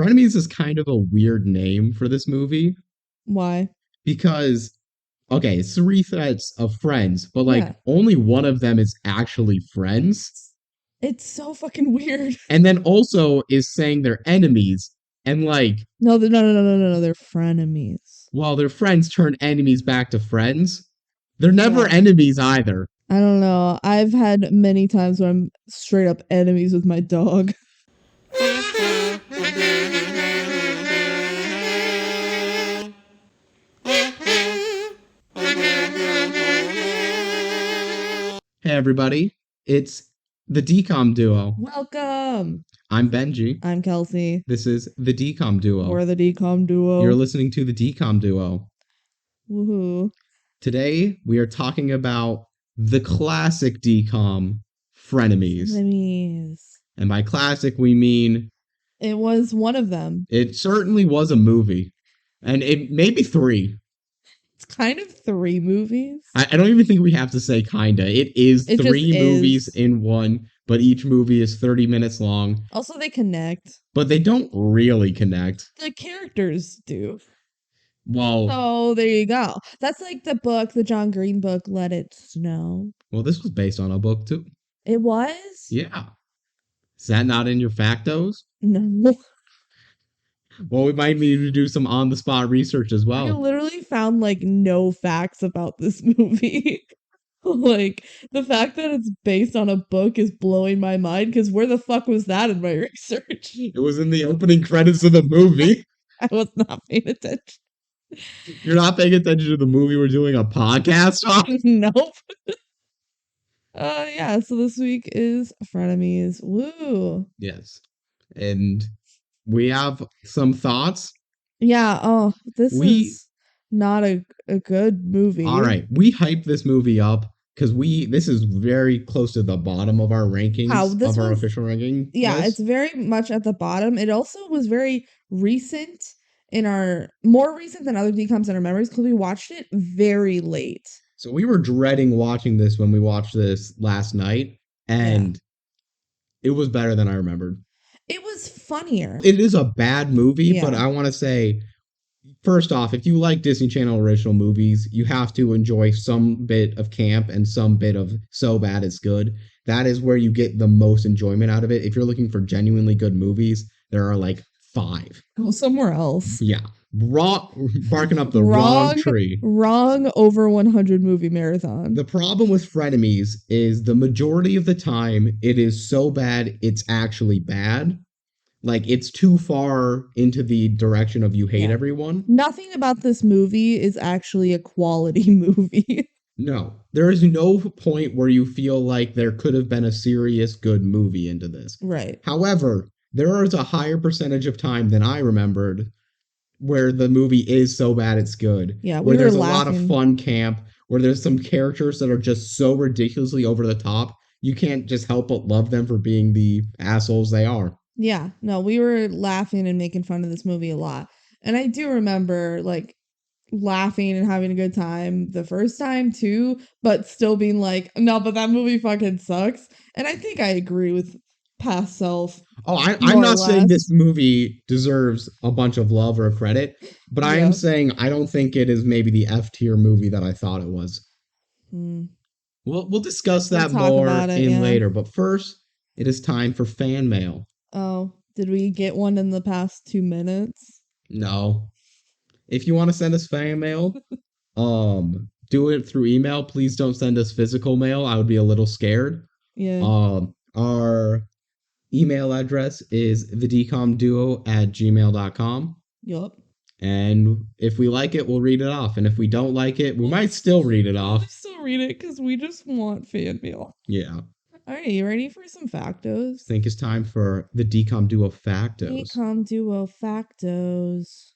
Frenemies is kind of a weird name for this movie Why? because, okay, it's three sets of friends, but like Yeah. only one of them is actually friends. It's so fucking weird. And then also is saying they're enemies. And like, No, no. They're frenemies. while their friends turn enemies back to friends, they're never Yeah. enemies either. I don't know. I've had many times where I'm straight up enemies with my dog. Hey everybody, it's the DCOM duo. Welcome. I'm BenG. I'm Kelsey. This is the DCOM duo. We're the DCOM duo. You're listening to the DCOM duo. Woohoo. Today we are talking about the classic DCOM, Frenemies. Frenemies. And by classic we mean It was one of them. it certainly was a movie. And it may be three. It's kind of three movies. I don't even think we have to say kinda. It is It three just movies is. in one, but each movie is 30 minutes long. Also, they connect. But they don't really connect. The characters do. Well, So there you go. That's like the book, the John Green book, Let It Snow. well, this was based on a book too. It was? Yeah. Is that not in your factos? No. Well, we might need to do some on-the-spot research as I well. literally found like no facts about this movie. Like the fact that it's based on a book is blowing my mind because where the fuck was that in my research? It was in the opening credits of the movie. I was not paying attention. You're not paying attention to the movie we're doing a podcast on? Nope. Yeah, so this week is Frenemies. Woo. Yes. And we have some thoughts. Yeah, this is not a good movie. All right. We hyped this movie up because this is very close to the bottom of our rankings, of our official ranking. Yeah, list. it's very much at the bottom. It also was very recent more recent than other DCOMs in our memories because we watched it very late. So we were dreading watching this when we watched this last night, and it was better than I remembered. It was funnier. It is a bad movie, but I want to say, first off, if you like Disney Channel original movies, you have to enjoy some bit of camp and some bit of so bad it's good. That is where you get the most enjoyment out of it. If you're looking for genuinely good movies, there are like 5. Go somewhere else. Yeah. Barking up the wrong tree. Wrong over 100 movie marathon. The problem with Frenemies is the majority of the time it is so bad it's actually bad. Like, it's too far into the direction of you hate everyone. Nothing about this movie is actually a quality movie. No. There is no point where you feel like there could have been a serious good movie into this. Right. However, there is a higher percentage of time than I remembered where the movie is so bad it's good. Yeah, where there's a lot of fun camp, where there's some characters that are just so ridiculously over the top, you can't just help but love them for being the assholes they are. Yeah, no, we were laughing and making fun of this movie a lot. And I do remember, like, laughing and having a good time the first time, too, but still being like, no, but that movie fucking sucks. And I think I agree with past self. Oh, I'm not saying this movie deserves a bunch of love or credit, but I am saying I don't think it is maybe the F tier movie that I thought it was. We'll discuss that more later, but first, it is time for fan mail. Oh, did we get one in the past 2 minutes? No. If you want to send us fan mail, do it through email. Please don't send us physical mail. I would be a little scared. Yeah. Our email address is thedcomduo@gmail.com. Yup. And if we like it, we'll read it off. And if we don't like it, we might still read it off. We'll still read it because we just want fan mail. Yeah. All right, you ready for some factos? I think it's time for the DCOM Duo Factos. DCOM Duo Factos.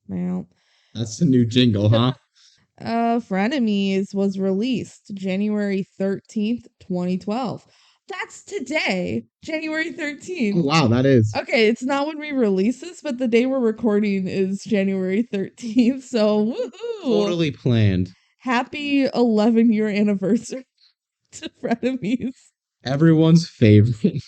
Now, that's the new jingle, huh? Frenemies was released January 13th, 2012. That's today, January 13th. Oh, wow, that is. Okay, it's not when we release this, but the day we're recording is January 13th, so woohoo! Totally planned. Happy 11-year anniversary to Frenemies. Everyone's favorite.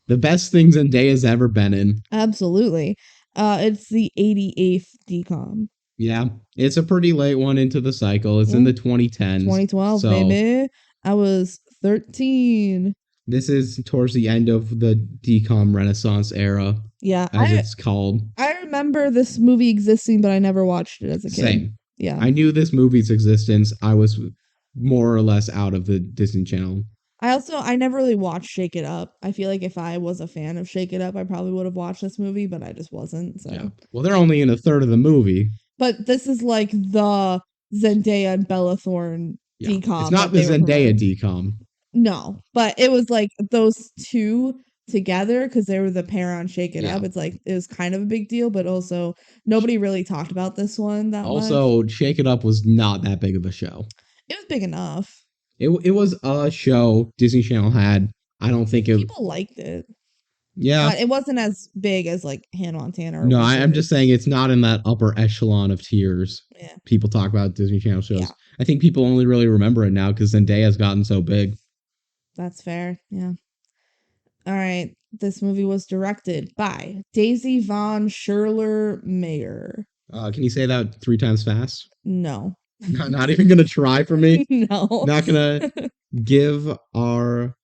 The best thing Zendaya's ever been in. Absolutely. It's the 88th DCOM. Yeah, it's a pretty late one into the cycle. It's in Yeah. the 2010s. 2012, So baby. I was 13. this is towards the end of the DCOM Renaissance era, Yeah, as it's called. I remember this movie existing, but I never watched it as a kid. Same. Yeah. I knew this movie's existence. I was more or less out of the Disney Channel. I never really watched Shake It Up. I feel like if I was a fan of Shake It Up, I probably would have watched this movie, but I just wasn't. So Yeah. Well, they're only in a third of the movie. But this is like the Zendaya and Bella Thorne Yeah. DCOM. It's not the Zendaya DCOM. No, but it was like those two together because they were the pair on Shake It Up. It's like it was kind of a big deal, but also nobody really talked about this one that much. Also, Shake It Up was not that big of a show. It was big enough. It was a show Disney Channel had. I don't think people liked it. Yeah. But it wasn't as big as like Hannah Montana or No, I'm just saying it's not in that upper echelon of tiers. Yeah. People talk about Disney Channel shows. Yeah. I think people only really remember it now because Zendaya's gotten so big. That's fair. Yeah. All right. This movie was directed by Daisy von Scherler-Mayer. Can you say that 3 times fast? No. Not even gonna try for me? No. Not gonna give our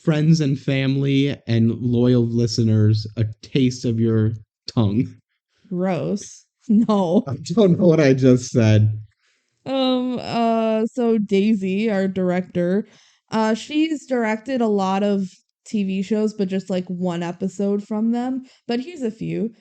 friends and family and loyal listeners a taste of your tongue. Gross. No. I don't know what I just said. So Daisy, our director, she's directed a lot of TV shows, but just like one episode from them. But here's a few.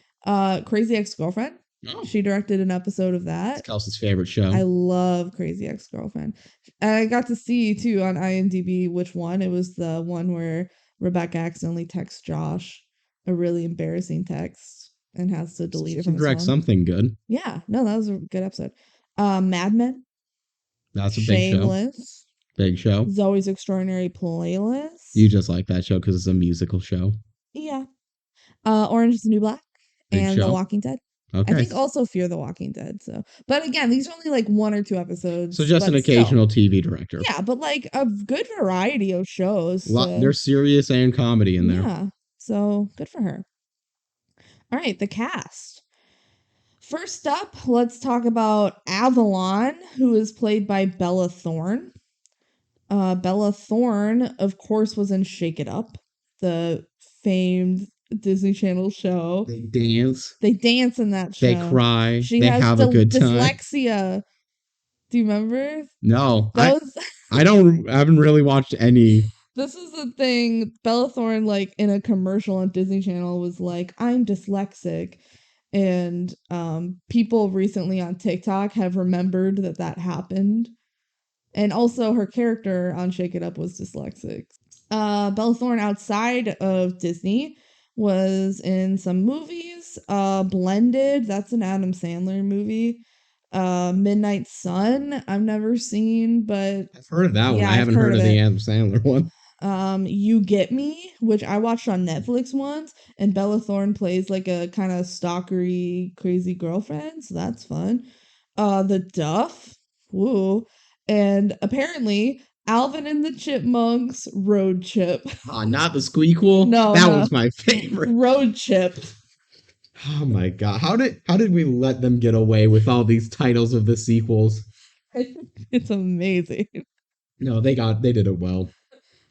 Crazy Ex-Girlfriend. Oh. She directed an episode of that. It's Kelsey's favorite show. I love Crazy Ex-Girlfriend. I got to see too on IMDb which one. It was the one where Rebecca accidentally texts Josh a really embarrassing text and has to delete it from his phone. Something good. Yeah, no, that was a good episode. Mad Men. That's a Shameless. Big show. Zoe's Extraordinary Playlist. You just like that show because it's a musical show. Yeah. Orange is the New Black. Big and show. The Walking Dead. Okay. I think also Fear the Walking Dead. So, but again, these are only like 1 or 2 episodes. So just an occasional TV director. Yeah, but like a good variety of shows. There's serious and comedy in there. Yeah. So good for her. All right, the cast. First up, let's talk about Avalon, who is played by Bella Thorne. Bella Thorne, of course, was in Shake It Up, the famed Disney Channel show. They dance. They dance in that show. They cry. She they has have a good time. Dyslexia. Do you remember? No. I haven't really watched any. This is the thing. Bella Thorne, like in a commercial on Disney Channel, was like, I'm dyslexic. And people recently on TikTok have remembered that happened. And also her character on Shake It Up was dyslexic. Bella Thorne outside of Disney was in some movies. Blended, that's an Adam Sandler movie. Midnight Sun, I've never seen, but I've heard of that one. I haven't heard of the Adam Sandler one. You Get Me, which I watched on Netflix once, and Bella Thorne plays like a kind of stalkery, crazy girlfriend, so that's fun. The Duff, woo, and apparently Alvin and the Chipmunks Road Chip. Not the Squeakquel? No, that one's my favorite. Road Chip. Oh my god, how did we let them get away with all these titles of the sequels? It's amazing. No, they did it well.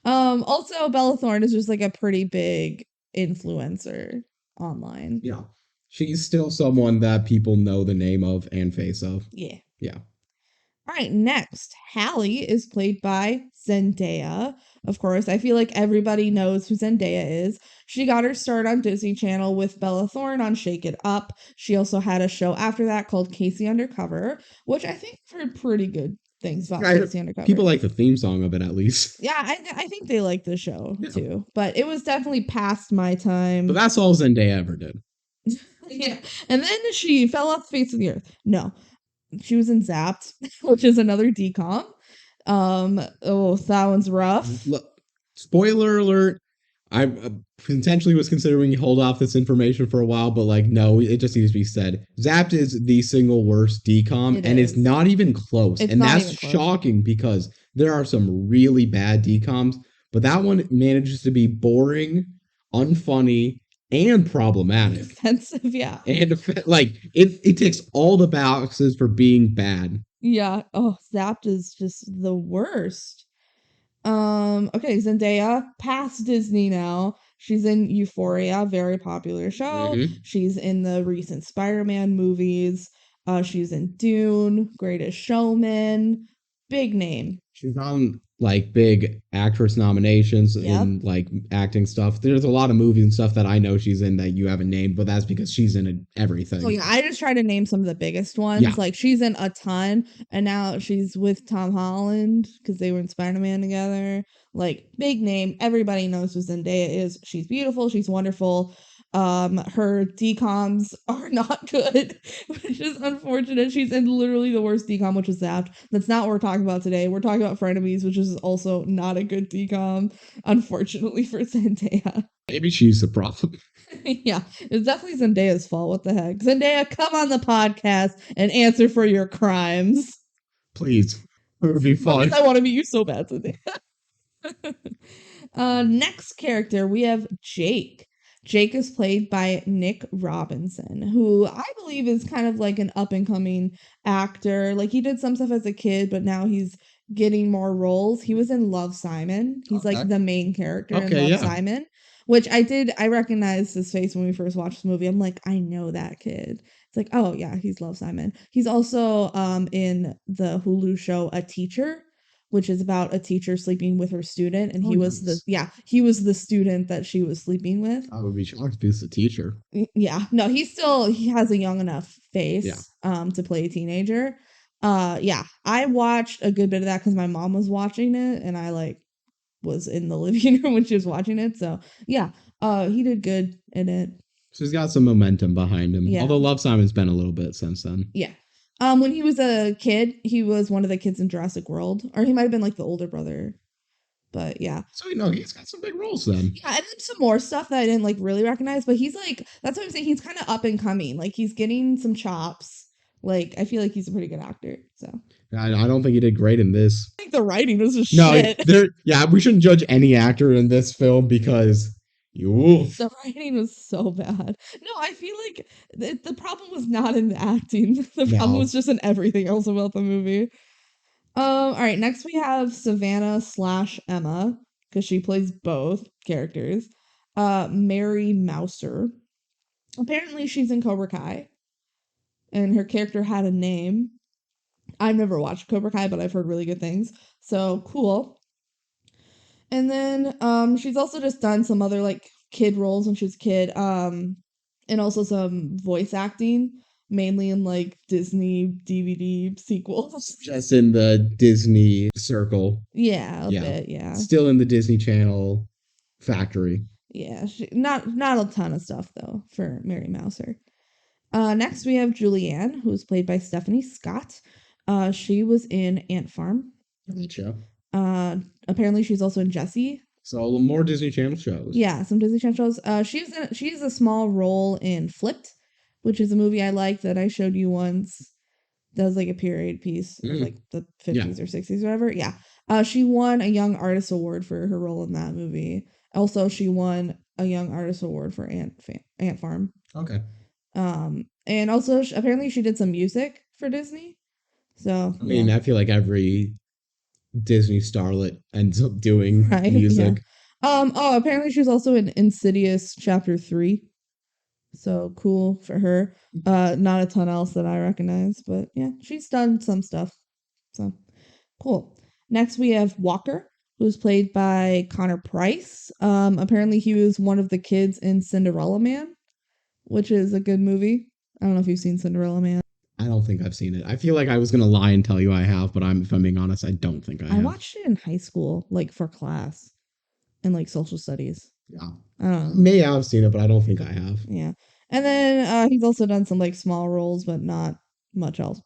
Also Bella Thorne is just like a pretty big influencer online. Yeah. She's still someone that people know the name of and face of. Yeah. Yeah. All right, next, Hallie is played by Zendaya. Of course, I feel like everybody knows who Zendaya is. She got her start on Disney Channel with Bella Thorne on Shake It Up. She also had a show after that called Casey Undercover, which I think heard pretty good things about Casey Undercover. People like the theme song of it, at least. Yeah, I think they like the show, too. But it was definitely past my time. But that's all Zendaya ever did. Yeah. And then she fell off the face of the earth. No. She was in Zapped, which is another DCOM. That one's rough. Look, spoiler alert. I potentially was considering hold off this information for a while, but like, no, it just needs to be said. Zapped is the single worst DCOM, and it's not even close. And that's shocking because there are some really bad DCOMs, but that one manages to be boring, unfunny, and problematic. Offensive, yeah. And like it ticks all the boxes for being bad. Yeah. Oh, Zapped is just the worst. Okay, Zendaya, past Disney now. She's in Euphoria, very popular show. Hmm. She's in the recent Spider-Man movies. She's in Dune, Greatest Showman. Big name. She's on like big actress nominations Yep. in like acting stuff. There's a lot of movies and stuff that I know she's in that you haven't named, but that's because she's in Oh everything. yeah, I just try to name some of the biggest ones. Yeah. Like she's in a ton, and now she's with Tom Holland because they were in Spider-Man together. Like big name, everybody knows who Zendaya is. She's beautiful, she's wonderful. Her DCOMs are not good, which is unfortunate. She's in literally the worst DCOM, which is Zapped. That's not what we're talking about today. We're talking about Frenemies, which is also not a good DCOM, unfortunately for Zendaya. Maybe she's the problem. Yeah, it's definitely Zendaya's fault. What the heck? Zendaya, come on the podcast and answer for your crimes. Please. It would be fun. I want to meet you so bad, Zendaya. Next character, we have Jake. Jake is played by Nick Robinson, who I believe is kind of like an up and coming actor. Like he did some stuff as a kid, but now he's getting more roles. He was in Love, Simon. He's Okay. like the main character in Okay, Love, yeah. Simon, which I recognized his face when we first watched the movie. I'm like, I know that kid. It's like, oh yeah, he's Love, Simon. He's also in the Hulu show A Teacher, which is about a teacher sleeping with her student, and Oh, he was nice. he was the student that she was sleeping with. I would be shocked if he's the teacher. Yeah, no, he has a young enough Yeah. face to play a teenager. Yeah, I watched a good bit of that because my mom was watching it, and I like was in the living room when she was watching it. So yeah, he did good in it. So he's got some momentum behind him. Yeah, Although Love Simon's been a little bit since then. yeah. When he was a kid, he was one of the kids in Jurassic World, or he might have been like the older brother. But yeah. So he's got some big roles then. Yeah, and then some more stuff that I didn't like really recognize, but he's like that's what I'm saying. He's kind of up and coming. Like he's getting some chops. Like I feel like he's a pretty good actor. So I don't think he did great in this. I think the writing was just No, shit. we shouldn't judge any actor in this film because The writing was so bad. No, I feel like the problem was not in the acting. The problem was just in everything else about the movie. All right, next we have Savannah slash Emma, because she plays both characters. Mary Mouser. Apparently she's in Cobra Kai, and her character had a name. I've never watched Cobra Kai, but I've heard really good things. So cool. And then she's also just done some other like kid roles when she was a kid. And also some voice acting, mainly in like Disney DVD sequels. Just in the Disney circle. Yeah, a bit, yeah. Still in the Disney Channel factory. Yeah, not a ton of stuff though for Mary Mouser. Next we have Julianne, who's played by Stephanie Scott. She was in Ant Farm. Gotcha. Apparently she's also in Jessie. So more Disney Channel shows. Yeah, some Disney Channel shows. She's a small role in Flipped, which is a movie I like that I showed you once. That was like a period piece of like the 50s or 60s or whatever. Yeah. She won a Young Artist Award for her role in that movie. Also, she won a Young Artist Award for Ant Farm. Okay. And also apparently she did some music for Disney. So I mean, I feel like every Disney starlet ends up doing music. Yeah. Apparently she's also in Insidious Chapter 3. So cool for her. Not a ton else that I recognize, but yeah, she's done some stuff. So cool. Next we have Walker, who's played by Connor Price. Apparently he was one of the kids in Cinderella Man, which is a good movie. I don't know if you've seen Cinderella Man. I don't think I've seen it. I feel like I was gonna lie and tell you I have, but if I'm being honest, I don't think I have. I watched it in high school, like for class, and like social studies. Yeah. I don't know. May have seen it, but I don't think I have. Yeah. And then he's also done some like small roles, but not much else.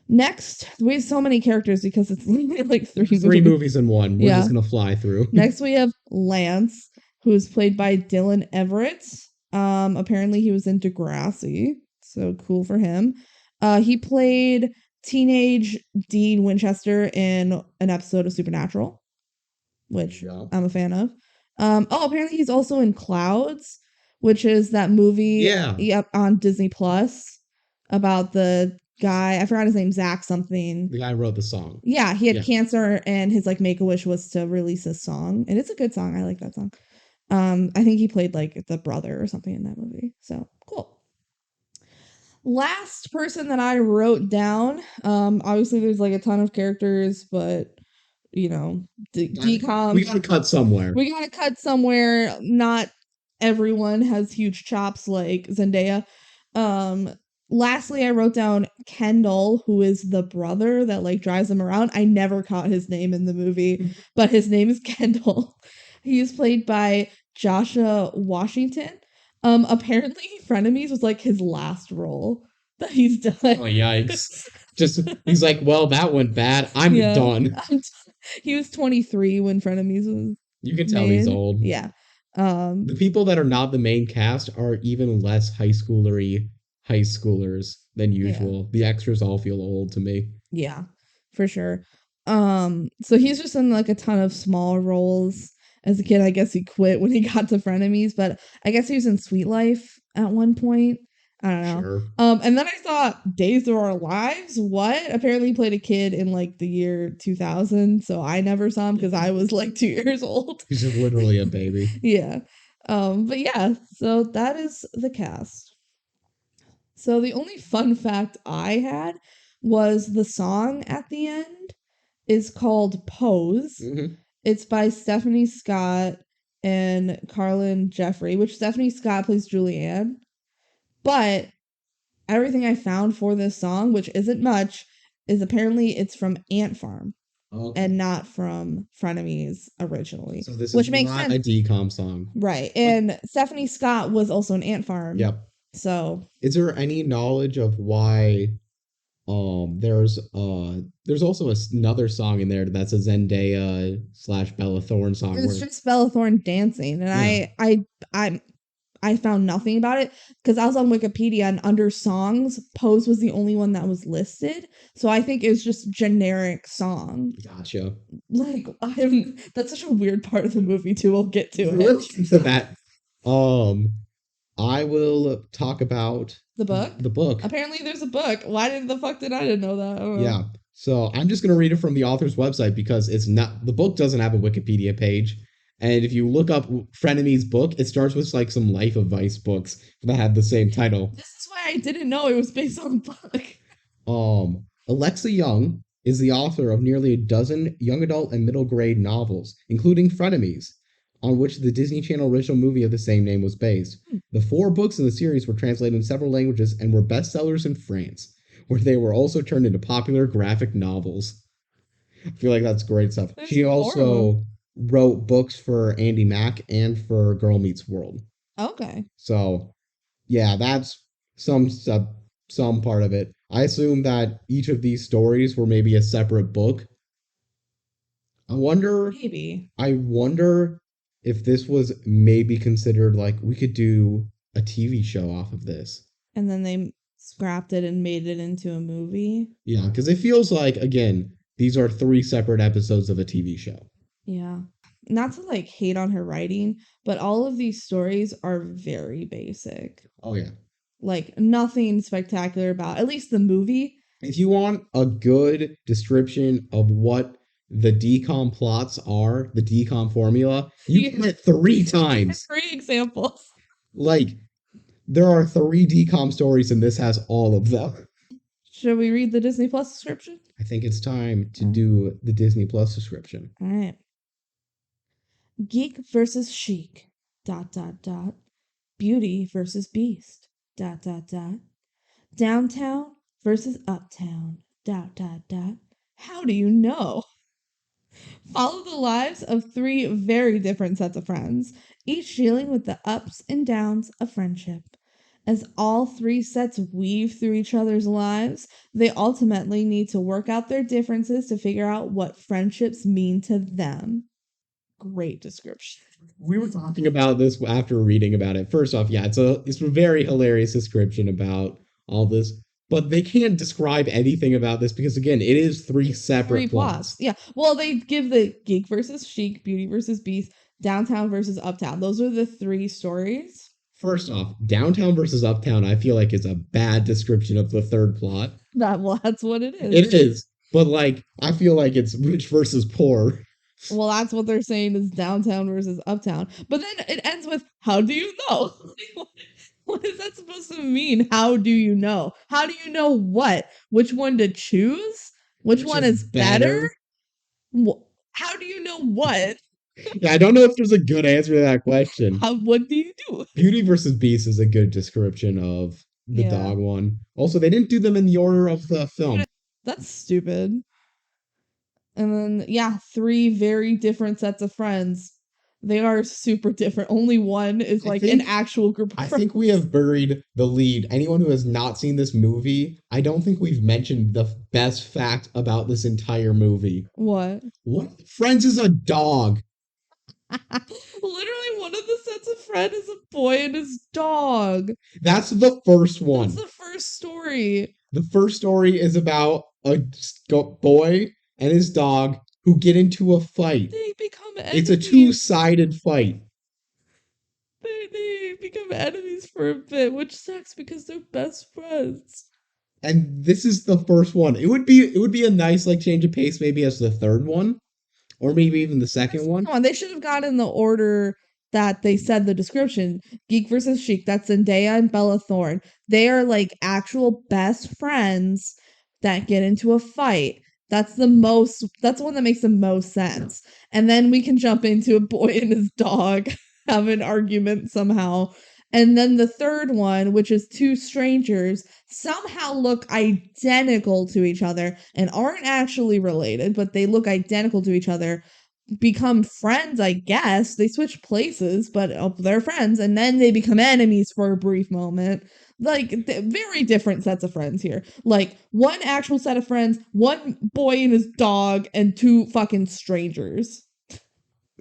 Next, we have so many characters because it's literally like three movies in one. We're just gonna fly through. Next, we have Lance, who is played by Dylan Everett. Apparently he was in Degrassi, so cool for him. He played teenage Dean Winchester in an episode of Supernatural, which I'm a fan of. Apparently he's also in Clouds, which is that movie, Yeah, yep, on Disney Plus about the guy. I forgot his name, Zach something. the guy who wrote the song. Yeah, he had Yeah, cancer, and his like make a wish was to release a song, and it's a good song. I like that song. I think he played like the brother or something in that movie. So cool. Last person that I wrote down. Obviously there's like a ton of characters, but you know, DCOM. we gotta cut somewhere. We gotta cut somewhere. Not everyone has huge chops like Zendaya. Um, Lastly, I wrote down Kendall, who is the brother that like drives him around. I never caught his name in the movie, but his name is Kendall. He's played by Joshua Washington. Apparently Frenemies was like his last role that he's done. Oh yikes! Just he's like, well, that went bad. I'm Yeah. done. He was 23 when Frenemies was You can tell he's made. old. Yeah. The people that are not the main cast are even less high schoolery high schoolers than Yeah. usual. The extras all feel old to me. Yeah, for sure. So he's just in like a ton of small roles. As a kid, I guess he quit when he got to Frenemies, but I guess he was in Sweet Life at one point. I don't know. Sure. And then I saw Days of Our Lives. What? Apparently he played a kid in like the year 2000, so I never saw him because I was like 2 years old. He's just literally a baby. Yeah. But yeah, so that is the cast. So the only fun fact I had was the song at the end is called Pose. Mhm. It's by Stephanie Scott and Carlin Jeffrey, which Stephanie Scott plays Julianne. But everything I found for this song, which isn't much, is apparently it's from Ant Farm Okay. and not from Frenemies originally. So this which is makes not sense. a DCOM song. Right. And Stephanie Scott was also an Ant Farm. Yep. So Is there any knowledge of why there's also another song in there that's a Zendaya slash Bella Thorne song it's where just Bella Thorne dancing. And Yeah. I found nothing about it because I was on Wikipedia and under songs, Pose was the only one that was listed. So I think it was just generic song. Gotcha. Like that's such a weird part of the movie too. We'll get to We'll it. get to that. I will talk about The book? the book. Apparently there's a book. Why did the fuck did I didn't know that? I don't know. Yeah. So I'm just gonna read it from the author's website because it's not the book doesn't have a Wikipedia page. And if you look up Frenemies book, it starts with like some life advice books that have the same title. This is why I didn't know it was based on a book. Alexa Young is the author of nearly a dozen young adult and middle grade novels, including Frenemies, on which the Disney Channel original movie of the same name was based. The 4 books in the series were translated in several languages and were bestsellers in France, where they were also turned into popular graphic novels. I feel like that's great stuff. There's She 4 of also them. wrote books for Andy Mack and for Girl Meets World. Okay. So, yeah, that's some part of it. I assume that each of these stories were maybe a separate book. Maybe. I wonder if this was maybe considered like we could do a TV show off of this. And then they scrapped it and made it into a movie. Yeah, because it feels like, again, these are 3 separate episodes of a TV show. Yeah. Not to like hate on her writing, but all of these stories are very basic. Oh, yeah. Like nothing spectacular about at least the movie. If you want a good description of what the DCOM plots are, the DCOM formula, you get it 3 times. 3 examples. Like, there are 3 DCOM stories, and this has all of them. Should we read the Disney Plus description? I think it's time to do the Disney Plus description. All right. Geek versus chic. ... Beauty versus beast. ... Downtown versus uptown. ... How do you know? Follow the lives of 3 very different sets of friends, each dealing with the ups and downs of friendship. As all 3 sets weave through each other's lives, they ultimately need to work out their differences to figure out what friendships mean to them. Great description. We were talking about this after reading about it. First off, yeah, it's a very hilarious description about all this, but they can't describe anything about this because again, it is 3 separate 3 plots. plots. Yeah. Well, they give the geek versus chic, beauty versus beast, Downtown versus Uptown. Those are the three stories. First off, Downtown versus Uptown, I feel like is a bad description of the third plot. That's what it is. It is, but like I feel like it's rich versus poor. Well, that's what they're saying is downtown versus uptown. But then it ends with, how do you know? What is that supposed to mean? How do you know? How do you know what? Which one to choose? Which one is better? How do you know what? Yeah, I don't know if there's a good answer to that question. What do you do? Beauty versus Beast is a good description of the dog one. Also, they didn't do them in the order of the film. That's stupid. And then, yeah, three very different sets of friends. They are super different. Only one is like an actual group of friends. I think we have buried the lead. Anyone who has not seen this movie, I don't think we've mentioned the best fact about this entire movie. What? One of the friends is a dog. Literally, one of the sets of friends is a boy and his dog. That's the first one. That's the first story. The first story is about a boy and his dog who get into a fight. They become enemies. It's a two-sided fight. They become enemies for a bit, which sucks because they're best friends. And this is the first one. It would be a nice like change of pace maybe as the third one. Or maybe even the second one. They should have gotten the order that they said the description. Geek versus Chic, that's Zendaya and Bella Thorne. They are like actual best friends that get into a fight. That's the one that makes the most sense. And then we can jump into a boy and his dog have an argument somehow. And then the third one, which is two strangers, somehow look identical to each other and aren't actually related, but they look identical to each other, become friends, I guess. They switch places, but they're friends, and then they become enemies for a brief moment. Like, very different sets of friends here. Like, one actual set of friends, one boy and his dog, and two fucking strangers.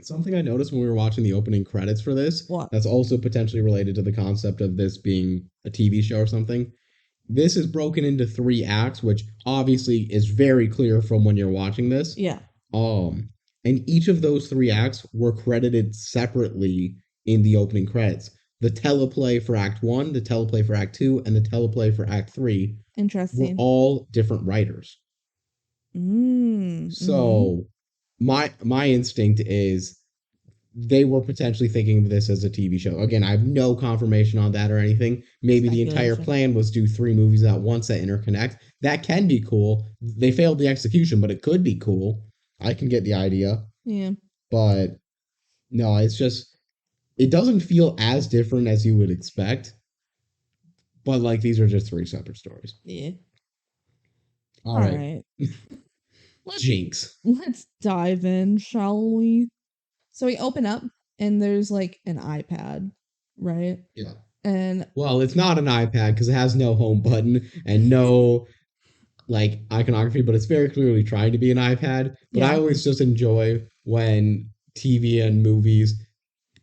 Something I noticed when we were watching the opening credits for this, that's also potentially related to the concept of this being a TV show or something. This is broken into 3 acts, which obviously is very clear from when you're watching this. Yeah. And each of those 3 acts were credited separately in the opening credits. The teleplay for Act 1, the teleplay for Act 2, and the teleplay for Act 3 were all different writers. So my instinct is they were potentially thinking of this as a TV show. Again, I have no confirmation on that or anything. Maybe the entire plan was do 3 movies at once that interconnect. That can be cool. They failed the execution, but it could be cool. I can get the idea. Yeah. But no, it's just, it doesn't feel as different as you would expect. But like, these are just 3 separate stories. Yeah. All right. Jinx. Let's dive in, shall we? So we open up and there's like an iPad, right? Yeah. And well, it's not an iPad because it has no home button and no like iconography, but it's very clearly trying to be an iPad. But I always just enjoy when TV and movies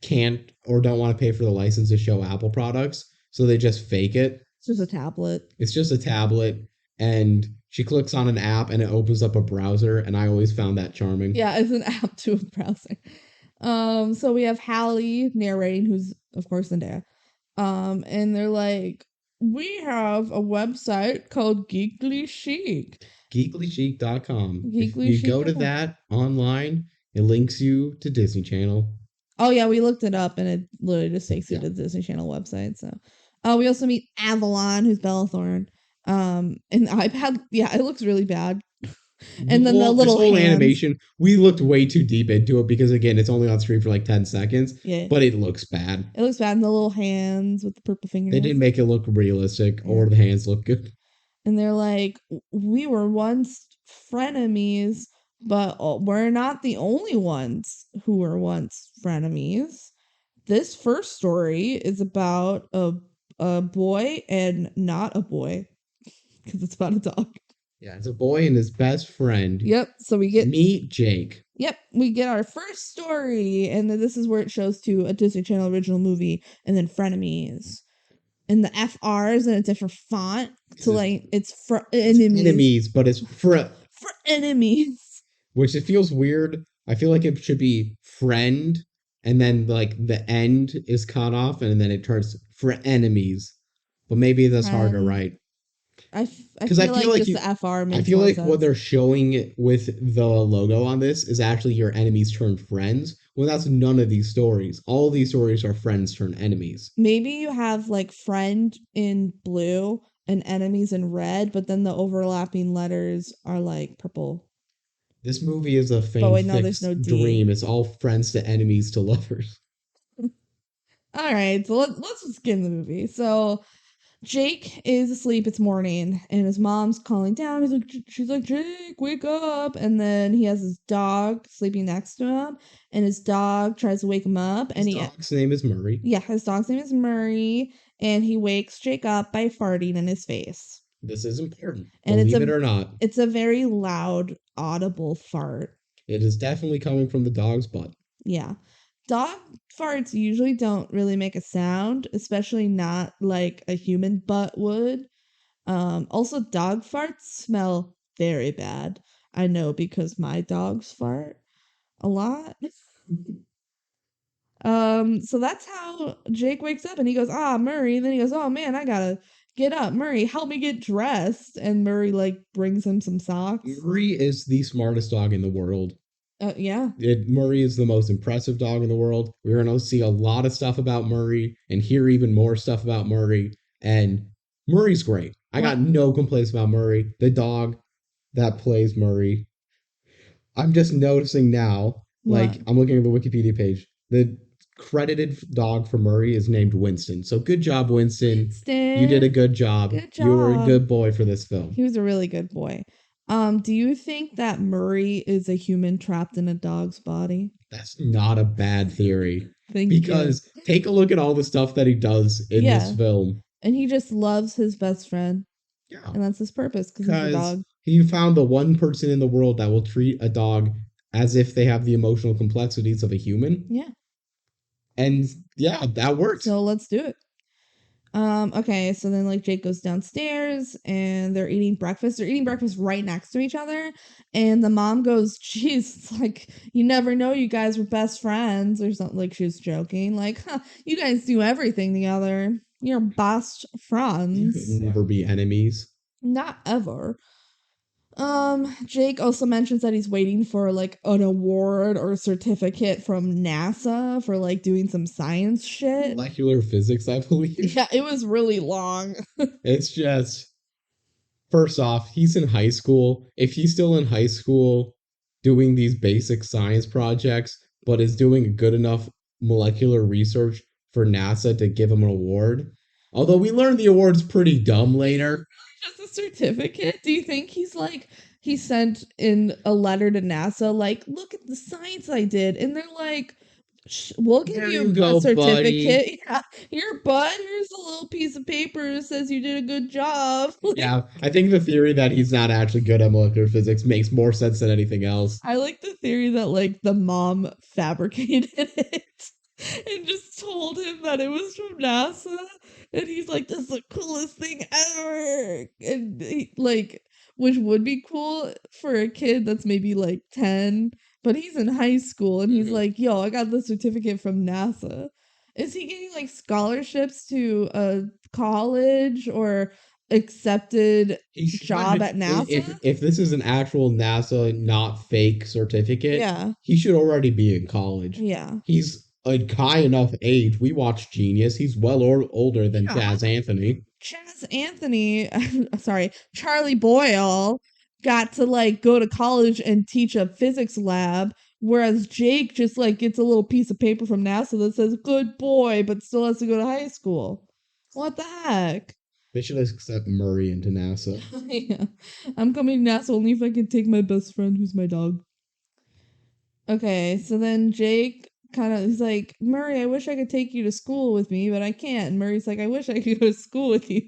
can't or don't want to pay for the license to show Apple products, so they just fake it. It's just a tablet. It's just a tablet, and she clicks on an app and it opens up a browser, and I always found that charming. Yeah, it's an app to a browser. So we have Hallie narrating, who's of course Zendaya. And they're like, we have a website called Geekly Chic. GeeklyChic.com. If you go to that online, it links you to Disney Channel. Oh yeah, we looked it up and it literally just takes you to the Disney Channel website. So we also meet Avalon, who's Bella Thorne. And the iPad, it looks really bad. And then the little this whole animation, we looked way too deep into it because again, it's only on screen for like 10 seconds. Yeah. But it looks bad. It looks bad. And the little hands with the purple fingernails. They didn't make it look realistic or the hands look good. And they're like, we were once frenemies, but we're not the only ones who were once frenemies. This first story is about a boy and not a boy because it's about a dog. Yeah, it's a boy and his best friend. Yep. So we get meet Jake. Yep, we get our first story, and then this is where it shows to a Disney Channel original movie, and then frenemies, and the FRs in a different font to like it's for enemies. Enemies, but it's for enemies. Which it feels weird. I feel like it should be friend and then like the end is cut off, and then it turns for enemies. But maybe that's hard to Friend. write I because I feel feel like like just you. the FR I makes feel more like what sense. they're showing with the logo on this is actually your enemies turn friends. Well, that's none of these stories. All these stories are friends turn enemies. Maybe you have like friend in blue and enemies in red, but then the overlapping letters are like purple. This movie is a But wait, no, there's fanfic's no D. dream. It's all friends to enemies to lovers. All right, so let's just get in the movie. So Jake is asleep. It's morning, and his mom's calling down. She's like, Jake, wake up! And then he has his dog sleeping next to him, and his dog tries to wake him up, His and dog's name is Murray. yeah, his dog's name is Murray, and he wakes Jake up by farting in his face, This is important. and Believe it or not, it's a very loud, audible fart. it is definitely coming from the dog's butt. Yeah. Dog farts usually don't really make a sound, especially not like a human butt would. Also, dog farts smell very bad. I know because my dogs fart a lot. So that's how Jake wakes up and he goes, ah, Murray. And then he goes, oh man, I gotta get up. Murray, help me get dressed. And Murray like brings him some socks. Murray is the smartest dog in the world. Yeah. Murray is the most impressive dog in the world. We're going to see a lot of stuff about Murray and hear even more stuff about Murray. And Murray's great. I got What? no complaints about Murray, the dog that plays Murray. I'm just noticing now, What? like, I'm looking at the Wikipedia page. The credited dog for Murray is named Winston. So good job, Winston. You did a Winston. good job. Good You were a job. good boy for this film. He was a really good boy. Do you think that Murray is a human trapped in a dog's body? That's not a bad theory. Thank you. Because take a look at all the stuff that he does in this Yeah. film. And he just loves his best friend. Yeah. And that's his purpose because he's a Because dog. he found the one person in the world that will treat a dog as if they have the emotional complexities of a human. Yeah. And yeah, that worked. So let's do it. Okay, so then like Jake goes downstairs and they're eating breakfast. They're eating breakfast right next to each other. And the mom goes, geez, it's like you never know you guys were best friends or something. Like she was joking. Like, huh, you guys do everything together. You're best You could friends. never be enemies. Not ever. Jake also mentions that he's waiting for like an award or certificate from NASA for like doing some science shit. Molecular physics, I believe. Yeah, it was really long. It's just first off, he's in high school. If he's still in high school doing these basic science projects, but is doing good enough molecular research for NASA to give him an award, although we learned the award's pretty dumb later. Just a certificate? Do you think he's like he sent in a letter to NASA like, look at the science I did, and they're like, we'll give There you you a go, certificate. buddy. Yeah, here, bud. Here's a little piece of paper that says you did a good job. Like, Yeah, I think the theory that he's not actually good at molecular physics makes more sense than anything else. I like the theory that like the mom fabricated it and just told him that it was from NASA, and he's like, "This is the coolest thing ever," and like, which would be cool for a kid that's maybe like 10, but he's in high school, and he's Mhm. like, "Yo, I got the certificate from NASA." Is he getting like scholarships to a college or accepted He job should, at NASA? if this is an actual NASA not fake certificate, Yeah. he should already be in college. Yeah. He's a high enough age. We watch Genius. He's well older than Yeah. Jazz Anthony. Chaz Anthony, sorry, Charlie Boyle got to like go to college and teach a physics lab, whereas Jake just like gets a little piece of paper from NASA that says good boy, but still has to go to high school. What the heck? They should accept Murray into NASA. Yeah. I'm coming to NASA only if I can take my best friend who's my dog. Okay, so then Jake kind of he's like, Murray, I wish I could take you to school with me, but I can't. And Murray's like, I wish I could go to school with you.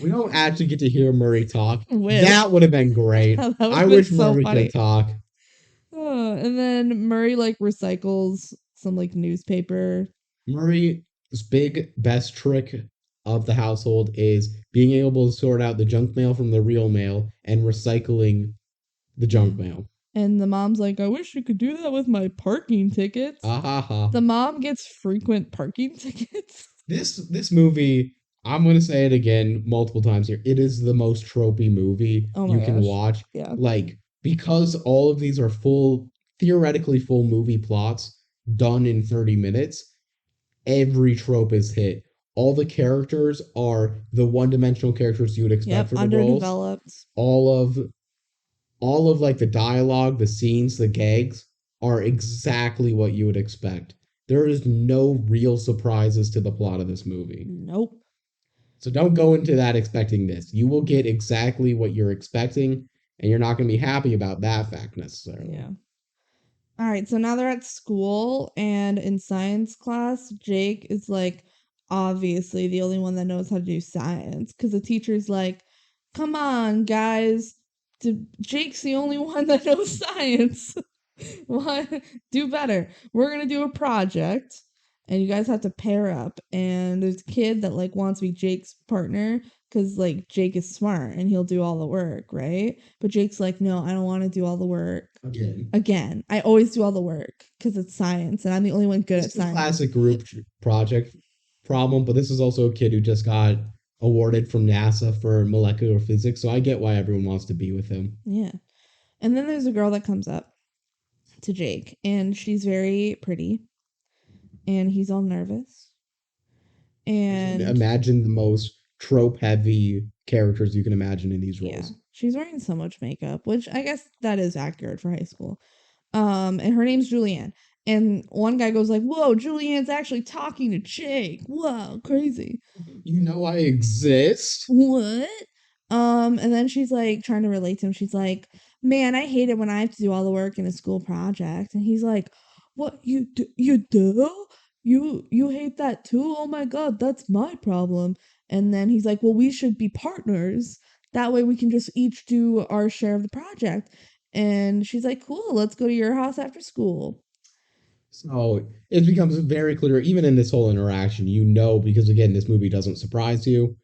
We don't actually get to hear Murray talk. Wish. That would have been great. That would've I been wish so Murray funny. could talk. And then Murray like recycles some like newspaper. Murray's big best trick of the household is being able to sort out the junk mail from the real mail and recycling the junk mail. And the mom's like, I wish you could do that with my parking tickets. Ah ha ha. The mom gets frequent parking tickets. This movie, I'm gonna say it again multiple times here. It is the most tropey movie Oh you my can gosh. watch. Yeah. Like, because all of these are theoretically full movie plots done in 30 minutes, every trope is hit. All the characters are the one-dimensional characters you would expect Yep. for the roles. Underdeveloped. All of like the dialogue, the scenes, the gags are exactly what you would expect. There is no real surprises to the plot of this movie. Nope. So don't go into that expecting this. You will get exactly what you're expecting, and you're not going to be happy about that fact necessarily. Yeah. All right, so now they're at school, and in science class, Jake is like obviously the only one that knows how to do science because the teacher's like, come on, guys. Jake's the only one that knows science. What? Do better. We're gonna do a project, and you guys have to pair up. And there's a kid that like wants to be Jake's partner because like Jake is smart and he'll do all the work, right? But Jake's like, no, I don't want to do all the work. Again, I always do all the work because it's science, and I'm the only one good at It's a science. classic group project problem, but this is also a kid who just got awarded from NASA for molecular physics, so I get why everyone wants to be with him. Yeah. And then there's a girl that comes up to Jake, and she's very pretty, and he's all nervous. And Imagine the most trope heavy characters you can imagine in these roles. yeah, she's wearing so much makeup, which I guess that is accurate for high school. And her name's Julianne. And one guy goes like, "Whoa, Julianne's actually talking to Jake. Whoa, crazy." You know I exist? What? And then she's like trying to relate to him. She's like, "Man, I hate it when I have to do all the work in a school project." And he's like, "What, you do? You do? You hate that too? Oh my god, that's my problem." And then he's like, "Well, we should be partners. That way we can just each do our share of the project." And she's like, "Cool, let's go to your house after school." So it becomes very clear, even in this whole interaction, you know, because again, this movie doesn't surprise you.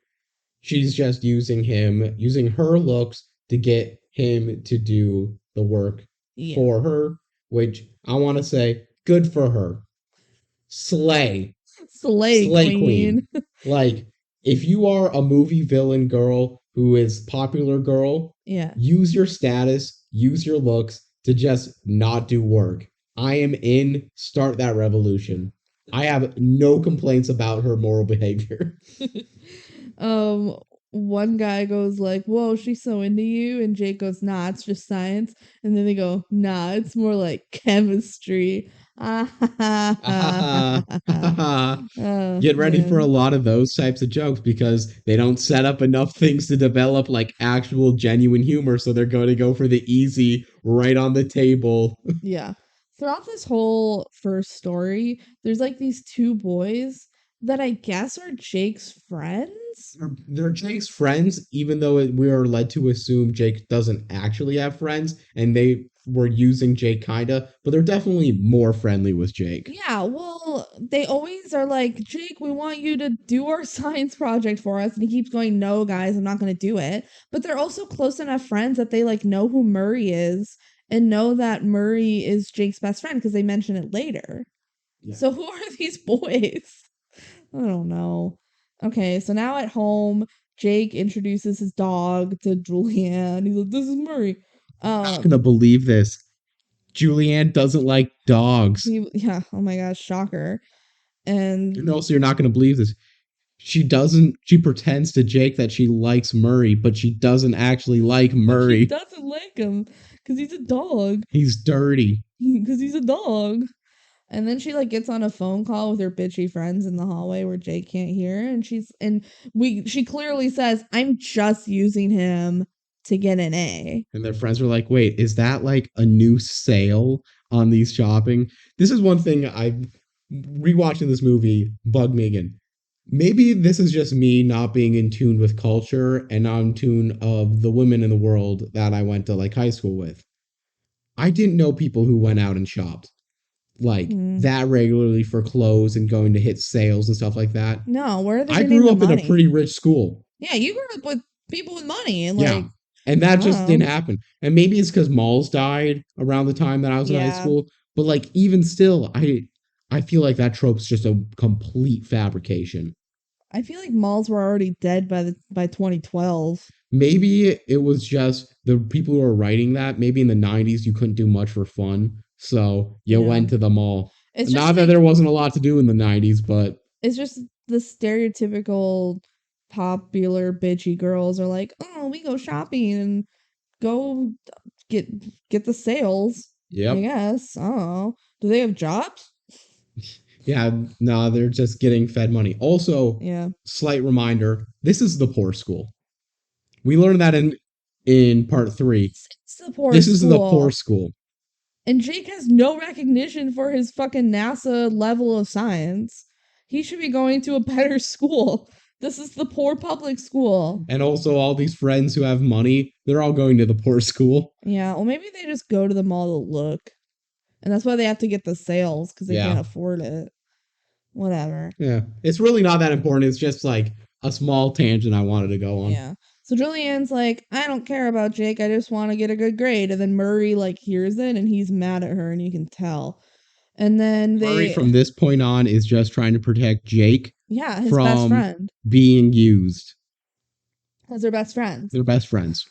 She's just using her looks to get him to do the work Yeah. for her, which I want to say, good for her. Slay. Slay queen. Like, if you are a movie villain girl who is popular girl, Yeah. use your status, use your looks to just not do work. I am in. Start that revolution. I have no complaints about her moral behavior. um One guy goes like, "Whoa, she's so into you," and Jake goes, "Nah, it's just science." And then they go, "Nah, it's more like chemistry." Get ready for a Man. lot of those types of jokes because they don't set up enough things to develop like actual genuine humor, so they're going to go for the easy right on the table. Yeah. Throughout this whole first story, there's like these two boys that I guess are Jake's friends. They're Jake's friends, even though we are led to assume Jake doesn't actually have friends, and they were using Jake kinda, but they're definitely more friendly with Jake. Yeah, well, they always are like, "Jake, we want you to do our science project for us." And he keeps going, "No, guys, I'm not going to do it." But they're also close enough friends that they like know who Murray is and know that Murray is Jake's best friend because they mention it later. Yeah. So who are these boys? I don't know. Okay, so now at home, Jake introduces his dog to Julianne. He's like, "This is Murray." I'm not gonna believe this. Julianne doesn't like dogs. Yeah, oh my gosh, shocker. And And also, you're not gonna believe this. She pretends to Jake that she likes Murray, but she doesn't actually like Murray. She doesn't like him because he's a dog. He's dirty. Because he's a dog. And then she like gets on a phone call with her bitchy friends in the hallway where Jake can't hear, and she clearly says, "I'm just using him to get an A." And their friends were like, wait, is that like a new sale on these shopping? This is one thing I rewatching this movie bugged me again. Maybe this is just me not being in tune with culture and not in tune of the women in the world that I went to like high school with. I didn't know people who went out and shopped like that regularly for clothes and going to hit sales and stuff like that. No, where are they I getting grew the up in money? a pretty rich school. Yeah, you grew up with people with money and like And I that don't just know. didn't happen. And maybe it's because Malls died around the time that I was in high Yeah. school. But like even still, I feel like that trope's just a complete fabrication. I feel like malls were already dead by 2012. Maybe it was just the people who were writing that. Maybe in the 90s you couldn't do much for fun, so you Yeah. went to the mall. It's just Not that there like wasn't a lot to do in the 90s, but it's just the stereotypical popular bitchy girls are like, "Oh, we go shopping and go get get the sales." I yep. guess. Oh, do they have jobs? Yeah, no, they're just getting fed money. Also, Yeah. slight reminder, this is the poor school. We learned that in part 3. It's the poor This is the poor school. school. And Jake has no recognition for his fucking NASA level of science. He should be going to a better school. This is the poor public school. And also all these friends who have money, they're all going to the poor school. Yeah, well, maybe they just go to the mall to look. And that's why they have to get the sales because they can't Yeah. afford it. Whatever. Yeah. It's really not that important. It's just like a small tangent I wanted to go on. Yeah. So Julianne's like, I don't care about Jake. I just want to get a good grade. And then Murray like hears it and he's mad at her and you can tell. And then Murray they, from this point on is just trying to protect Jake yeah, his best from friend. being used. Because they're best friends. They're best friends.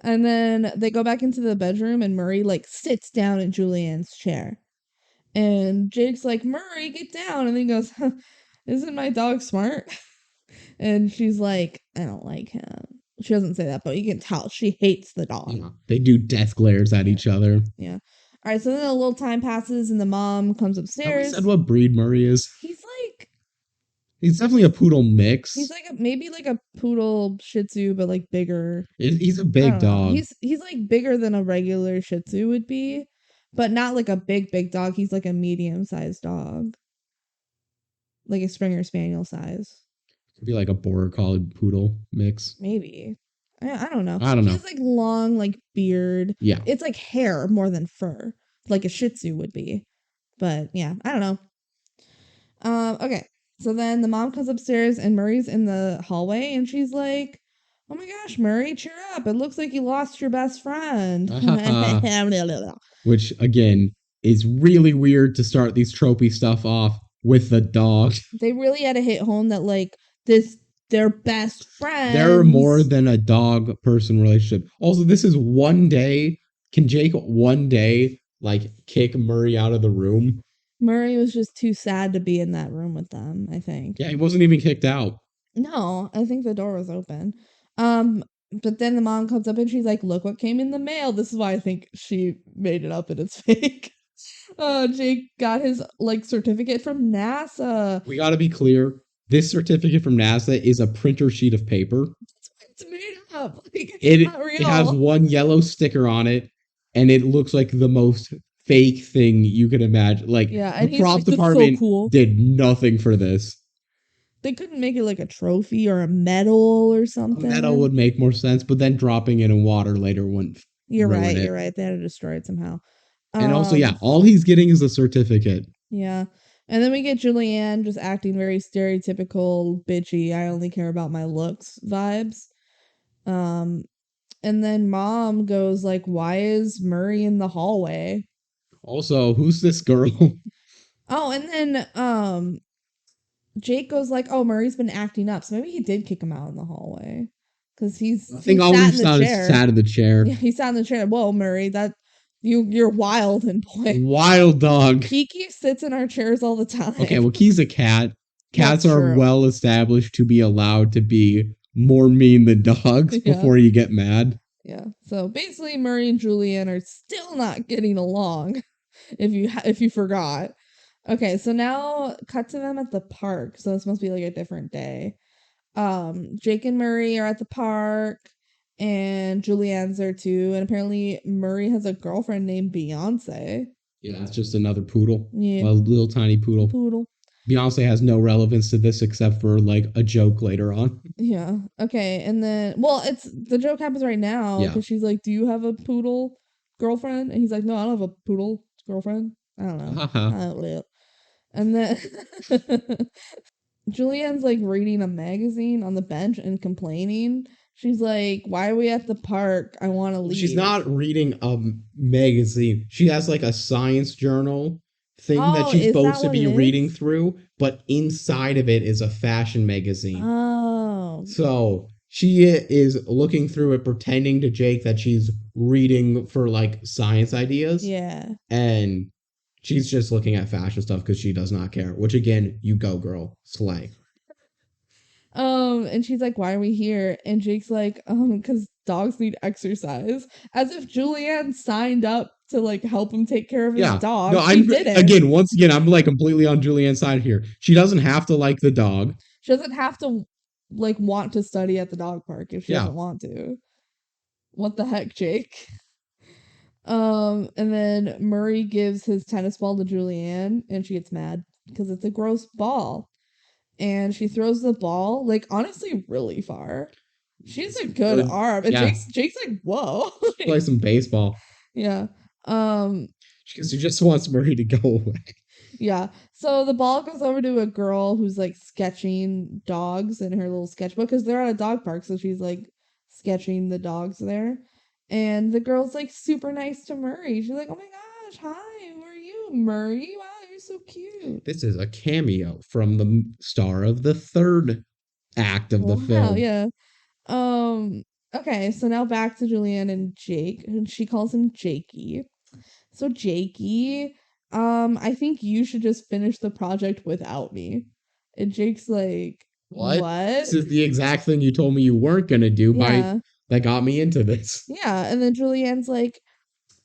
And then they go back into the bedroom and Murray like sits down in Julianne's chair. And Jake's like, Murray, get down. And then he goes, isn't my dog smart? And she's like, I don't like him. She doesn't say that, but you can tell she hates the dog. Yeah. They do death glares at each other. Yeah. All right. So then a little time passes and the mom comes Have we said upstairs. what breed Murray is? He's like, He's definitely a poodle mix. he's like maybe like a poodle Shih Tzu, but like bigger. He's a I big don't know. dog. He's like bigger than a regular Shih Tzu would be, but not like a big dog. He's like a medium sized dog, like a Springer Spaniel size. Could be like a border collie poodle mix. Maybe. I don't know. I don't He know. has like long like beard. Yeah. It's like hair more than fur, like a Shih Tzu would be. But yeah, I don't know. Okay. So then the mom comes upstairs and Murray's in the hallway and she's like, "Oh my gosh, Murray, cheer up. It looks like you lost your best friend." Which again is really weird to start these tropey stuff off with the dog. They really had to hit home that like this they're best friends. They're more than a dog person relationship. Also, this is one day. Can Jake one day like kick Murray out of the room? Murray was just too sad to be in that room with them, I think. Yeah, he wasn't even kicked out. No, I think the door was open. Um, but then the mom comes up and she's like, "Look what came in the mail." This is why I think she made it up and it's fake. Jake got his like certificate from NASA. We got to be clear. This certificate from NASA is a printer sheet of paper. It's made up. Like, it's It not real. it has one yellow sticker on it, and it looks like the most fake thing you could imagine. Like Yeah, the prop like, "This is so department cool." did nothing for this. They couldn't make it like a trophy or a medal or A something. medal would make more sense, but then dropping it in water later wouldn't You're ruin right. it. You're right. They had to destroy it somehow. And also, yeah, all he's getting is a certificate. Yeah. And then we get Julianne just acting very stereotypical, bitchy, I only care about my looks vibes. Um, and then mom goes like, "Why is Murray in the hallway?" Also, who's this girl? Oh, and then Jake goes like, "Oh, Murray's been acting up." So maybe he did kick him out in the hallway. Cause I think all sat we in the saw is chair. sat in the chair. Yeah, he sat in the chair. Whoa, Murray, that you're wild and boy. Wild dog. Kiki sits in our chairs all the time. Okay, well, Key's a cat. Cats That's are true. well established to be allowed to be more mean than dogs Yeah. before you get mad. Yeah. So basically, Murray and Julianne are still not getting along. If you forgot. Okay, so now cut to them at the park. So this must be like a different day. Jake and Murray are at the park, and Julianne's there too. And apparently, Murray has a girlfriend named Beyonce. Yeah, it's just another poodle. Yeah, A little tiny poodle. poodle. Beyonce has no relevance to this except for like a joke later on. Yeah. Okay, and then well, it's the joke happens right now Yeah. because she's like, "Do you have a poodle girlfriend?" And he's like, "No, I don't have a poodle girlfriend. I don't know." Haha. I don't know. And then Julianne's like reading a magazine on the bench and complaining. She's like, "Why are we at the park? I want to She's leave." not reading a magazine. She has like a science journal thing that Oh, she's is that supposed to what it be reading is? through, but inside of it is a fashion magazine. Oh, So she is looking through it, pretending to Jake that she's reading for like science ideas, yeah. and she's just looking at fashion stuff because she does not care. Which again, you go, girl, slay. And she's like, "Why are we here?" And Jake's like, because dogs need exercise. As if Julianne signed up to like help him take care of his Yeah, no, dog. She I'm didn't. again, once again, I'm like completely on Julianne's side here. She doesn't have to like the dog. She doesn't have to like want to study at the dog park if she Yeah, doesn't want to. What the heck, Jake? And then Murray gives his tennis ball to Julianne, and she gets mad because it's a gross ball. And she throws the ball, like, honestly, really far. She's it's a good good. arm. And Yeah, Jake's like, whoa. play some baseball. Yeah. Um, Because she just wants Murray to go away. yeah. So the ball goes over to a girl who's like sketching dogs in her little sketchbook because they're at a dog park, so she's like sketching the dogs there. And the girl's like super nice to Murray. She's like, "Oh my gosh, hi, who are you, Murray? Wow, you're so cute." This is a cameo from the star of the third act of the Wow, film. yeah. Um, okay, so now back to Julianne and Jake, and she calls him Jakey. So Jakey, I think you should just finish the project without me. And Jake's like, What? "What?" This is the exact thing you told me you weren't gonna do by Yeah. that got me into this. Yeah, and then Julianne's like,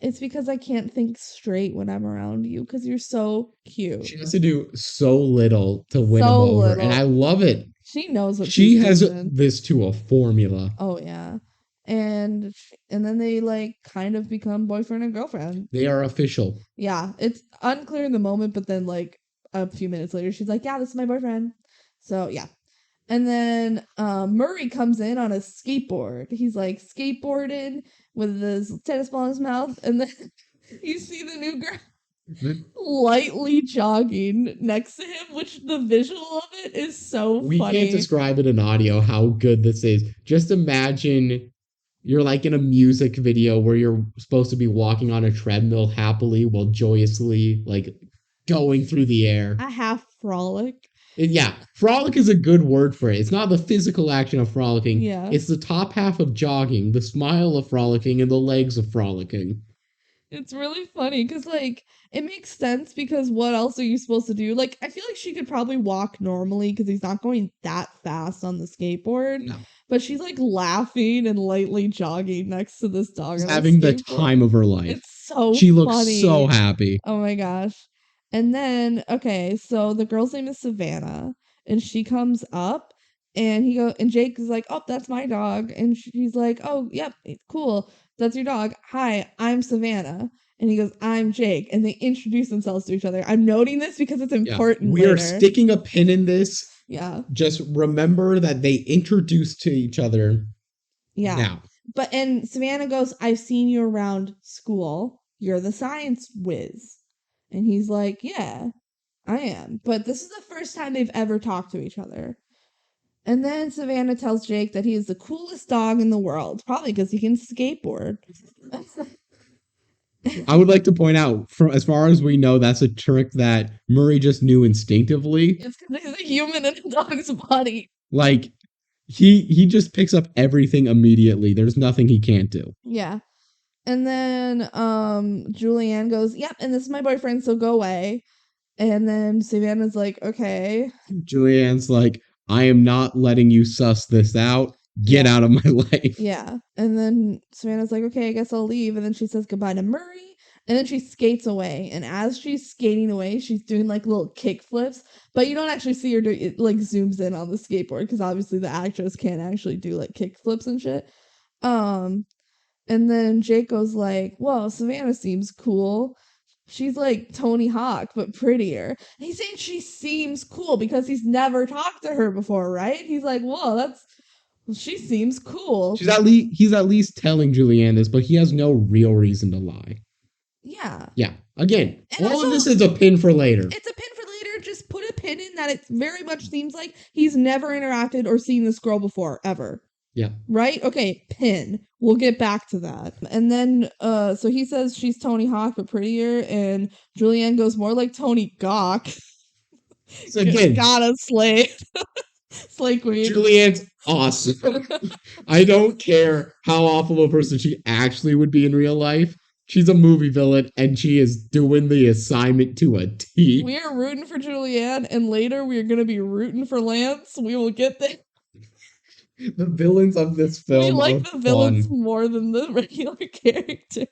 "It's because I can't think straight when I'm around you because you're so cute." She has to do so little to win him So over, and I little. love it. She knows what she's She has doing. this to a formula. Oh yeah. And then they like kind of become boyfriend and girlfriend. They are official. Yeah, it's unclear in the moment, but then like a few minutes later, she's like, "Yeah, this is my boyfriend." So yeah. And then Murray comes in on a skateboard. He's like skateboarding with his tennis ball in his mouth, and then you see the new girl lightly jogging next to him, which the visual of it is so We can't funny. describe it in audio how good this is. Just imagine you're like in a music video where you're supposed to be walking on a treadmill happily while joyously like going through the air. A half frolic. And yeah, frolic is a good word for it. It's not the physical action of frolicking. Yeah. It's the top half of jogging, the smile of frolicking, and the legs of frolicking. It's really funny because, like, it makes sense because what else are you supposed to do? Like, I feel like she could probably walk normally because he's not going that fast on the skateboard, No. but she's like laughing and lightly jogging next to this dog She's on a having the skateboard. time of her life. It's so She looks so funny. happy. Oh my gosh. And then, okay, so the girl's name is Savannah, and she comes up, and Jake is like, "Oh, that's my dog," and she's like, "Oh, yep, cool, that's your dog. Hi, I'm Savannah," and he goes, "I'm Jake," and they introduce themselves to each other. I'm noting this because it's Yeah. important We are later. sticking a pin in this. Yeah, Just remember that they introduced to each other yeah. now. And Savannah goes, "I've seen you around school. You're the science whiz," and he's like, "Yeah, I am." But this is the first time they've ever talked to each other. And then Savannah tells Jake that he is the coolest dog in the world, probably because he can skateboard. I would like to point out, from as far as we know, that's a trick that Murray just knew instinctively. It's because he's a human in a dog's body. Like he just picks up everything immediately. There's nothing he can't do. Yeah. And then Julianne goes, "Yep, and this is my boyfriend, so go away." And then Savannah's like, "Okay." Julianne's like, I am not letting you suss this out. Get Yeah. out of my life. Yeah. And then Savannah's like, "Okay, I guess I'll leave." And then she says goodbye to Murray. And then she skates away. And as she's skating away, she's doing like little kick flips. But you don't actually see her do it, like zooms in on the skateboard because obviously the actress can't actually do like kick flips and shit. Um, and then Jake goes like, "Whoa, Savannah seems cool. She's like Tony Hawk, but prettier." And he's saying she seems cool because he's never talked to her before, right? He's like, "Whoa, she seems cool." He's at least telling Julianne this, but he has no real reason to lie. Yeah. Yeah. Again, And all of also, this is a pin for later. it's a pin for later. Just put a pin in that it very much seems like he's never interacted or seen this girl before, ever. Yeah. Right? Okay, pin. We'll get back to that. And then, so he says she's Tony Hawk, but prettier, and Julianne goes more like Tony Gawk. So again, gotta slay. Slay queen. Julianne's awesome. I don't care how awful a person she actually would be in real life. She's a movie villain, and she is doing the assignment to a T. We are rooting for Julianne, and later we are going to be rooting for Lance. We will get there. The villains of this film we like the fun. villains more than the regular characters.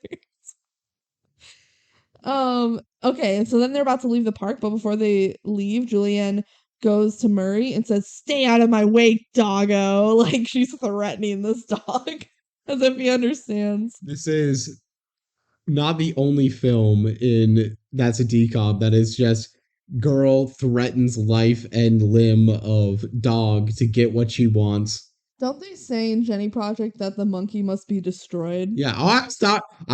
Okay, so then they're about to leave the park, but before they leave, Julianne goes to Murray and says, "Stay out of my way, doggo." Like she's threatening this dog. As if he understands. This is not the only film in that's a DCOM that is just girl threatens life and limb of dog to get what she wants. Don't they say in Jenny Project that the monkey must be destroyed? Yeah, I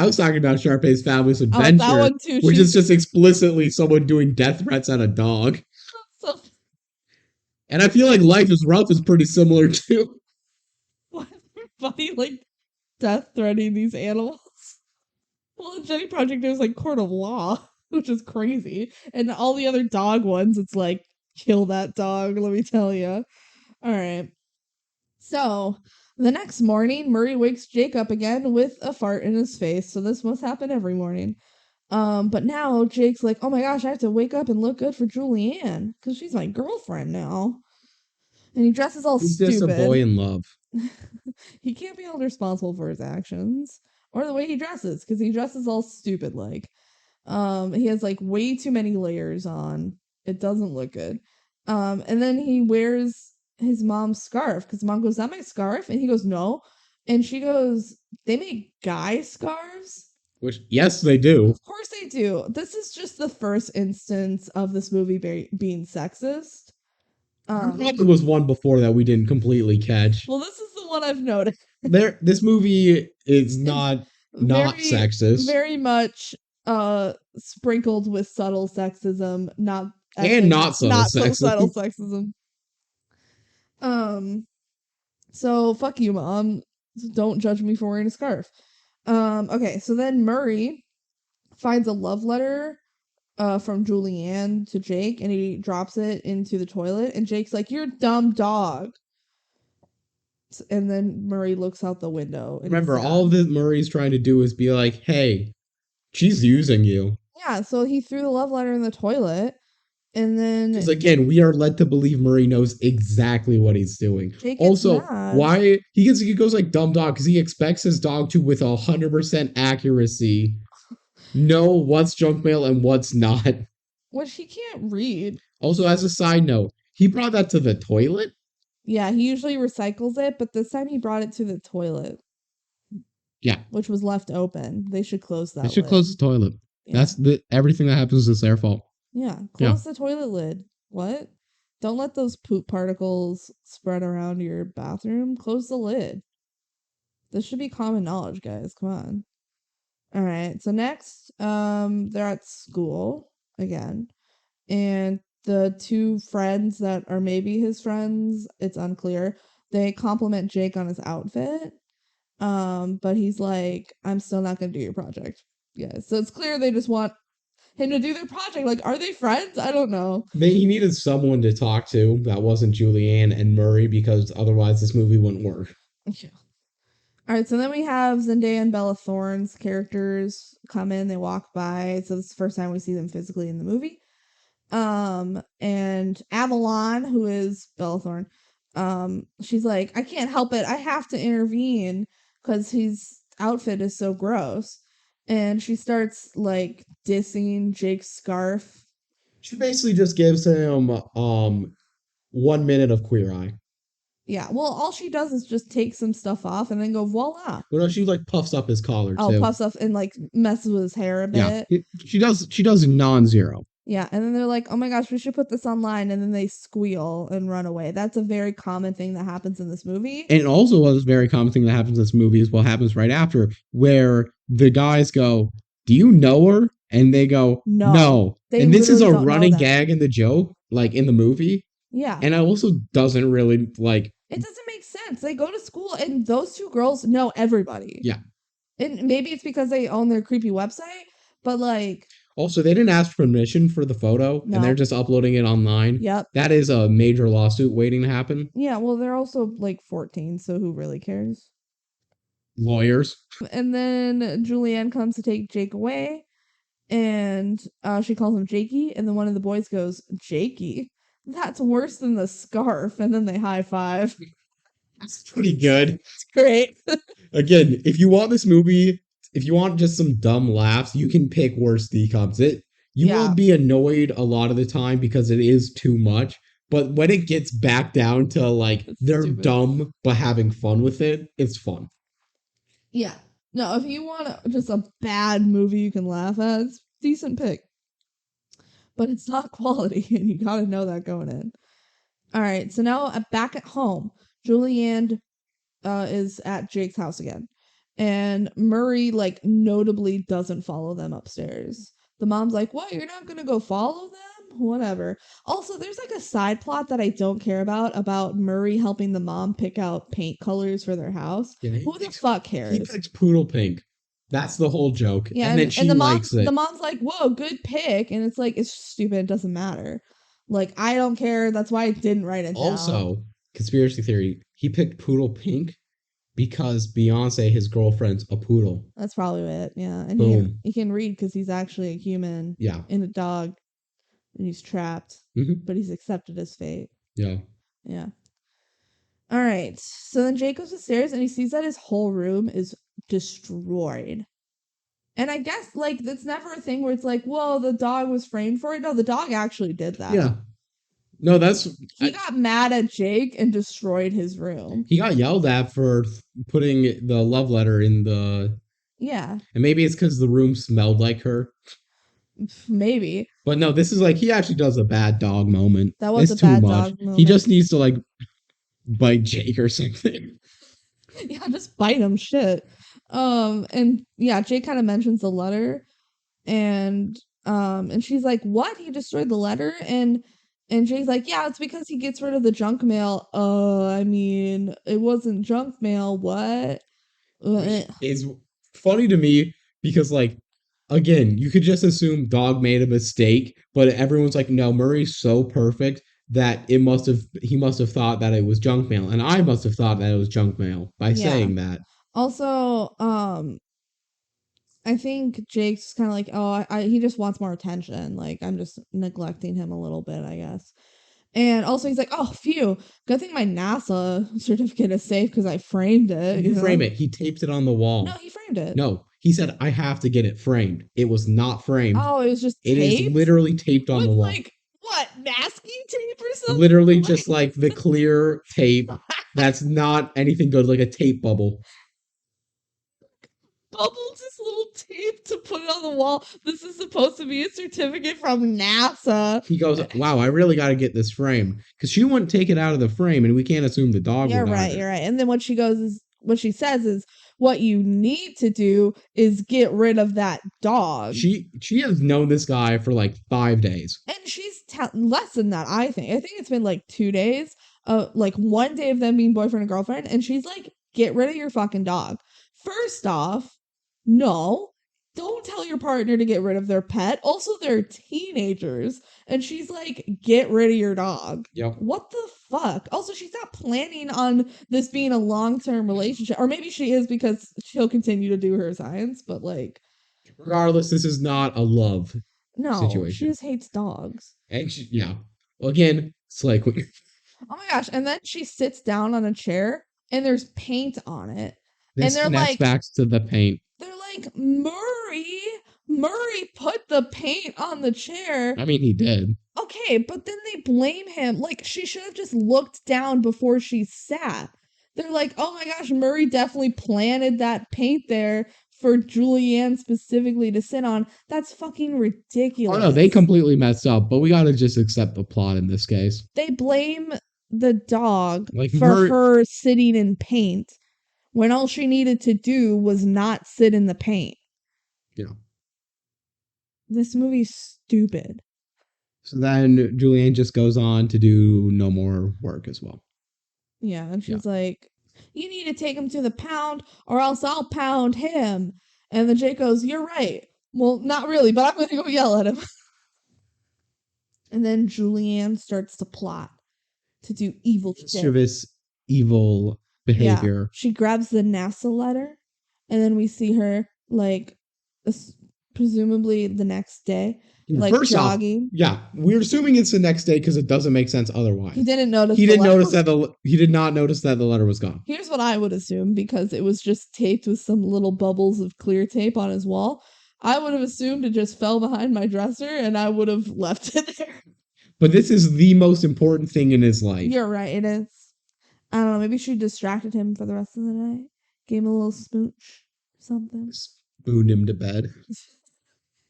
was talking about Sharpay's Fabulous Adventure, that one too, which is just explicitly someone doing death threats at a dog. So... And I feel like Life is Rough is pretty similar too. Why is everybody like death threatening these animals? Well, in Jenny Project there's like court of law, which is crazy. And all the other dog ones, it's like, kill that dog, let me tell you. Alright. So, the next morning, Murray wakes Jake up again with a fart in his face. So this must happen every morning. But now Jake's like, oh my gosh, I have to wake up and look good for Julianne, because she's my girlfriend now. And he dresses all He's stupid. He's just a boy in love. He can't be held responsible for his actions. Or the way he dresses, because he dresses all stupid like. He has like way too many layers on. It doesn't look good. And then he wears his mom's scarf, because mom goes, "Is that my scarf?" And he goes, "No." And she goes, "They make guy scarves?" Which, yes, they do. Of course they do. This is just the first instance of this movie being sexist. There probably was one before that we didn't completely catch. Well, this is the one I've noticed. This movie is not sexist. Very much sprinkled with subtle sexism, not so subtle sexism. So fuck you, mom. Don't judge me for wearing a scarf. Okay, so then Murray finds a love letter from Julianne to Jake, and he drops it into the toilet, and Jake's like, "You're a dumb dog." And then Murray looks out the window. Remember, all that Murray's trying to do is be like, "Hey, she's using you." Yeah, so he threw the love letter in the toilet, and then... Because again, we are led to believe Murray knows exactly what he's doing. Jake Also, mad. why he goes like dumb dog, because he expects his dog to, with 100% accuracy, know what's junk mail and what's not. Which he can't read. Also, as a side note, he brought that to the toilet? Yeah, he usually recycles it, but this time he brought it to the toilet. Yeah. Which was left open. They should close that. They should close the toilet. Yeah. That's everything that happens is their fault. Yeah. Close the toilet lid. What? Don't let those poop particles spread around your bathroom. Close the lid. This should be common knowledge, guys. Come on. All right. So next, they're at school again. And the two friends that are maybe his friends, it's unclear, they compliment Jake on his outfit. But he's like, "I'm still not going to do your project." Yeah. So it's clear they just want him to do their project. Like, are they friends? I don't know. He needed someone to talk to that wasn't Julianne and Murray, because otherwise this movie wouldn't work. Yeah. All right, so then we have Zendaya and Bella Thorne's characters come in. They walk by. So this is the first time we see them physically in the movie. And Avalon, who is Bella Thorne, she's like, "I can't help it. I have to intervene because his outfit is so gross." And she starts like dissing Jake's scarf. She basically just gives him 1 minute of Queer Eye. Yeah, well, all she does is just take some stuff off and then go, voila. Well, no, she like puffs up his collar too. Oh, puffs up and like messes with his hair a bit. Yeah, she does non-zero. Yeah, and then they're like, "Oh my gosh, we should put this online," and then they squeal and run away. That's a very common thing that happens in this movie. And also a very common thing that happens in this movie is what happens right after, where the guys go, "Do you know her?" And they go, "No." And this is a running gag in the joke. like in the movie. Yeah. And it also doesn't really like. It doesn't make sense. They go to school and those two girls know everybody. Yeah. And maybe it's because they own their creepy website, but like. Also, they didn't ask permission for the photo, and they're No. just uploading it online. Yep. That is a major lawsuit waiting to happen. Yeah, well, they're also like 14, so who really cares? Lawyers. And then Julianne comes to take Jake away, and she calls him Jakey, and then one of the boys goes, Jakey? That's worse than the scarf, and then they high five. That's pretty good. It's great. Again, if you want this movie, if you want just some dumb laughs, you can pick worse DCOMs. You will be annoyed a lot of the time because it is too much. But when it gets back down to like they're stupid. dumb but having fun with it, it's fun. Yeah. No, if you want just a bad movie you can laugh at, it's a decent pick. But it's not quality, and you gotta know that going in. All right, so now back at home, Julianne is at Jake's house again. And Murray, like, notably doesn't follow them upstairs. The mom's like, what? You're not gonna go follow them? Whatever. Also, there's like a side plot that I don't care about Murray helping the mom pick out paint colors for their house. Yeah, Who the fuck cares? He picks poodle pink. That's the whole joke. Yeah, and then she likes it. The mom's like, whoa, good pick. And it's like, it's stupid. It doesn't matter. Like, I don't care. That's why I didn't write it down. Also, conspiracy theory, he picked poodle pink because Beyonce, his girlfriend's a poodle. That's probably it. Yeah. And he can read because he's actually a human. Yeah. And a dog. And he's trapped. Mm-hmm. But he's accepted his fate. Yeah. Yeah. All right. So then Jake goes upstairs and he sees that his whole room is destroyed. And I guess, like, that's never a thing where it's like, whoa, the dog was framed for it. No, the dog actually did that. Yeah. No, he got mad at Jake and destroyed his room. He got yelled at for putting the love letter in the... Yeah. And maybe it's because the room smelled like her. Maybe. But no, this is like, he actually does a bad dog moment. That was a bad dog moment. He just needs to, like, bite Jake or something. Yeah, just bite him, shit. And yeah, Jake kind of mentions the letter, and she's like, what? He destroyed the letter? And Jake's like, yeah, it's because he gets rid of the junk mail. I mean, it wasn't junk mail. What? It's funny to me because, like, again, you could just assume dog made a mistake, but everyone's like, no, Murray's so perfect that he must have thought that it was junk mail, and I must have thought that it was junk mail by saying that. Also, I think Jake's kind of like, oh, he just wants more attention. Like, I'm just neglecting him a little bit, I guess. And also, he's like, oh, phew, good thing my NASA certificate is safe because I framed it. He didn't frame it. He taped it on the wall. No, he framed it. No, he said, I have to get it framed. It was not framed. Oh, it was just taped? It is literally taped on the wall. Like, what, masking tape or something? Literally just like the clear tape that's not anything good, like a tape bubble. Bubbled this little tape to put it on the wall. This is supposed to be a certificate from NASA. He goes, wow, I really got to get this frame. Because she wouldn't take it out of the frame, and we can't assume the dog would either. You're right. And then what she says is, what you need to do is get rid of that dog. She has known this guy for like 5 days. And she's less than that, I think. I think it's been like 2 days. Like 1 day of them being boyfriend and girlfriend. And she's like, get rid of your fucking dog. First off, no, don't tell your partner to get rid of their pet. Also, they're teenagers. And she's like, get rid of your dog. Yep. What the fuck? Also, she's not planning on this being a long-term relationship. Or maybe she is because she'll continue to do her science. But like... regardless, this is not a love situation. She just hates dogs. And well, again, it's like... oh my gosh. And then she sits down on a chair and there's paint on it. This and they're connects back to the paint. They're like, Murray put the paint on the chair. I mean, he did. Okay, but then they blame him. Like, she should have just looked down before she sat. They're like, oh my gosh, Murray definitely planted that paint there for Julianne specifically to sit on. That's fucking ridiculous. Oh no, they completely messed up, but we gotta just accept the plot in this case. They blame the dog for her sitting in paint, when all she needed to do was not sit in the paint. Yeah. This movie's stupid. So then Julianne just goes on to do no more work as well. Yeah, and Yeah. she's like, "You need to take him to the pound, or else I'll pound him." And then Jake goes, "You're right. Well, not really, but I'm gonna go yell at him." And then Julianne starts to plot to do evil shit. Mischievous, evil Yeah, behavior. she grabs the NASA letter, and then we see her like, presumably the next day, like First off, jogging. yeah, we're assuming it's the next day because it doesn't make sense otherwise. He didn't notice. He the didn't letter notice was- that he did not notice that the letter was gone. Here's what I would assume, because it was just taped with some little bubbles of clear tape on his wall. I would have assumed it just fell behind my dresser, and I would have left it there. But this is the most important thing in his life. You're right, it is. I don't know, maybe she distracted him for the rest of the night. Gave him a little smooch or something. Spooned him to bed.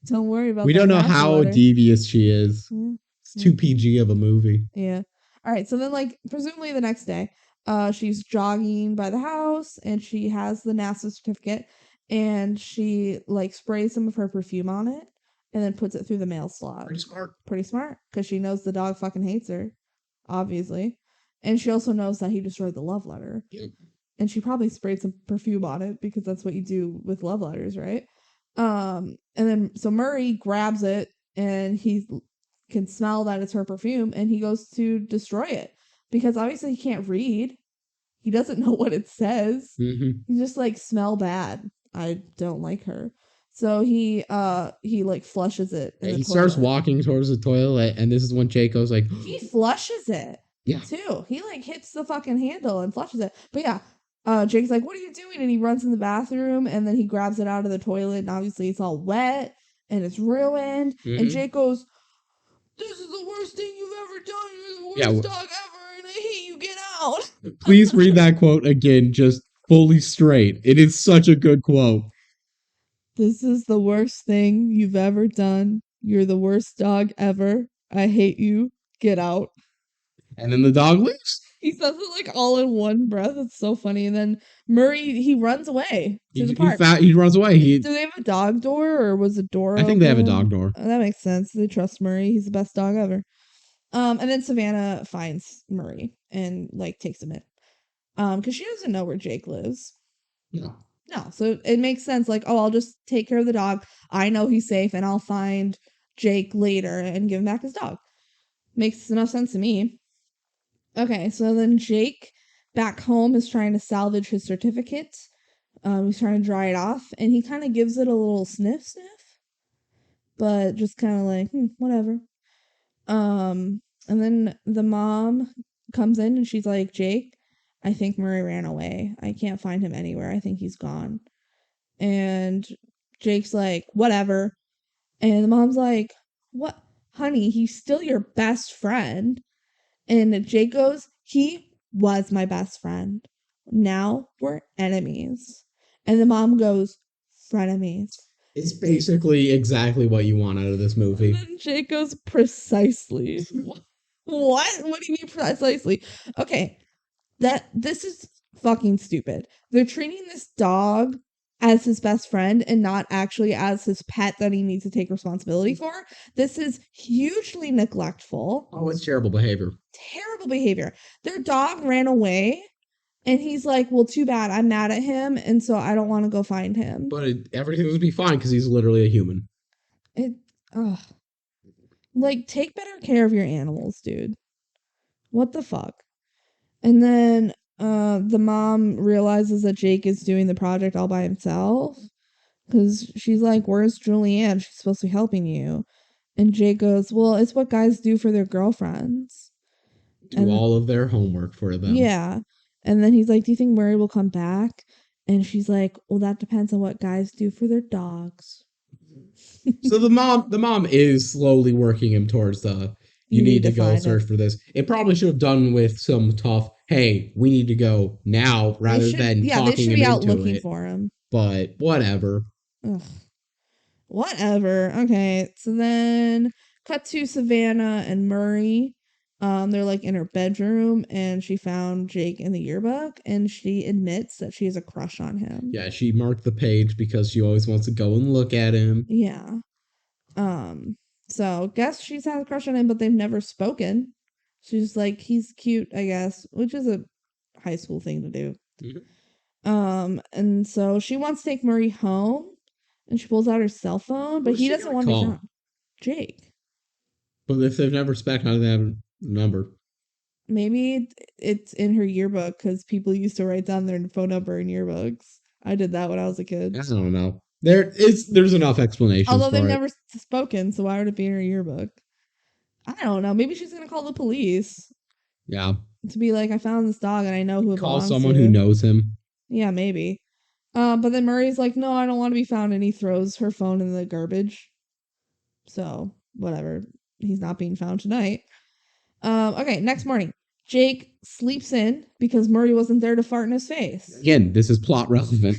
Don't worry about We that don't know NASA how letter. devious she is. Mm, It's too PG of a movie. yeah. All right, so then like presumably the next day, she's jogging by the house and she has the NASA certificate, and she like sprays some of her perfume on it and then puts it through the mail slot. Pretty smart. Pretty smart, because she knows the dog fucking hates her, obviously. And she also knows that he destroyed the love letter. Yep. And she probably sprayed some perfume on it, because that's what you do with love letters, right? And then so Murray grabs it, and he can smell that it's her perfume, and he goes to destroy it, because obviously he can't read. He doesn't know what it says. Mm-hmm. He just like, smell bad. I don't like her. So he like flushes it. Yeah, he starts walking towards the toilet, and this is when Jake goes like, he flushes it. Yeah. Too. He like hits the fucking handle and flushes it. But yeah, Jake's like, "What are you doing?" And he runs in the bathroom, and then he grabs it out of the toilet, and obviously it's all wet and it's ruined. Mm-hmm. And Jake goes, "This is the worst thing you've ever done. You're the worst dog ever, and I hate you. Get out." Please read that quote again, just fully straight. It is such a good quote. "This is the worst thing you've ever done. You're the worst dog ever. I hate you. Get out." And then the dog leaves. He says it like all in one breath. It's so funny. And then Murray, he runs away to the park. He runs away. Do they have a dog door, or was the door I think they have a dog door. Oh, that makes sense. They trust Murray. He's the best dog ever. And then Savannah finds Murray and like takes him in. Because she doesn't know where Jake lives. No. No. So it makes sense. Like, oh, I'll just take care of the dog. I know he's safe, and I'll find Jake later and give him back his dog. Makes enough sense to me. Okay, so then Jake back home is trying to salvage his certificate. He's trying to dry it off, and he kind of gives it a little sniff, but just kind of like, whatever. And then the mom comes in, and she's like, "Jake, I think Murray ran away. I can't find him anywhere. I think he's gone." And Jake's like, "Whatever." And the mom's like, "What? Honey, he's still your best friend." And Jake goes, "He was my best friend. Now we're enemies." And the mom goes, "Frenemies." It's basically exactly what you want out of this movie. And then Jake goes, "Precisely." What? What do you mean precisely? Okay, this is fucking stupid. They're treating this dog as his best friend and not actually as his pet that he needs to take responsibility for. This is hugely neglectful. Oh, it's terrible behavior. Terrible behavior. Their dog ran away, and he's like, "Well, too bad. I'm mad at him, and so I don't want to go find him." But everything would be fine because he's literally a human. Like, take better care of your animals, dude. What the fuck? And then the mom realizes that Jake is doing the project all by himself, because she's like, "Where's Julianne? She's supposed to be helping you." And Jake goes, "Well, it's what guys do for their girlfriends. Do all of their homework for them." Yeah. And then he's like, "Do you think Murray will come back?" And she's like, "Well, that depends on what guys do for their dogs." So the mom is slowly working him towards the you need to go search for this. It probably should have done with some tough, hey, we need to go now, rather than talking they should be out looking for him. But whatever. Ugh. Whatever. Okay, so then cut to Savannah and Murray. They're like in her bedroom, and she found Jake in the yearbook, and she admits that she has a crush on him. Yeah, she marked the page because she always wants to go and look at him. Yeah. So guess she's had a crush on him, but they've never spoken. She's like, he's cute, I guess, which is a high school thing to do. And so she wants to take Murray home, and she pulls out her cell phone, but Who's he she doesn't gonna want to be call? found. Jake. But if they've never spec, how do they have a number? Maybe it's in her yearbook because people used to write down their phone number in yearbooks. I did that when I was a kid. I don't know. There's enough explanations Although they've for it. never spoken, so why would it be in her yearbook? I don't know. Maybe she's gonna call the police Yeah. to be like, I found this dog and I know who it Call belongs someone who to. knows him. Yeah, maybe. But then Murray's like, no, I don't want to be found, and he throws her phone in the garbage. So whatever. He's not being found tonight. Okay, next morning. Jake sleeps in because Murray wasn't there to fart in his face. Again, this is plot relevant.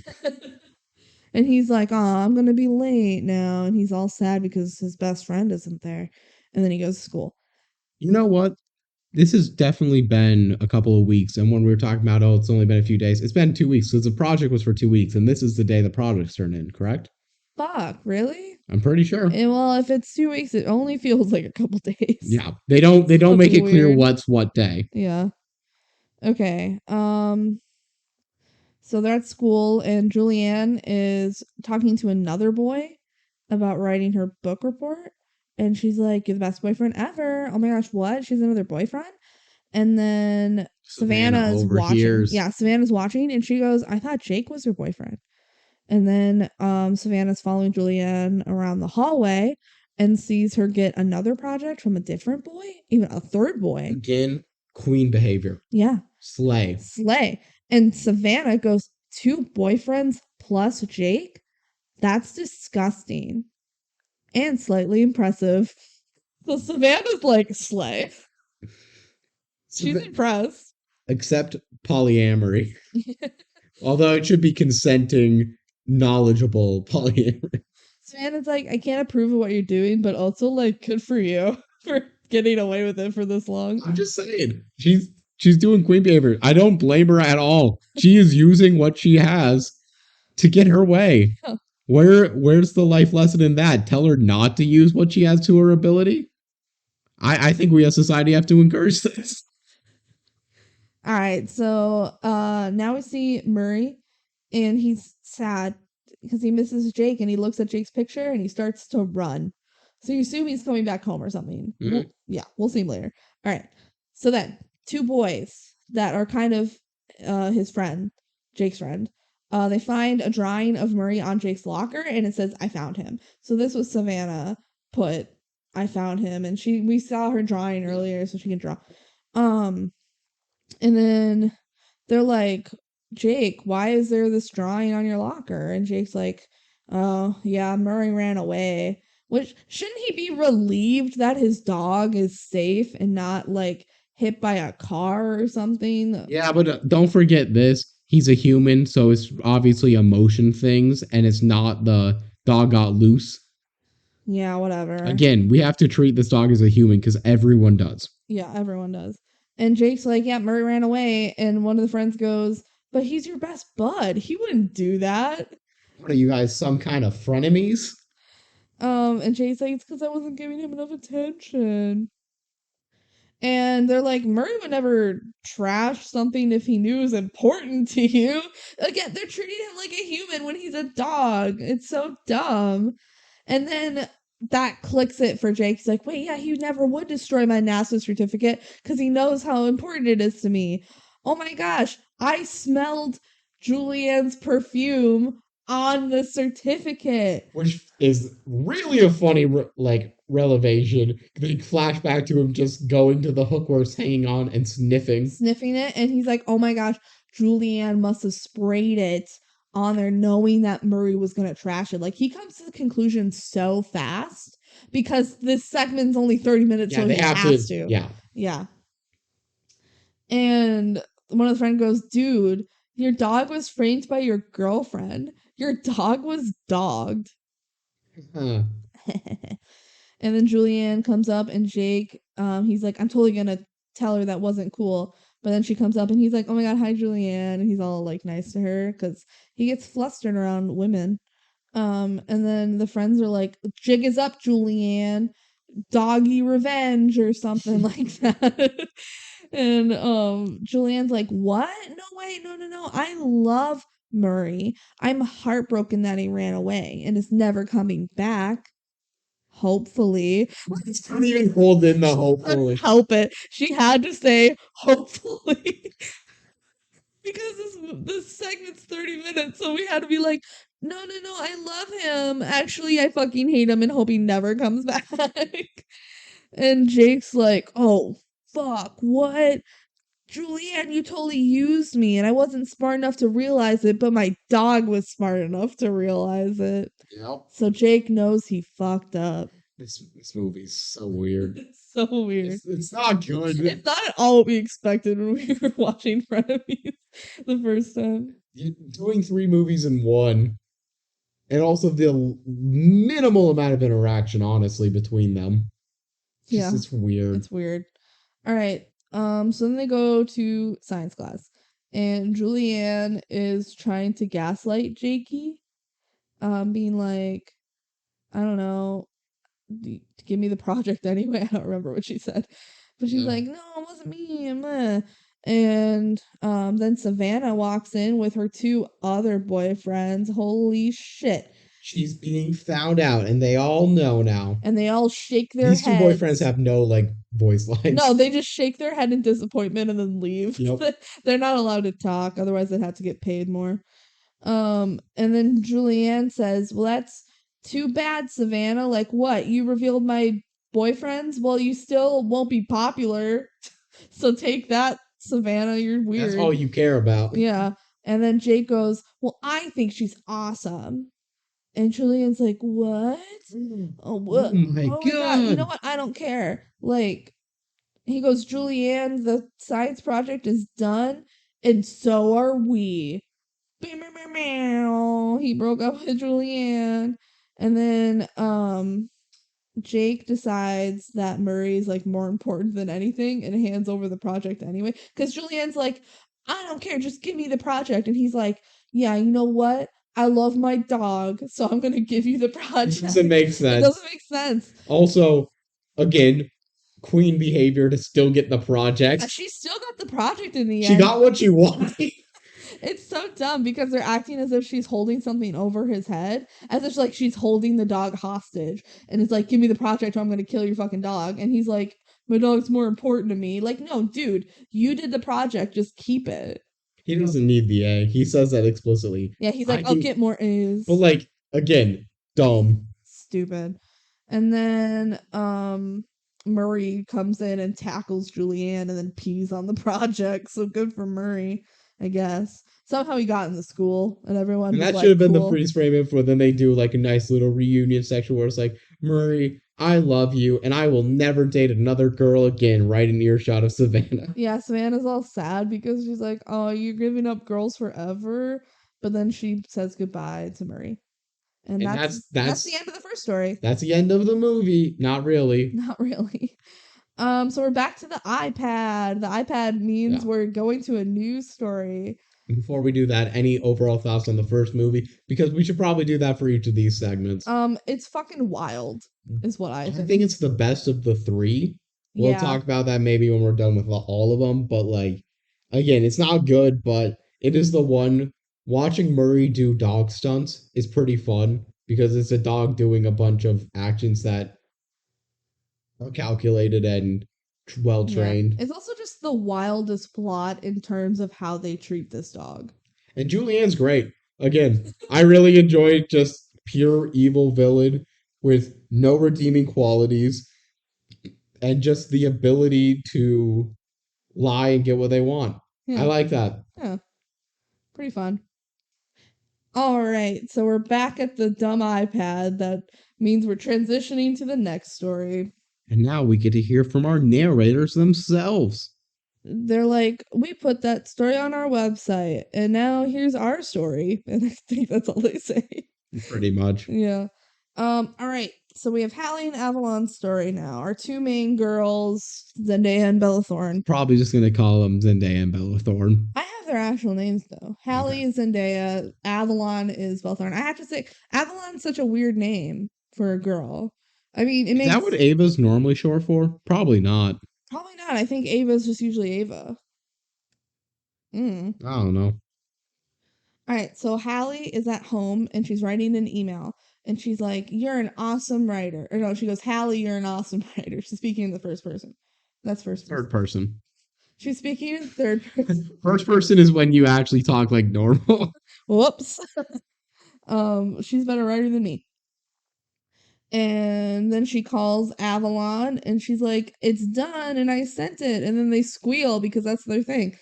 And he's like, oh, I'm gonna be late now. And he's all sad because his best friend isn't there. And then he goes to school. You know what? This has definitely been a couple of weeks. And when we were talking about, oh, it's only been a few days, it's been 2 weeks because the project was for 2 weeks. And this is the day the project's turned in, correct? Fuck, really? I'm pretty sure. Well, if it's 2 weeks, it only feels like a couple days. Yeah. They don't make it clear weird. what's what day. Yeah. Okay. So they're at school, and Julianne is talking to another boy about writing her book report. And she's like, you're the best boyfriend ever. Oh my gosh, what? She's another boyfriend? And then Savannah Savannah's watching. overhears. Yeah, Savannah's watching, and she goes, I thought Jake was your boyfriend. And then Savannah's following Julianne around the hallway and sees her get another project from a different boy, even a third boy. Again, queen behavior. Yeah. Slay. And Savannah goes, 2 boyfriends plus Jake? That's disgusting. And slightly impressive. So Savannah's like, slay. She's impressed. Except polyamory. Although it should be consenting, knowledgeable polyamory. Savannah's like, I can't approve of what you're doing, but also like, good for you for getting away with it for this long. I'm just saying, she's doing queen behavior. I don't blame her at all. She is using what she has to get her way. Huh. Where's the life lesson in that? Tell her not to use what she has to her ability? I think we as society have to encourage this. All right, so now we see Murray, and he's sad because he misses Jake, and he looks at Jake's picture and he starts to run. So you assume he's coming back home or something. Mm-hmm. We'll see him later. All right. So then 2 boys that are kind of his friend, Jake's friend. They find a drawing of Murray on Jake's locker, and it says, I found him. So this was Savannah put, I found him, and we saw her drawing earlier, so she can draw. And then they're like, Jake, why is there this drawing on your locker? And Jake's like, oh, yeah, Murray ran away. Which, shouldn't he be relieved that his dog is safe and not, like, hit by a car or something? Yeah, but don't forget this. He's a human, so it's obviously emotion things, and it's not the dog got loose. Yeah, whatever. Again, we have to treat this dog as a human because everyone does. Yeah, everyone does. And Jake's like, yeah, Murray ran away. And one of the friends goes, but he's your best bud. He wouldn't do that. What are you guys, some kind of frenemies? And Jake's like, it's because I wasn't giving him enough attention. And they're like, Murray would never trash something if he knew it was important to you. Again, they're treating him like a human when he's a dog. It's so dumb. And then that clicks it for Jake. He's like, wait, yeah, he never would destroy my NASA certificate because he knows how important it is to me. Oh my gosh, I smelled Julianne's perfume on the certificate. Which is really a funny, revelation. They flash back to him just going to the hook where it's hanging on and sniffing. Sniffing it, and he's like, oh my gosh, Julianne must have sprayed it on there knowing that Murray was going to trash it. Like, he comes to the conclusion so fast because this segment's only 30 minutes, so he has to. Yeah. And one of the friends goes, dude, your dog was framed by your girlfriend. Your dog was dogged. Huh. And then Julianne comes up, and Jake, he's like, I'm totally going to tell her that wasn't cool. But then she comes up and he's like, oh my god, hi Julianne. And he's all like nice to her because he gets flustered around women. And then the friends are like, jig is up, Julianne. doggy revenge or something like that. And Julianne's like, what? No, wait, no. I love Murray. I'm heartbroken that he ran away and is never coming back. Hopefully. Not even hold in the hopefully. Help it. She had to say hopefully. Because this segment's 30 minutes, so we had to be like, no, I love him. Actually, I fucking hate him and hope he never comes back. And Jake's like, oh, fuck, what? Julianne, you totally used me, and I wasn't smart enough to realize it, but my dog was smart enough to realize it. Yep. So Jake knows he fucked up. This movie's so weird. It's so weird. It's not good. It's not at all what we expected when we were watching Frenemies the first time. You're doing 3 movies in one. And also the minimal amount of interaction, honestly, between them. It's weird. It's weird. All right. So then they go to science class, and Julianne is trying to gaslight Jakey, being like, I don't know, give me the project anyway. I don't remember what she said, but she's like, no, it wasn't me. And then Savannah walks in with her 2 other boyfriends. Holy shit. She's being found out, and they all know now. And they all shake their heads. These 2 boyfriends have no, voice lines. No, they just shake their head in disappointment and then leave. Yep. They're not allowed to talk, otherwise they'd have to get paid more. And then Julianne says, well, that's too bad, Savannah. Like, what? You revealed my boyfriends? Well, you still won't be popular. So take that, Savannah. You're weird. That's all you care about. Yeah. And then Jake goes, well, I think she's awesome. And Julianne's like, what? Oh, what? Oh my God. You know what? I don't care. Like, he goes, Julianne, the science project is done, and so are we. He broke up with Julianne. And then Jake decides that Murray's like more important than anything and hands over the project anyway. Because Julianne's like, I don't care, just give me the project. And he's like, yeah, you know what? I love my dog, so I'm gonna give you the project. It doesn't make sense. It doesn't make sense. Also, again, queen behavior to still get the project. She still got the project in the end. She got what she wanted. It's so dumb because they're acting as if she's holding something over his head, as if like she's holding the dog hostage, and it's like, give me the project or I'm gonna kill your fucking dog. And he's like, my dog's more important to me. Like, no, dude, you did the project, just keep it. He doesn't need the A. He says that explicitly. Yeah, he's like, I'll get more A's. But again, dumb. Stupid. And then Murray comes in and tackles Julianne and then pees on the project. So good for Murray, I guess. Somehow he got in the school and everyone. And that should have been the freeze frame info. Then they do a nice little reunion section where it's like, Murray, I love you, and I will never date another girl again, right in earshot of Savannah. Yeah, Savannah's all sad because she's like, oh, you're giving up girls forever. But then she says goodbye to Murray. And that's the end of the first story. That's the end of the movie. Not really. Not really. So we're back to the iPad. The iPad means we're going to a new story. Before we do that, any overall thoughts on the first movie? Because we should probably do that for each of these segments. It's fucking wild, is what I think. I think it's the best of the 3. We'll talk about that maybe when we're done with all of them. But again, it's not good, but it is the one. Watching Murray do dog stunts is pretty fun because it's a dog doing a bunch of actions that are calculated and well trained. It's also just the wildest plot in terms of how they treat this dog. And Julianne's great. Again, I really enjoyed just pure evil villain with no redeeming qualities and just the ability to lie and get what they want. I like that. Yeah. Pretty fun. All right, so we're back at the dumb iPad. That means we're transitioning to the next story. And now we get to hear from our narrators themselves. They're like, we put that story on our website, and now here's our story. And I think that's all they say. Pretty much. Yeah. All right, so we have Hallie and Avalon's story now. Our 2 main girls, Zendaya and Bella Thorne. Probably just going to call them Zendaya and Bella Thorne. I have their actual names, though. Hallie is Zendaya. Avalon is Bella Thorne. I have to say, Avalon's such a weird name for a girl. I mean, it Is that what makes Ava's normally short for? Probably not. probably not. I think Ava's just usually Ava. Mm. I don't know. All right, so Hallie is at home and she's writing an email and she's like, "You're an awesome writer." Or no, she goes, "Hallie, you're an awesome writer." She's speaking in the first person. That's first Third person. person. She's speaking in third person. First person is when you actually talk like normal. Whoops. She's better writer than me. And then she calls Avalon and she's like, "It's done and I sent it." And then they squeal because that's their thing.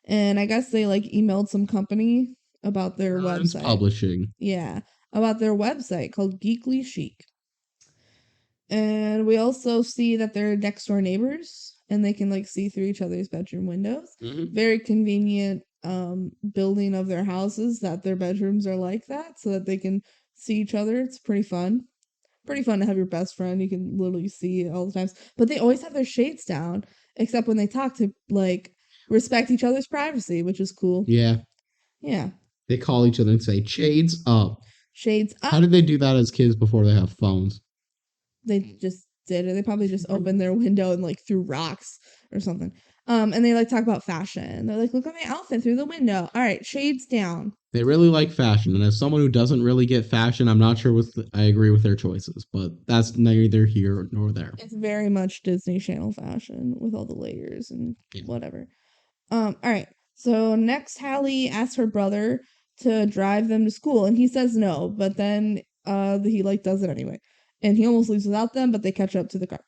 And I guess they like emailed some company about their Times website. Publishing. Yeah, about their website called Geekly Chic. And we also see that they're next door neighbors and they can like see through each other's bedroom windows. Mm-hmm. Very convenient building of their houses that their bedrooms are like that so that they can see each other. It's pretty fun. Pretty fun to have your best friend you can literally see all the times. But they always have their shades down, except when they talk to like respect each other's privacy, which is cool. Yeah. Yeah. They call each other and say, "Shades up." Shades How up. did they do that as kids before they have phones? They just did it. They probably just opened their window and like threw rocks or something. And they like talk about fashion. They're like, "Look at my outfit through the window." All right, shades down. They really like fashion, and as someone who doesn't really get fashion, I'm not sure I agree with their choices, but that's neither here nor there. It's very much Disney Channel fashion with all the layers and whatever. All right. So next, Hallie asks her brother to drive them to school, and he says no. But then, he like does it anyway, and he almost leaves without them. But they catch up to the car,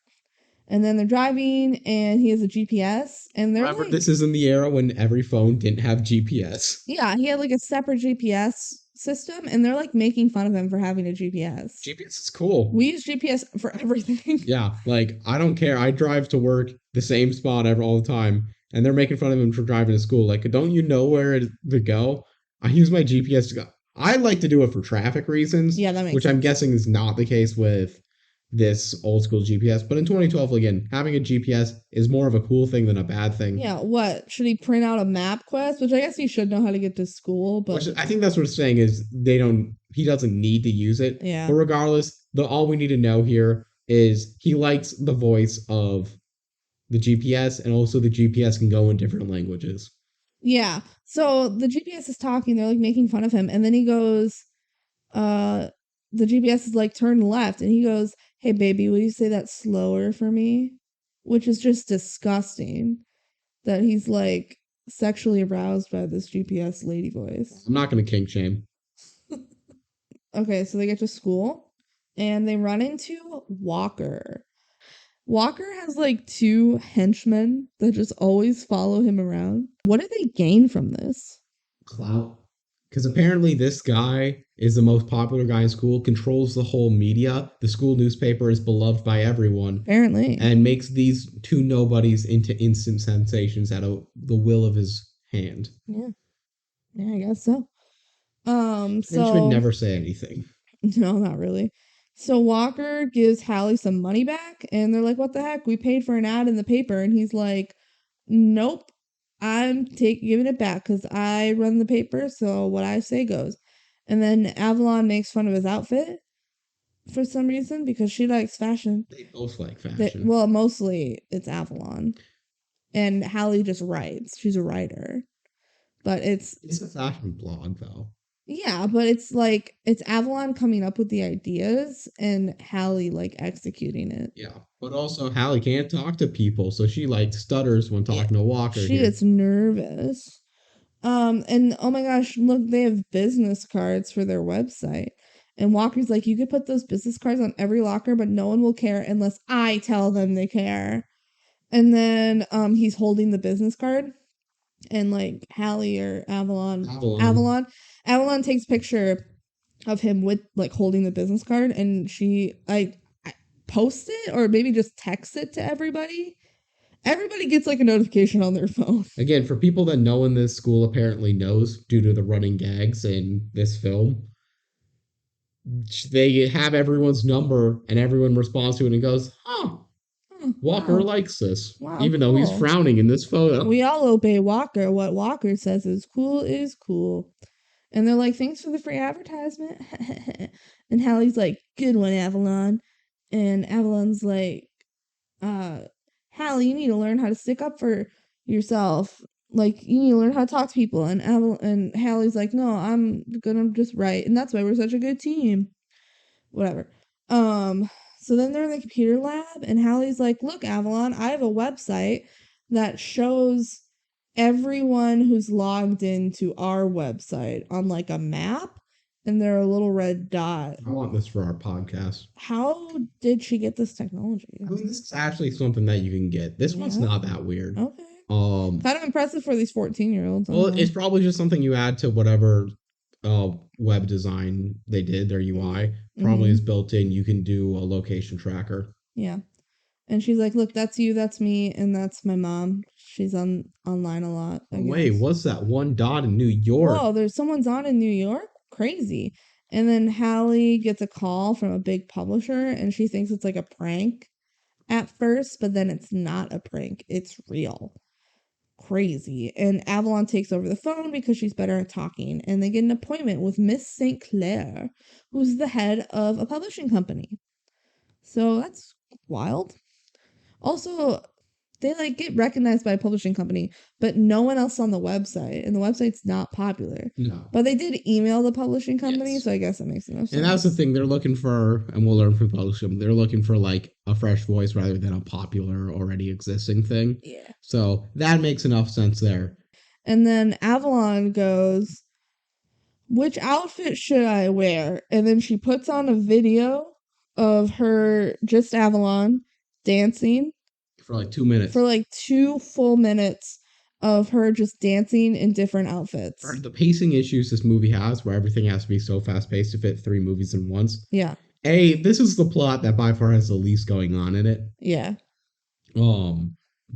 and then they're driving, and he has a GPS, and they're Remember, like, this is in the era when every phone didn't have GPS. yeah, he had like a separate GPS system, and they're like making fun of him for having a GPS. GPS is cool. We use GPS for everything. Yeah, like I don't care. I drive to work the same spot all the time, and they're making fun of him for driving to school. Like, don't you know where to go? I use my GPS to go. I like to do it for traffic reasons, Yeah, that makes which sense. I'm guessing is not the case with this old school GPS. But in 2012, again, having a GPS is more of a cool thing than a bad thing. Yeah, what? Should he print out a map quest? Which I guess he should know how to get to school, but Which I think that's what it's saying is he doesn't need to use it. yeah. But regardless, all we need to know here is he likes the voice of the GPS, and also the GPS can go in different languages. Yeah. So the GPS is talking, they're like making fun of him, and then he goes, uh the GPS is like turn left, and he goes, "Hey baby, will you say that slower for me?" Which is just disgusting that he's like sexually aroused by this GPS lady voice. I'm not going to kink shame. Okay, so they get to school and they run into Walker. Walker has like two henchmen that just always follow him around. What do they gain from this? Clout. Because apparently this guy is the most popular guy in school, controls the whole media. The school newspaper is beloved by everyone. Apparently. And makes these two nobodies into instant sensations at the will of his hand. Yeah. Yeah, I guess so. Henchmen never say anything. No, not really. So Walker gives Hallie some money back, and they're like, "What the heck? We paid for an ad in the paper." And he's like, "Nope, I'm giving it back because I run the paper, so what I say goes." And then Avalon makes fun of his outfit for some reason because she likes fashion. They both like fashion. Well, mostly it's Avalon, and Hallie just writes. She's a writer, but it's a fashion blog though. Yeah, but it's like it's Avalon coming up with the ideas and Hallie like executing it. Yeah, but also Hallie can't talk to people, so she like stutters when talking to Walker. She gets nervous. And oh my gosh, look, they have business cards for their website. And Walker's like, "You could put those business cards on every locker, but no one will care unless I tell them they care." And then he's holding the business card, and like Hallie or Avalon takes picture of him with like holding the business card, and she I post it or maybe just text it to everybody. Everybody gets like a notification on their phone. Again, for people that no one in this school apparently knows due to the running gags in this film, they have everyone's number and everyone responds to it and goes, "Oh, Walker likes this," even though he's frowning in this photo. We all obey Walker. What Walker says is cool. And they're like, "Thanks for the free advertisement." And Hallie's like, "Good one, Avalon." And Avalon's like, Hallie, you need to learn how to stick up for yourself. Like, you need to learn how to talk to people. And Hallie's like, no, I'm gonna just write. And that's why we're such a good team. Whatever. So then they're in the computer lab, and Hallie's like, look, Avalon, I have a website that shows everyone who's logged into our website on like a map, and they're a little red dot. I want this for our podcast. How did she get this technology? I mean, this is actually something that you can get. This one's not that weird. Okay. Kind of impressive for these 14-year-olds. Well, it's probably just something you add to whatever web design they did, their UI. Probably is built in. You can do a location tracker. Yeah. And she's like, look, that's you, that's me, and that's my mom. She's online a lot. Wait, what's that one dot in New York? Oh, there's someone's on in New York? Crazy. And then Hallie gets a call from a big publisher, and she thinks it's like a prank at first, but then it's not a prank. It's real. Crazy. And Avalon takes over the phone because she's better at talking, and they get an appointment with Miss St. Clair, who's the head of a publishing company. So that's wild. Also, they like get recognized by a publishing company, but no one else on the website, and the website's not popular. No. But they did email the publishing company, so I guess that makes no sense. And that's the thing, they're looking for, and we'll learn from publishing, they're looking for like a fresh voice rather than a popular already existing thing. Yeah. So that makes enough sense there. And then Avalon goes, which outfit should I wear? And then she puts on a video of her, just Avalon, dancing. For like 2 minutes. For like 2 full minutes of her just dancing in different outfits. The pacing issues this movie has, where everything has to be so fast paced to fit 3 movies in once. Yeah. This is the plot that by far has the least going on in it. Yeah.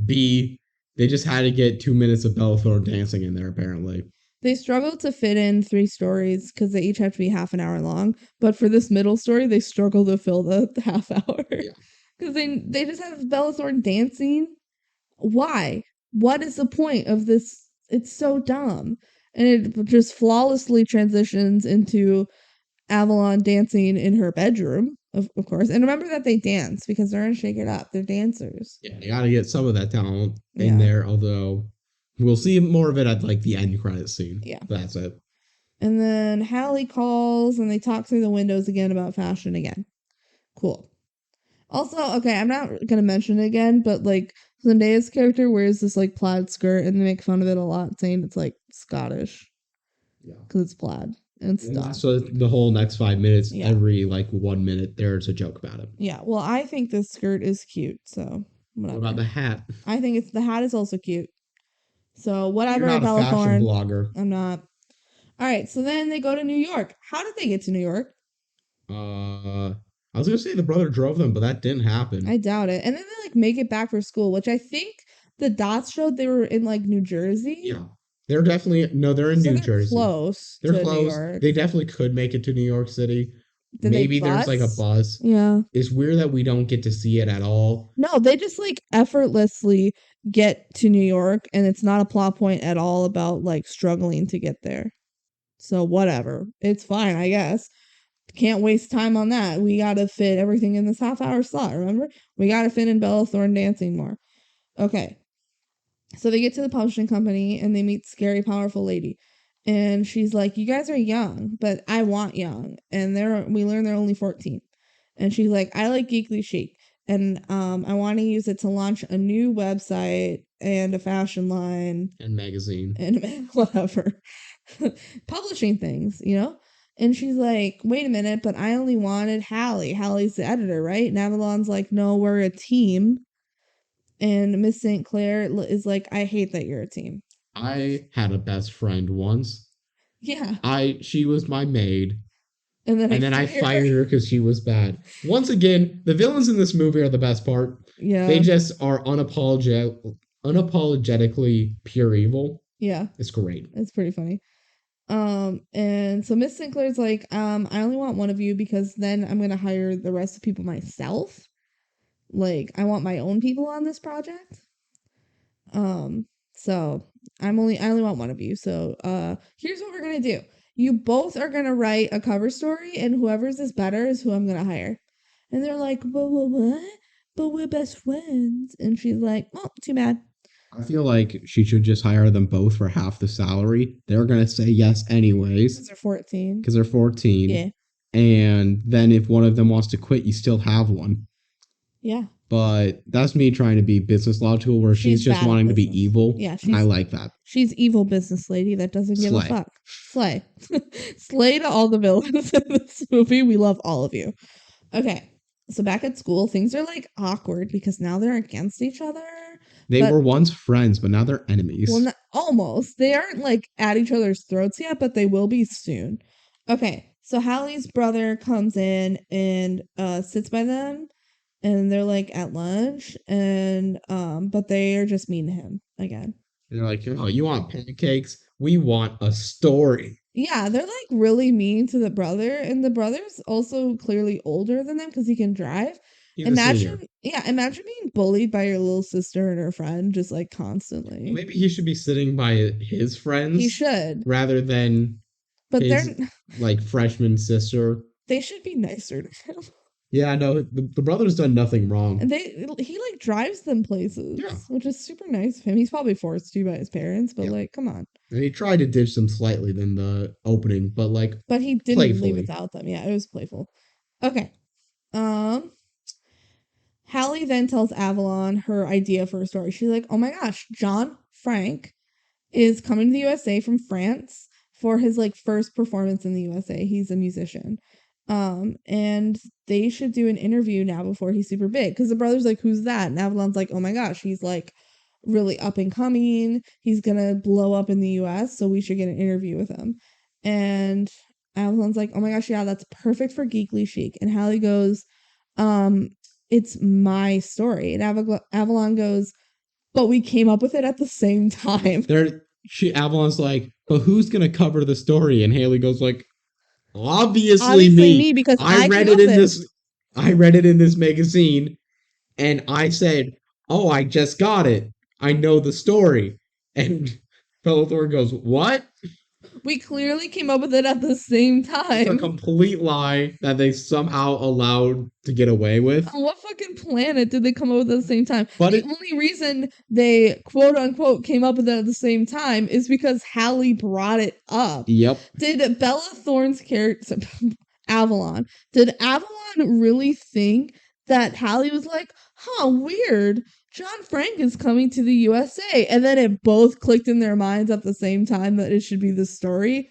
B, they just had to get 2 minutes of Bella Thorne dancing in there, apparently. They struggled to fit in 3 stories because they each have to be half an hour long. But for this middle story, they struggle to fill the half hour. Yeah. Because they just have Bella Thorne dancing. Why? What is the point of this? It's so dumb. And it just flawlessly transitions into Avalon dancing in her bedroom, of course. And remember that they dance because they're going to shake it up. They're dancers. Yeah, you got to get some of that talent in there, although we'll see more of it at like the end credit scene. Yeah. That's it. And then Hallie calls and they talk through the windows again about fashion again. Cool. Also, okay, I'm not going to mention it again, but like Zendaya's character wears this like plaid skirt and they make fun of it a lot, saying it's like Scottish. Yeah. Because it's plaid and stuff. So the whole next 5 minutes, every like 1 minute, there's a joke about it. Yeah, well, I think this skirt is cute, so whatever. What about the hat? I think the hat is also cute. So whatever. You're not a fashion blogger. I'm not. All right, so then they go to New York. How did they get to New York? I was gonna say the brother drove them, but that didn't happen. I doubt it. And then they like make it back for school, which I think the dots showed they were in like New Jersey. Yeah, they're definitely they're in New Jersey. Close. They're close. New York. They definitely could make it to New York City. Maybe there's like a bus. Yeah. It's weird that we don't get to see it at all. No, they just like effortlessly get to New York, and it's not a plot point at all about like struggling to get there. So whatever. It's fine, I guess. Can't waste time on that. We gotta fit everything in this half-hour slot, remember? We gotta fit in Bella Thorne dancing more. Okay. So they get to the publishing company and they meet Scary Powerful Lady. And she's like, you guys are young, but I want young. And we learn they're only 14. And she's like, I like Geekly Chic. And I want to use it to launch a new website and a fashion line. And magazine. And whatever. Publishing things, you know? And she's like, wait a minute, but I only wanted Hallie. Hallie's the editor, right? And Avalon's like, no, we're a team. And Miss St. Clair is like, I hate that you're a team. I had a best friend once. Yeah. She was my maid. And then I fired her because she was bad. Once again, the villains in this movie are the best part. Yeah. They just are unapologetically pure evil. Yeah. It's great. It's pretty funny. And so Miss Sinclair's like, I only want one of you because then I'm gonna hire the rest of the people myself. Like, I want my own people on this project. So I only want one of you. So here's what we're gonna do. You both are gonna write a cover story, and whoever's is better is who I'm gonna hire. And they're like, what? But we're best friends. And she's like, well, too bad. I feel like she should just hire them both for half the salary. They're going to say yes anyways Because they're 14. because they're 14. Yeah. And then if one of them wants to quit, you still have one. Yeah. But that's me trying to be business logical, where she's just bad at wanting to be business. evil. Yeah, And I like that. she's evil business lady that doesn't give a Slay. fuck. Slay. Slay to all the villains in this movie. We love all of you. Okay. So back at school, things are like awkward because now they're against each other. They But were once friends, but now they're enemies. well, not, almost. They aren't like at each other's throats yet, but they will be soon. Okay. So Hallie's brother comes in and sits by them, and they're like at lunch, and but they are just mean to him again. They're like, oh, you want pancakes? We want a story. Yeah, they're like really mean to the brother, and the brother's also clearly older than them because he can drive. He's a senior. Imagine being bullied by your little sister and her friend just like constantly. Maybe he should be sitting by his friends. He should, rather than but his they're like freshman sister. they should be nicer to him. Yeah, no, the brother's done nothing wrong. And he like drives them places, Yeah. which is super nice of him. He's probably forced to by his parents, but like, come on. And he tried to ditch them slightly in the opening, but like, But he didn't playfully. leave without them. Yeah, it was playful. Okay. Um, Hallie then tells Avalon her idea for a story. She's like, "Oh my gosh, John Frank is coming to the USA from France for his like first performance in the USA. He's a musician. And they should do an interview now before he's super big." Because the brother's like, "Who's that?" And Avalon's like, "Oh my gosh, he's like really up and coming. He's gonna blow up in the US, so we should get an interview with him." And Avalon's like, "Oh my gosh, yeah, that's perfect for Geekly Chic." And Hallie goes, um, "It's my story." And Avalon goes, "But we came up with it at the same time." Avalon's like, "But who's gonna cover the story?" And Haley goes like, Obviously me, because I read it in this. I read it in this magazine, and I said, "Oh, I just got it. I know the story." And Bellathor goes, "What?" We clearly came up with it at the same time. It's a complete lie that they somehow allowed to get away with. On what fucking planet did they come up with it at the same time? But the only reason they quote unquote came up with it at the same time is because Hallie brought it up. Yep. Did Bella Thorne's character Avalon? Did Avalon really think that Hallie was like, "Huh, weird. John Frank is coming to the USA," and then it both clicked in their minds at the same time that it should be the story?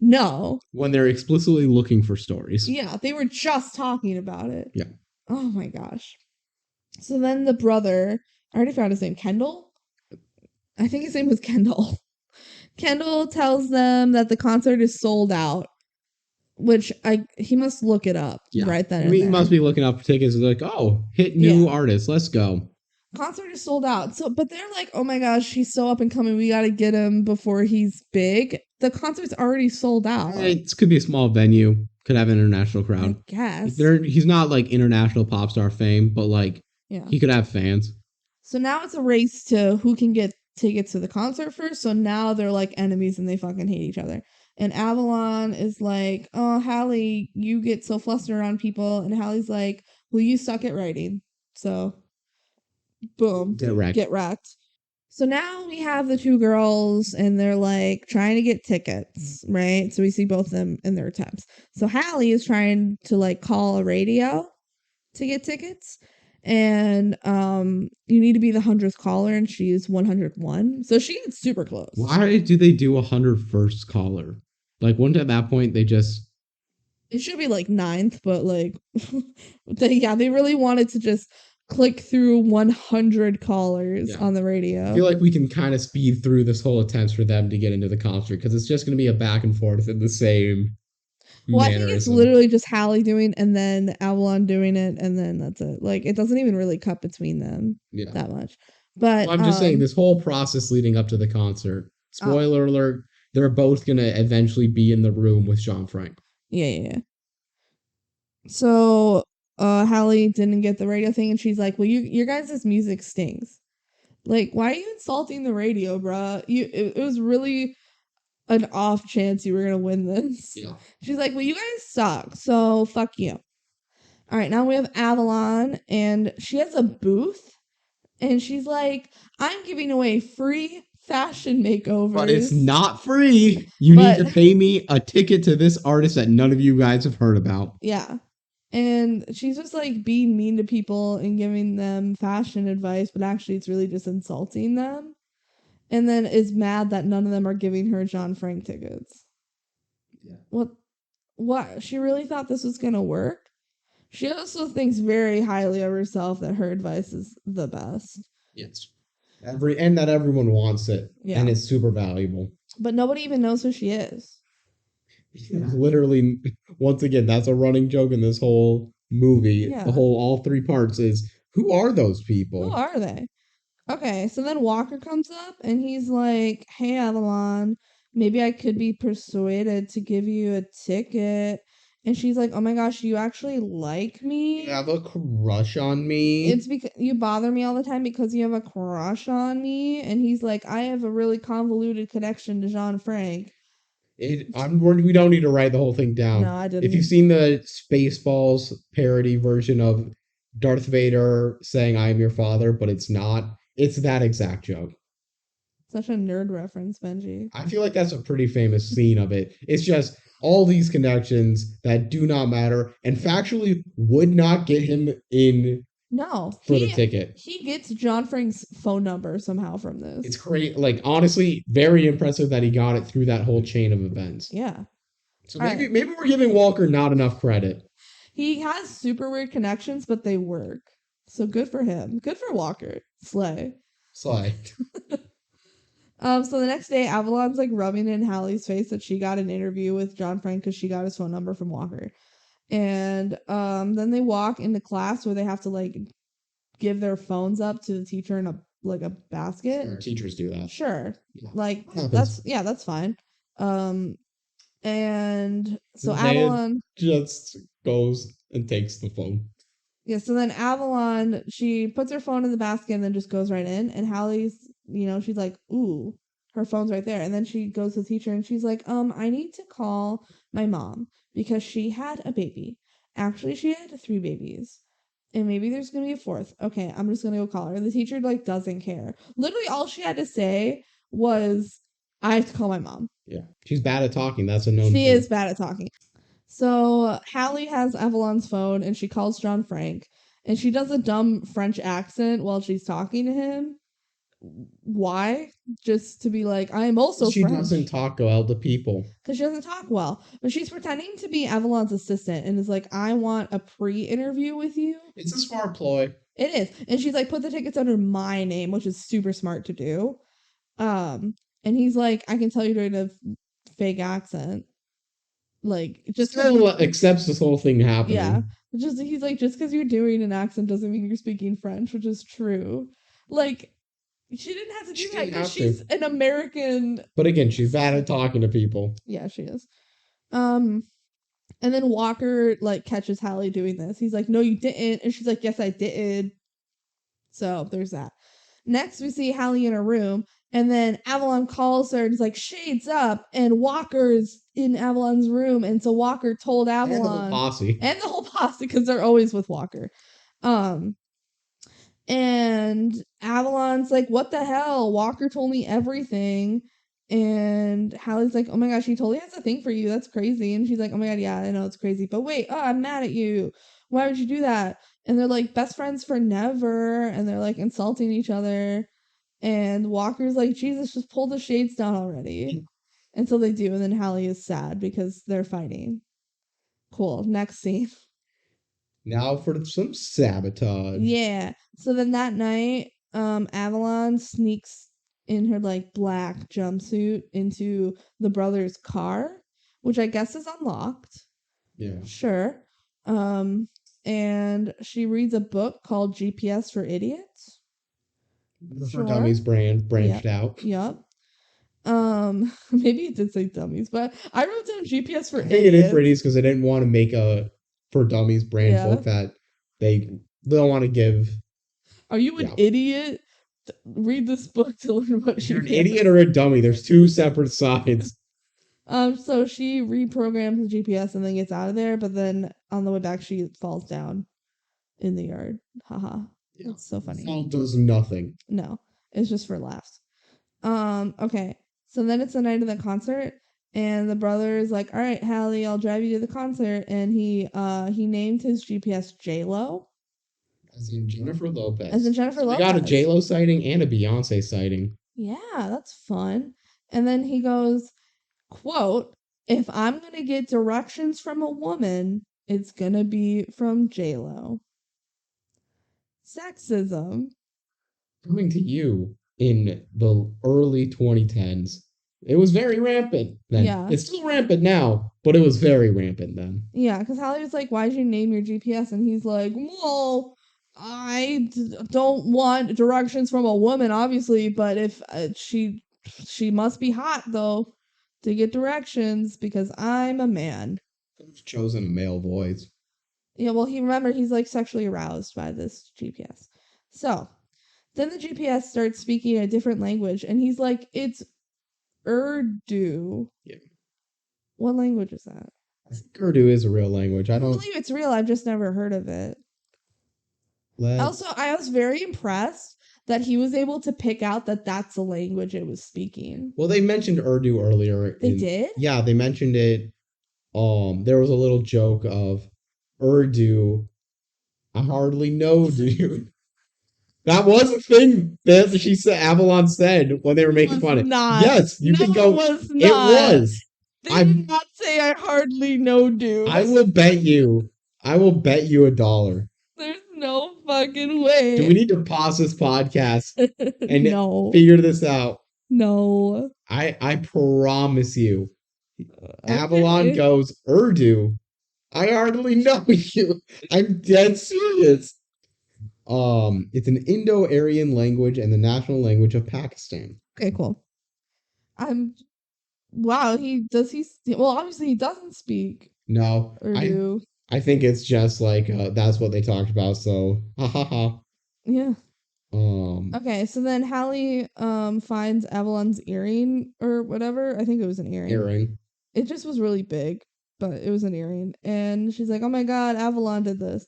No. When they're explicitly looking for stories. Yeah, they were just talking about it. Yeah. Oh my gosh. So then the brother, I already found his name, Kendall? I think his name was Kendall. Kendall tells them that the concert is sold out, which he must look it up right then and there. He there. must be looking up tickets like, oh, hit new artists, let's go. Concert is sold out. So, but they're like, "Oh my gosh, he's so up and coming. We got to get him before he's big." The concert's already sold out. It could be a small venue. Could have an international crowd. I guess. He's not like international pop star fame, but like he could have fans. So now it's a race to who can get tickets to the concert first. So now they're like enemies and they fucking hate each other. And Avalon is like, "Oh, Hallie, you get so flustered around people." And Hallie's like, "Well, you suck at writing. So boom, get wrecked." So now we have the two girls and they're like trying to get tickets, right? So we see both of them in their attempts. So Hallie is trying to like call a radio to get tickets. And you need to be the 100th caller, and she's 101. So she gets super close. Why do they do 101st caller? Like, wouldn't at that point they just... It should be like 9th, but like they really wanted to just click through 100 callers on the radio. I feel like we can kind of speed through this whole attempt for them to get into the concert, because it's just going to be a back and forth in the same Well, I think it's literally just Hallie doing and then Avalon doing it, and then that's it. Like, it doesn't even really cut between them that much. But I'm just saying, this whole process leading up to the concert, spoiler alert, they're both going to eventually be in the room with Jean Frank. Yeah. So Hallie didn't get the radio thing, and she's like, "Well, your guys' music stinks. Like, why are you insulting the radio, bruh? It was really an off chance you were gonna win this." Yeah. She's like, "Well, you guys suck, so fuck you." All right, now we have Avalon, and she has a booth, and she's like, I'm giving away free fashion makeovers. But it's not free. You need to pay me a ticket to this artist that none of you guys have heard about. Yeah. And she's just like being mean to people and giving them fashion advice, but actually it's really just insulting them. And then is mad that none of them are giving her John Frank tickets. Yeah. What? She really thought this was going to work? She also thinks very highly of herself that her advice is the best. Yes. And that everyone wants it. Yeah. And it's super valuable. But nobody even knows who she is. Literally, once again, that's a running joke in this whole movie. Yeah. All 3 parts is, who are those people? Who are they? Okay, so then Walker comes up and he's like, hey, Avalon, maybe I could be persuaded to give you a ticket. And she's like, oh my gosh, you actually like me? You have a crush on me? It's because you bother me all the time because you have a crush on me. And he's like, I have a really convoluted connection to Jean Frank. We don't need to write the whole thing down. No, I didn't. If you've seen the Spaceballs parody version of Darth Vader saying, I am your father, but it's not, it's that exact joke. Such a nerd reference, BenG. I feel like that's a pretty famous scene of it. It's just all these connections that do not matter and factually would not get him in for the ticket. He gets John Frank's phone number somehow from this. It's great. Like, honestly, very impressive that he got it through that whole chain of events. Yeah. So maybe we're giving Walker not enough credit. He has super weird connections, but they work. So good for him. Good for Walker. Slay. So the next day, Avalon's like rubbing in Hallie's face that she got an interview with John Frank because she got his phone number from Walker. And then they walk into class where they have to like give their phones up to the teacher in a basket. Sure, teachers do that. Sure. Yeah. Like that's fine. And so Avalon just goes and takes the phone. Yeah, so then Avalon, she puts her phone in the basket and then just goes right in. And Hallie's, she's like, ooh, her phone's right there. And then she goes to the teacher and she's like, I need to call my mom because she had a baby. Actually, she had 3 babies. And maybe there's going to be a 4th. Okay, I'm just going to go call her. And the teacher, like, doesn't care. Literally, all she had to say was, I have to call my mom. Yeah. She's bad at talking. That's a known thing. She is bad at talking. So Hallie has Avalon's phone and she calls John Frank and she does a dumb French accent while she's talking to him. Why? Just to be like, I am also She French. doesn't talk well to people. Because she doesn't talk well. But she's pretending to be Avalon's assistant and is like, I want a pre-interview with you. It's a smart ploy. It is. And she's like, put the tickets under my name, which is super smart to do. And he's like, I can tell you're doing a fake accent. Like, just still accepts this whole thing happening. Yeah. He's like, just because you're doing an accent doesn't mean you're speaking French, which is true. Like, she didn't have to do that because she's an American. But again, she's bad at talking to people. Yeah, she is. And then Walker like catches Hallie doing this. He's like, no, you didn't. And she's like, yes, I did. So there's that. Next, we see Hallie in her room. And then Avalon calls her and is like, shades up. And Walker's in Avalon's room. And so Walker told Avalon. And the whole posse. And the whole posse, because they're always with Walker. And Avalon's like, what the hell? Walker told me everything. And Hallie's like, oh my gosh, he totally has a thing for you. That's crazy. And she's like, oh my God, yeah, I know it's crazy. But wait, I'm mad at you. Why would you do that? And they're like best friends for never. And they're like insulting each other. And Walker's like, Jesus, just pull the shades down already. And so they do. And then Hallie is sad because they're fighting. Cool. Next scene. Now for some sabotage. Yeah. So then that night, Avalon sneaks in her like black jumpsuit into the brothers' car, which I guess is unlocked. Yeah. Sure. And she reads a book called GPS for Idiots. For Dummies branched out. Yep. Maybe it did say Dummies, but I wrote down GPS for Idiots. I think it is for idiots because they didn't want to make a For Dummies brand book that they don't want to give. Are you an idiot? Read this book to learn what you're an idiot or a dummy. There's 2 separate sides. So she reprograms the GPS and then gets out of there, but then on the way back she falls down in the yard. Haha. Yeah. It's so funny. Fall does nothing. No, it's just for laughs. Okay. So then it's the night of the concert, and the brother is like, "All right, Hallie, I'll drive you to the concert." And he named his GPS J-Lo. As in Jennifer Lopez. As in Jennifer We got a Lopez. J-Lo sighting and a Beyonce sighting. Yeah, that's fun. And then he goes, quote, "If I'm going to get directions from a woman, it's going to be from J-Lo." Sexism. Coming to you in the early 2010s. It was very rampant then. Yeah. It's still rampant now, but it was very rampant then. Yeah, because Hallie was like, "Why'd you name your GPS?" And he's like, "Well, don't want directions from a woman, obviously, but if she must be hot though to get directions because I'm a man." I've chosen a male voice. Yeah, well, he's like sexually aroused by this GPS. So then the GPS starts speaking a different language, and he's like, "It's Urdu." Yeah. What language is that? I think Urdu is a real language. I I don't believe it's real. I've just never heard of it. Also, I was very impressed that he was able to pick out that that's the language it was speaking. Well, they mentioned Urdu earlier. They did? Yeah, they mentioned it. There was a little joke of Urdu. I hardly know, dude. That was a thing that she said. Avalon said when they were making fun of it. Yes, you can go. It was not. It was. They did not say I hardly know, dude. I will bet you $1. There's no fucking way. Do we need to pause this podcast and no. figure this out? No. I promise you. Avalon goes, Urdu. I hardly know you. I'm dead serious. It's an Indo-Aryan language and the national language of Pakistan. Okay, cool. Wow, well, obviously he doesn't speak. No. Urdu. I think it's just like that's what they talked about, so ha ha ha. Yeah. Okay, so then Hallie finds Avalon's earring or whatever. I think it was an earring. Earring. It just was really big, but it was an earring. And she's like, "Oh my god, Avalon did this."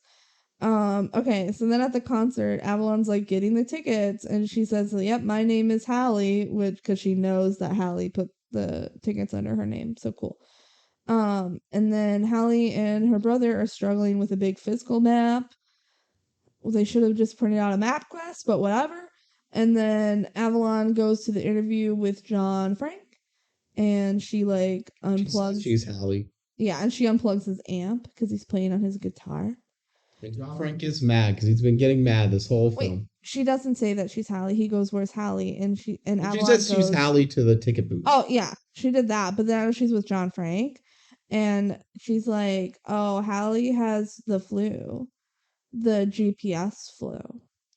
Okay, so then at the concert, Avalon's like getting the tickets, and she says, "Yep, my name is Hallie," which because she knows that Hallie put the tickets under her name. So cool. And then Hallie and her brother are struggling with a big physical map. Well, they should have just printed out a map quest, but whatever. And then Avalon goes to the interview with John Frank, and she like unplugs. She's Hallie. Yeah, and she unplugs his amp because he's playing on his guitar. And John Frank is mad because he's been getting mad this whole film. She doesn't say that she's Hallie. He goes, "Where's Hallie?" And Avalon she says she's Hallie to the ticket booth. Oh yeah, she did that. But then she's with John Frank, and she's like, "Oh, Hallie has the flu, the GPS flu."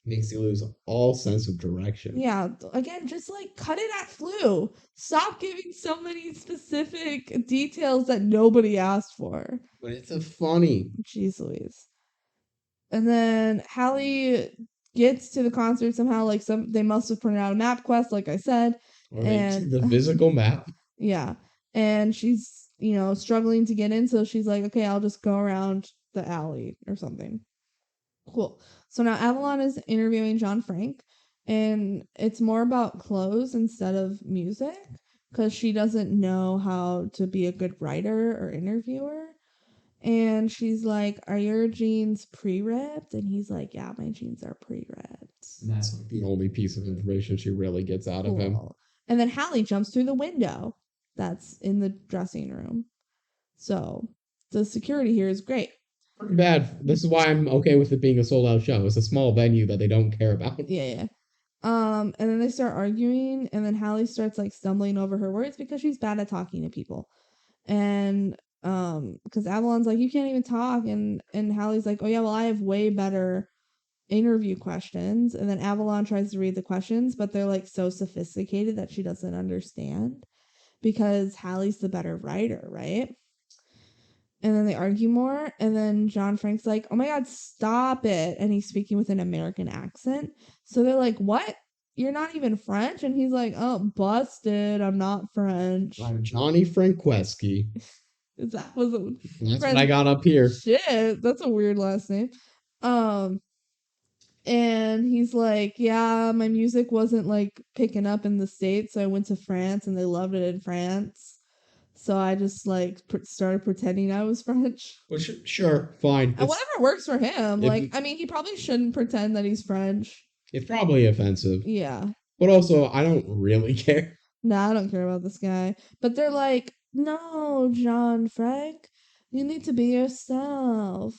Makes you lose all sense of direction. Yeah, again, just like cut it at flu. Stop giving so many specific details that nobody asked for. But it's a funny. Jeez Louise. And then Hallie gets to the concert somehow. Like they must have printed out a map quest, like I said. And the physical map. Yeah, and she's struggling to get in, so she's like, "Okay, I'll just go around the alley or something." Cool. So now Avalon is interviewing John Frank, and it's more about clothes instead of music because she doesn't know how to be a good writer or interviewer. And she's like, "Are your jeans pre-ripped?" And he's like, "Yeah, my jeans are pre-ripped." And that's like the only piece of information she really gets out of him. And then Hallie jumps through the window that's in the dressing room. So the security here is great. Pretty bad. This is why I'm okay with it being a sold-out show. It's a small venue that they don't care about. Yeah. And then they start arguing, and then Hallie starts like stumbling over her words because she's bad at talking to people. And because Avalon's like, "You can't even talk," and Hallie's like, "Oh yeah, well I have way better interview questions." And then Avalon tries to read the questions, but they're like so sophisticated that she doesn't understand because Hallie's the better writer, right? And then they argue more, and then John Frank's like, "Oh my god, stop it," and he's speaking with an American accent. So they're like, "What?" you're not even French? And he's like, oh, busted. I'm not French. I'm Johnny Franqueschi. That was a That's what I French. got up here. Shit, that's a weird last name. Um, and he's like, yeah, my music wasn't like picking up in the States, so I went to France and they loved it in France. So I just like started pretending I was French. Well, sure, fine. And whatever works for him. Like, If, I mean, he probably shouldn't pretend that he's French. it's probably offensive, Yeah. but also I don't really care. Nah, I don't care about this guy. But they're like, no, John Frank, you need to be yourself.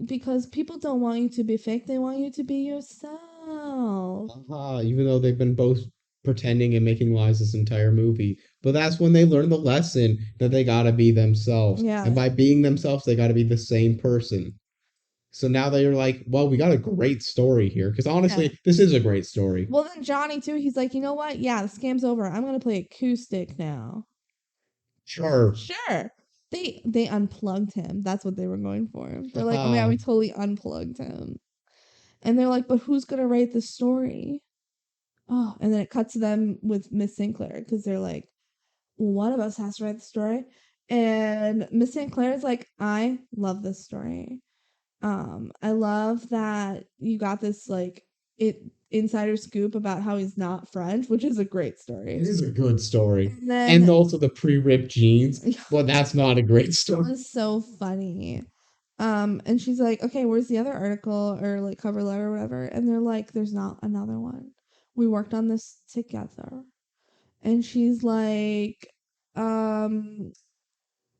Because people don't want you to be fake, they want you to be yourself. Even though they've been both pretending and making lies this entire movie. But that's when they learn the lesson that they gotta be themselves. Yeah. And by being themselves, they gotta be the same person. So now they're like, well, we got a great story here. Because honestly, this is a great story. Well, then Johnny, too, he's like, you know what? Yeah, the scam's over. I'm going to play acoustic now. Sure. Sure. They unplugged him. That's what they were going for. They're like, oh, yeah, we totally unplugged him. And they're like, but who's going to write the story? Oh, and then it cuts to them with Miss Sinclair because they're like, well, one of us has to write the story. And Miss Sinclair is like, I love this story. I love that you got this like insider scoop about how he's not French, which is a great story. It is a good story. And also the pre-ripped jeans. Well, that's not a great story. It was so funny. And she's like, okay, where's the other article or like cover letter or whatever? And they're like, there's not another one. We worked on this together. And she's like,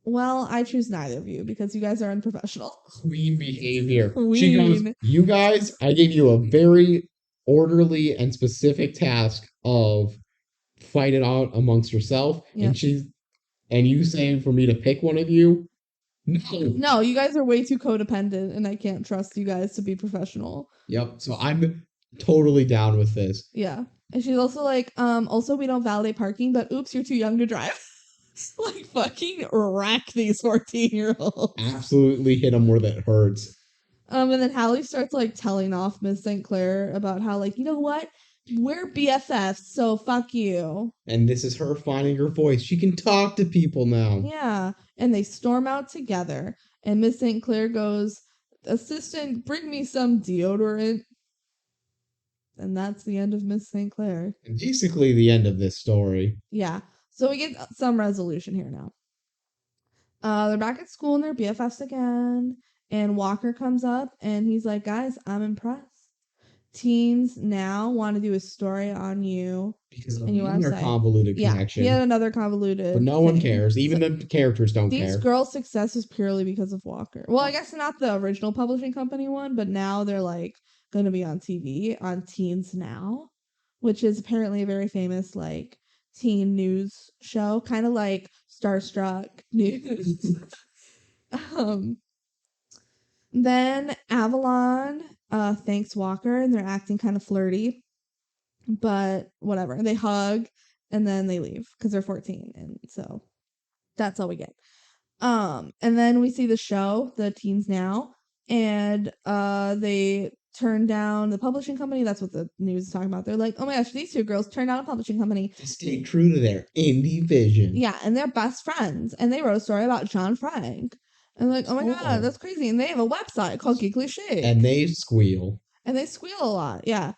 well, I choose neither of you because you guys are unprofessional. Queen behavior. She goes, you guys, I gave you a very orderly and specific task of fight it out amongst yourself. Yep. And you saying for me to pick one of you? No, you guys are way too codependent and I can't trust you guys to be professional. Yep. So I'm totally down with this. Yeah. And she's also like, also we don't validate parking, but oops, you're too young to drive. Like fucking wreck these 14-year-olds. Absolutely hit them where that hurts. And then Hallie starts like telling off Miss St. Clair about how like, you know what? We're BFFs, so fuck you. And this is her finding her voice. She can talk to people now. Yeah. And they storm out together. And Miss St. Clair goes, assistant, bring me some deodorant. And that's the end of Miss St. Clair. And basically the end of this story. Yeah. So we get some resolution here now. They're back at school and they're BFFs again. And Walker comes up and he's like, guys, I'm impressed. Teens now want to do a story on you. Because of another convoluted connection. Yeah, another convoluted. But no one cares. Even the characters don't care. These girls' success is purely because of Walker. Well, I guess not the original publishing company one, but now they're like going to be on TV on Teens Now, which is apparently a very famous like teen news show, kind of like Starstruck News. Then Avalon thanks Walker and they're acting kind of flirty, but whatever. They hug and then they leave because they're 14, and so that's all we get. And then we see the show, the Teens Now, and they turn down the publishing company. That's what the news is talking about. They're like, oh my gosh, these two girls turned down a publishing company to stay true to their indie vision. Yeah, and they're best friends, and they wrote a story about John Frank. And like, oh my god, that's crazy. And they have a website called Geekly Shake. And they squeal. And they squeal a lot, yeah.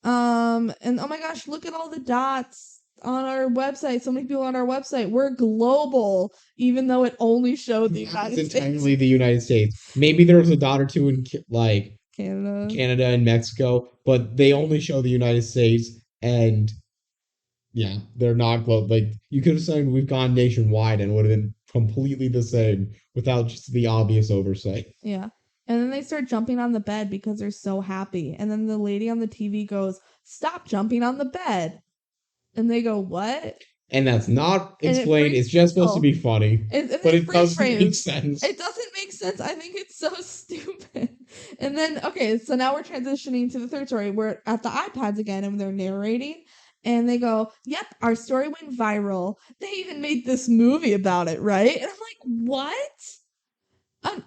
And oh my gosh, look at all the dots on our website. So many people on our website. We're global, even though it only showed the United States. It's entirely the United States. Maybe there was a dot or two in like Canada and Mexico, but they only show the United States, and yeah, they're not global. Like you could have said we've gone nationwide and it would have been completely the same without just the obvious oversight. Yeah. And then they start jumping on the bed because they're so happy. And then the lady on the TV goes, stop jumping on the bed. And they go, what? And that's not explained. It's just supposed to be funny. But it doesn't make sense. It doesn't make sense. I think it's so stupid. And then, okay, so now we're transitioning to the third story. We're at the iPads again and they're narrating. And they go, yep, our story went viral. They even made this movie about it, right? And I'm like, what?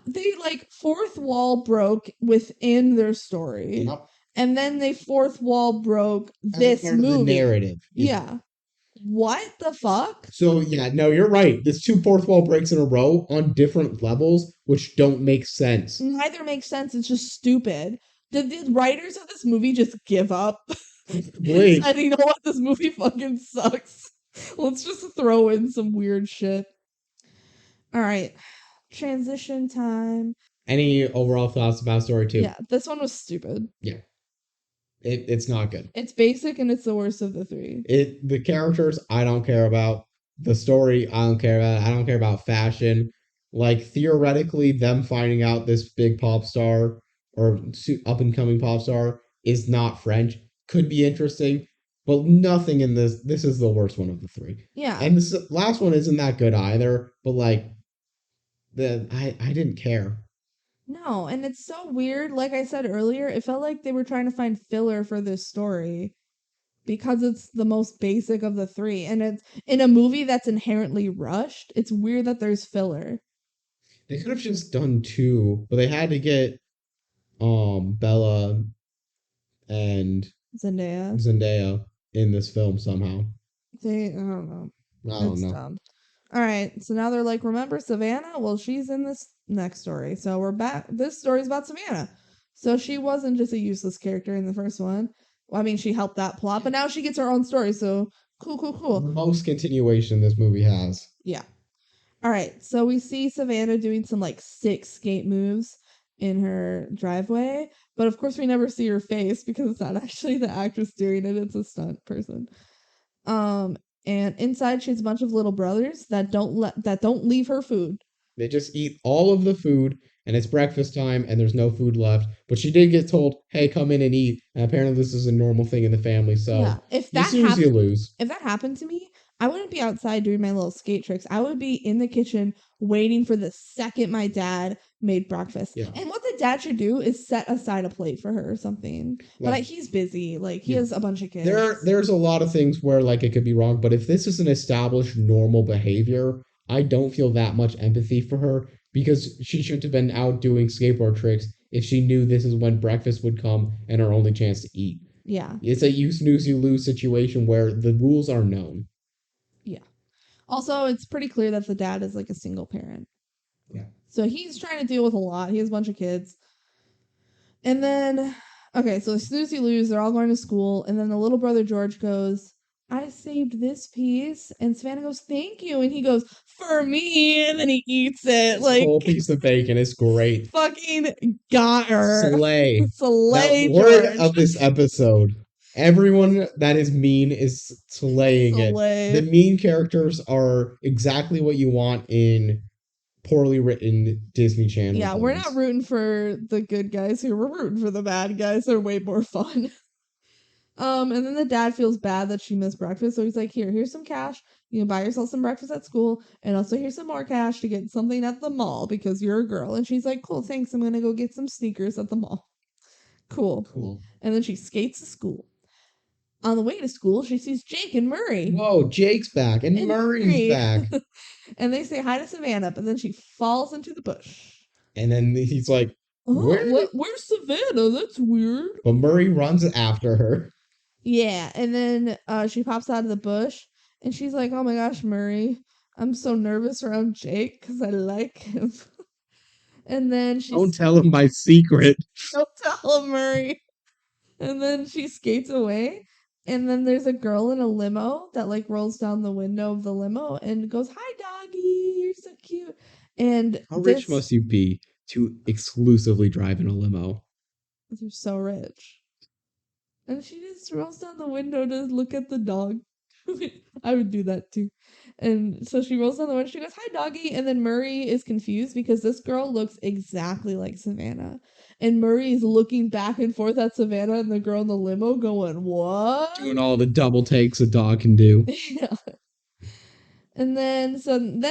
They like fourth wall broke within their story. Yep. and then they fourth wall broke this part of the movie. narrative. Yeah. What the fuck? So yeah, no, you're right. There's two fourth wall breaks in a row on different levels, which don't make sense. Neither makes sense. It's just stupid. Did the writers of this movie just give up? Wait. And you know what? This movie fucking sucks. Let's just throw in some weird shit. All right. Transition time. Any overall thoughts about story 2? Yeah, this one was stupid. Yeah. It's not good. It's basic and it's the worst of the three. The characters I don't care about. The story I don't care about. I don't care about fashion. Like theoretically, them finding out this big pop star or up and coming pop star is not French could be interesting, but nothing in this. This is the worst one of the three. Yeah. And this last one isn't that good either. But like, I didn't care. No, and it's so weird. Like I said earlier, it felt like they were trying to find filler for this story because it's the most basic of the three. And it's in a movie that's inherently rushed. It's weird that there's filler. They could have just done 2, but they had to get Bella and Zendaya in this film somehow. I don't know. I don't know. Dumb. All right, so now they're like, remember Savannah? Well, she's in this next story. So we're back. This story's about Savannah. So she wasn't just a useless character in the first one. Well, I mean, she helped that plot, but now she gets her own story. So cool. The most continuation this movie has. Yeah. All right, so we see Savannah doing some like sick skate moves in her driveway, but of course we never see her face because it's not actually the actress doing it, it's a stunt person. And inside she has a bunch of little brothers that don't leave her food. They just eat all of the food, and it's breakfast time, and there's no food left. But she did get told, "Hey, come in and eat." And apparently, this is a normal thing in the family. So yeah, if that you lose. If that happened to me, I wouldn't be outside doing my little skate tricks. I would be in the kitchen waiting for the second my dad made breakfast. Yeah. And what the dad should do is set aside a plate for her or something. Like, but he's busy. Like he has a bunch of kids. There's a lot of things where like it could be wrong, but if this is an established normal behavior, I don't feel that much empathy for her because she shouldn't have been out doing skateboard tricks if she knew this is when breakfast would come and her only chance to eat. Yeah. It's a you snooze, you lose situation where the rules are known. Yeah. Also, it's pretty clear that the dad is like a single parent. Yeah. So he's trying to deal with a lot. He has a bunch of kids. And then, okay, so snooze, you lose. They're all going to school. And then the little brother George goes, I saved this piece. And Savannah goes, thank you. And he goes, for me. And then he eats it. Like, whole piece of bacon is great. Fucking got her. Slay. Slay, the word of this episode. Everyone that is mean is slaying it. The mean characters are exactly what you want in poorly written Disney Channel. Yeah, films. We're not rooting for the good guys here. We're rooting for the bad guys. They're way more fun. And then the dad feels bad that she missed breakfast, so he's like, here's some cash. You can buy yourself some breakfast at school, and also here's some more cash to get something at the mall because you're a girl. And she's like, cool, thanks. I'm gonna go get some sneakers at the mall. Cool. And then she skates to school. On the way to school, she sees Jake and Murray. Whoa, Jake's back and Murray's back. And they say hi to Savannah, but then she falls into the bush. And then he's like, where's Savannah? That's weird. But Murray runs after her. Yeah, and then she pops out of the bush, and she's like, oh my gosh, Murray, I'm so nervous around Jake because I like him. And then she... Don't tell him my secret. Don't tell him, Murray. And then she skates away. And then there's a girl in a limo that like rolls down the window of the limo and goes, hi, doggy, you're so cute. And how rich must you be to exclusively drive in a limo? You're so rich. And she just rolls down the window to look at the dog. I would do that too. And so she rolls down the window, she goes, hi, doggy. And then Murray is confused because this girl looks exactly like Savannah. And Murray is looking back and forth at Savannah and the girl in the limo going, what? Doing all the double takes a dog can do. Yeah. And then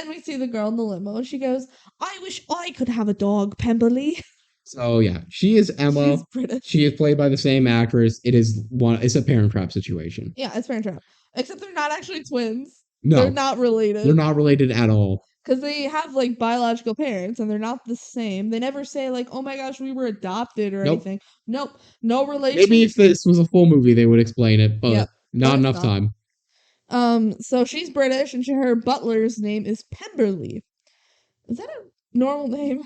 we see the girl in the limo and she goes, I wish I could have a dog, Pemberley. So yeah, she is Emma. She's British. She is played by the same actress. It's a Parent Trap situation. Yeah, it's Parent Trap. Except they're not actually twins. No. They're not related. They're not related at all. Because they have like biological parents and they're not the same. They never say like, "Oh my gosh, we were adopted" or Nope. anything. Nope, no Maybe relation. if this was a full movie, they would explain it, but Yep, but not it's enough not. time. So she's British and her butler's name is Pemberley. Is that a normal name?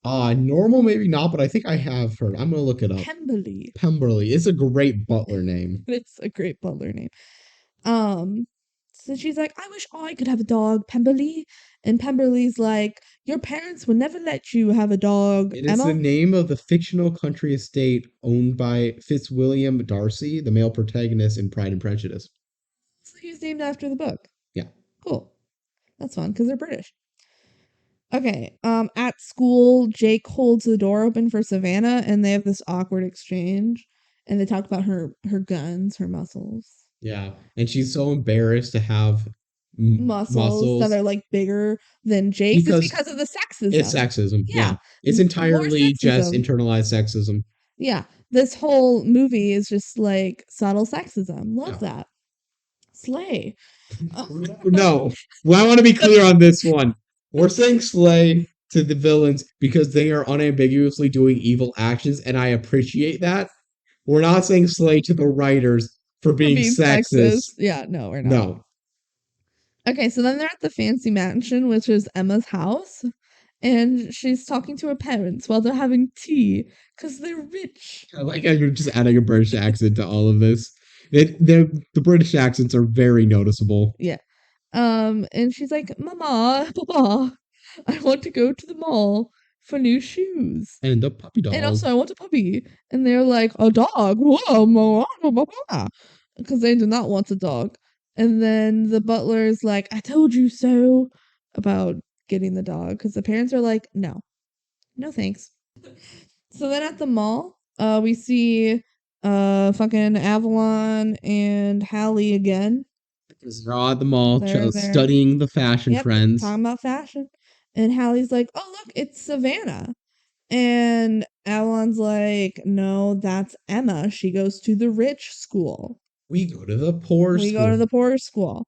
Normal, maybe not, but I think I have heard. I'm gonna look it up. Pemberley. Pemberley. It's a great butler name. It's a great butler name. Um, so she's like, I wish I could have a dog, Pemberley. And Pemberley's like, your parents would never let you have a dog, It is the Emma. name of the fictional country estate owned by Fitzwilliam Darcy, the male protagonist in Pride and Prejudice. So he's named after the book. Yeah. Cool. That's fun because they're British. Okay. At school, Jake holds the door open for Savannah, and they have this awkward exchange, and they talk about her guns, her muscles. Yeah. And she's so embarrassed to have Muscles that muscles are like bigger than Jake's is because because of the sexism. it's sexism. Yeah. Yeah. It's entirely just sexism. internalized sexism. Yeah. This whole movie is just like subtle sexism. Love Yeah. that. Slay. No. Well, I want to be clear on this one. We're saying slay to the villains because they are unambiguously doing evil actions, and I appreciate that. We're not saying slay to the writers for being sexist. Yeah, no, we're not. No. Okay, so then they're at the fancy mansion, which is Emma's house, and she's talking to her parents while they're having tea because they're rich. I like how you're just adding a British accent to all of this. The British accents are very noticeable. Yeah. And she's like, Mama, Papa, I want to go to the mall for new shoes. And a puppy dog. And also, I want a puppy. And they're like, a dog? Whoa, because they do not want a dog. And then the butler's like, I told you so about getting the dog. Because the parents are like, no, no thanks. So then at the mall, we see fucking Avalon and Hallie again. They're all at the mall, They're studying the fashion trends. Talking about fashion. And Hallie's like, oh, look, it's Savannah. And Avalon's like, no, that's Emma. She goes to the rich school. We go to the poor school. We go to the poor school.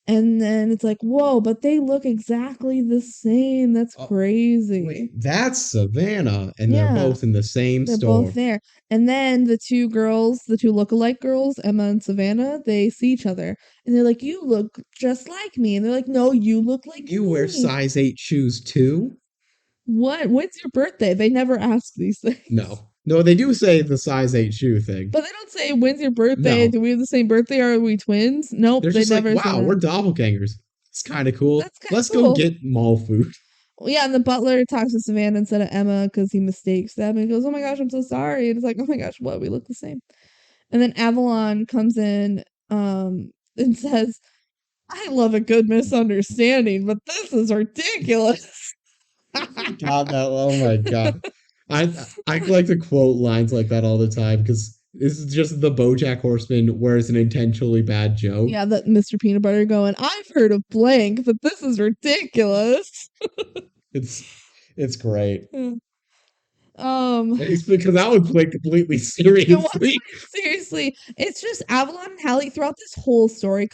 And then it's like, whoa, but they look exactly the same. That's crazy. Wait, that's Savannah. And they're both in the same store. They're both there. And then the two girls, the two lookalike girls, Emma and Savannah, they see each other. And they're like, you look just like me. And they're like, no, you look like you me. Wear size 8 shoes too? What? When's your birthday? They never ask these things. No, they do say the size 8 shoe thing. But they don't say, when's your birthday? No. Do we have the same birthday? Are we twins? Nope. They're they just never like, wow, we're doppelgangers. It's kind of cool. Let's go get mall food. Well, yeah, and the butler talks to Savannah instead of Emma because he mistakes them. And he goes, oh my gosh, I'm so sorry. And it's like, oh my gosh, what? We look the same. And then Avalon comes in and says, I love a good misunderstanding, but this is ridiculous. Oh my god. I like to quote lines like that all the time because this is just the BoJack Horseman where it's an intentionally bad joke. Yeah, that Mr. Peanut Butter going, I've heard of blank, but this is ridiculous. It's great. Yeah. It's because that was played completely seriously. Seriously, it's just Avalon and Hallie throughout this whole story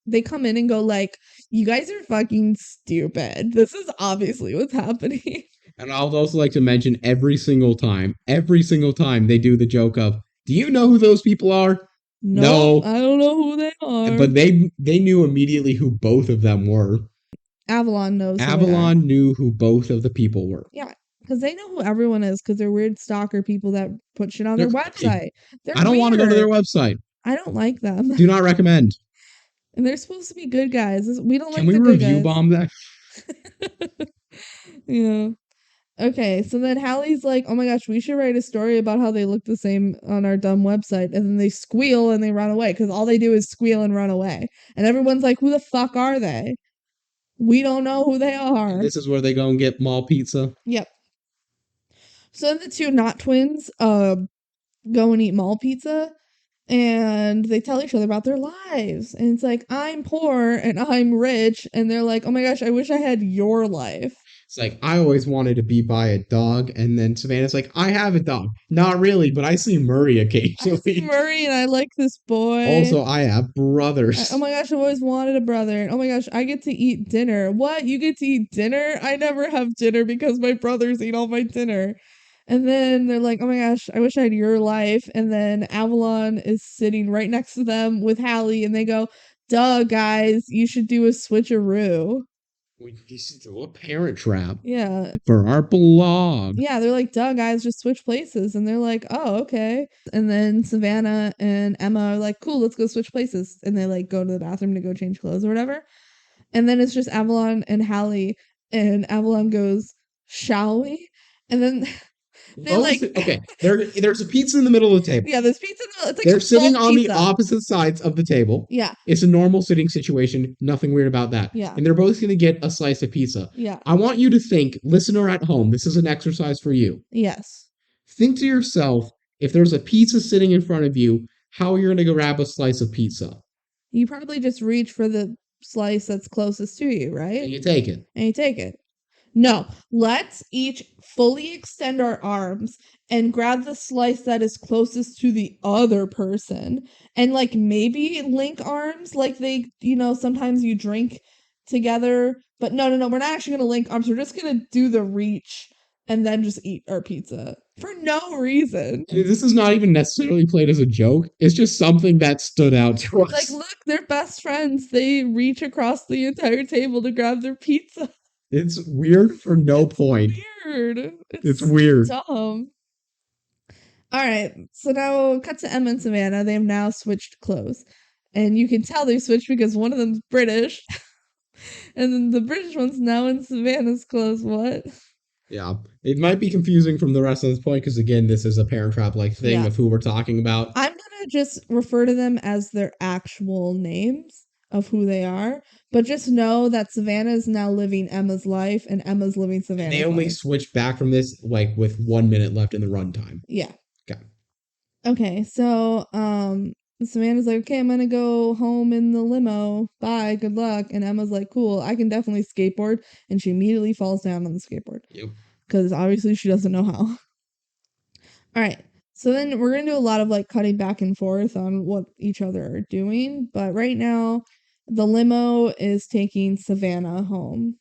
they come in and go like, you guys are fucking stupid. This is obviously what's happening. And I'd also like to mention every single time they do the joke of, do you know who those people are? No, I don't know who they are. But they knew immediately who both of them were. Avalon knows. Avalon knew who both of the people were. Yeah, because they know who everyone is because they're weird stalker people that put shit on their website. I don't want to go to their website. I don't like them. Do not recommend. And they're supposed to be good guys. We don't like the good guys. Can we review bomb that? Yeah. Okay, so then Hallie's like, oh my gosh, we should write a story about how they look the same on our dumb website. And then they squeal and they run away because all they do is squeal and run away. And everyone's like, who the fuck are they? We don't know who they are. And this is where they go and get mall pizza. Yep. So then the two not twins go and eat mall pizza. And they tell each other about their lives. And it's like, I'm poor and I'm rich. And they're like, oh my gosh, I wish I had your life. It's like, I always wanted to be by a dog. And then Savannah's like, I have a dog. Not really, but I see Murray I see occasionally. Murray and I like this boy. Also, I have Oh brothers. my gosh, I've always wanted a brother. And oh my gosh, I get to eat dinner. What? You get to eat dinner? I never have dinner because my brothers eat all my dinner. And then they're like, oh my gosh, I wish I had your life. And then Avalon is sitting right next to them with Hallie, and they go, duh, guys, you should do a switcheroo. We used to do a parent trap Yeah. for our blog. Yeah, they're like, duh, guys, just switch places. And they're like, oh, okay. And then Savannah and Emma are like, cool, let's go switch places. And they like go to the bathroom to go change clothes or whatever. And then it's just Avalon and Hallie. And Avalon goes, shall we? And then they like, Okay, there's a pizza in the middle of the table. yeah, there's pizza in the middle. It's like They're sitting on pizza. the opposite sides of the table. Yeah. It's a normal sitting situation. Nothing weird about that. Yeah. And they're both going to get a slice of pizza. Yeah. I want you to think, listener at home, this is an exercise for you. Yes. Think to yourself, if there's a pizza sitting in front of you, how are you going to grab a slice of pizza? You probably just reach for the slice that's closest to you, right? And you take it. And you take it. No, let's each fully extend our arms and grab the slice that is closest to the other person and like maybe link arms like they, sometimes you drink together. But no, we're not actually going to link arms. We're just going to do the reach and then just eat our pizza for no reason. This is not even necessarily played as a joke. It's just something that stood out to us. Like, look, they're best friends. They reach across the entire table to grab their pizza. It's weird for no point. Weird. It's weird. Dumb. All right, so now cut to Emma and Savannah. They have now switched clothes. And you can tell they switched because one of them's British. And then the British one's now in Savannah's clothes. What? Yeah, it might be confusing from the rest of this point because, again, this is a Parent Trap-like thing of who we're talking about. I'm going to just refer to them as their actual names of who they are, but just know that Savannah is now living Emma's life and Emma's living Savannah's life. They only switched back from this like with 1 minute left in the runtime. Yeah. Okay. Okay, so Savannah's like, okay, I'm gonna go home in the limo. Bye, good luck. And Emma's like, cool, I can definitely skateboard. And she immediately falls down on the skateboard. Yep. Because obviously she doesn't know how. All right. So then we're going to do a lot of like cutting back and forth on what each other are doing. But right now, the limo is taking Savannah home.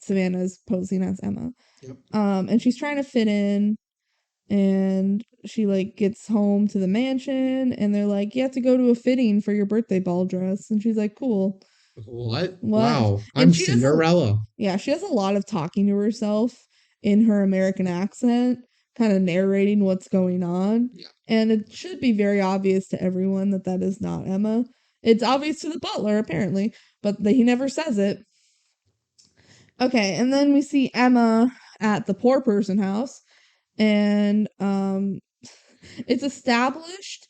Savannah's posing as Emma. Yep. And she's trying to fit in. And she like gets home to the mansion. And they're like, you have to go to a fitting for your birthday ball dress. And she's like, cool. What? Wow. And I'm Cinderella. Yeah, she does a lot of talking to herself in her American accent, kind of narrating what's going on. Yeah. And it should be very obvious to everyone that that is not Emma. It's obvious to the butler, apparently, but he never says it. Okay, and then we see Emma at the poor person house, and it's established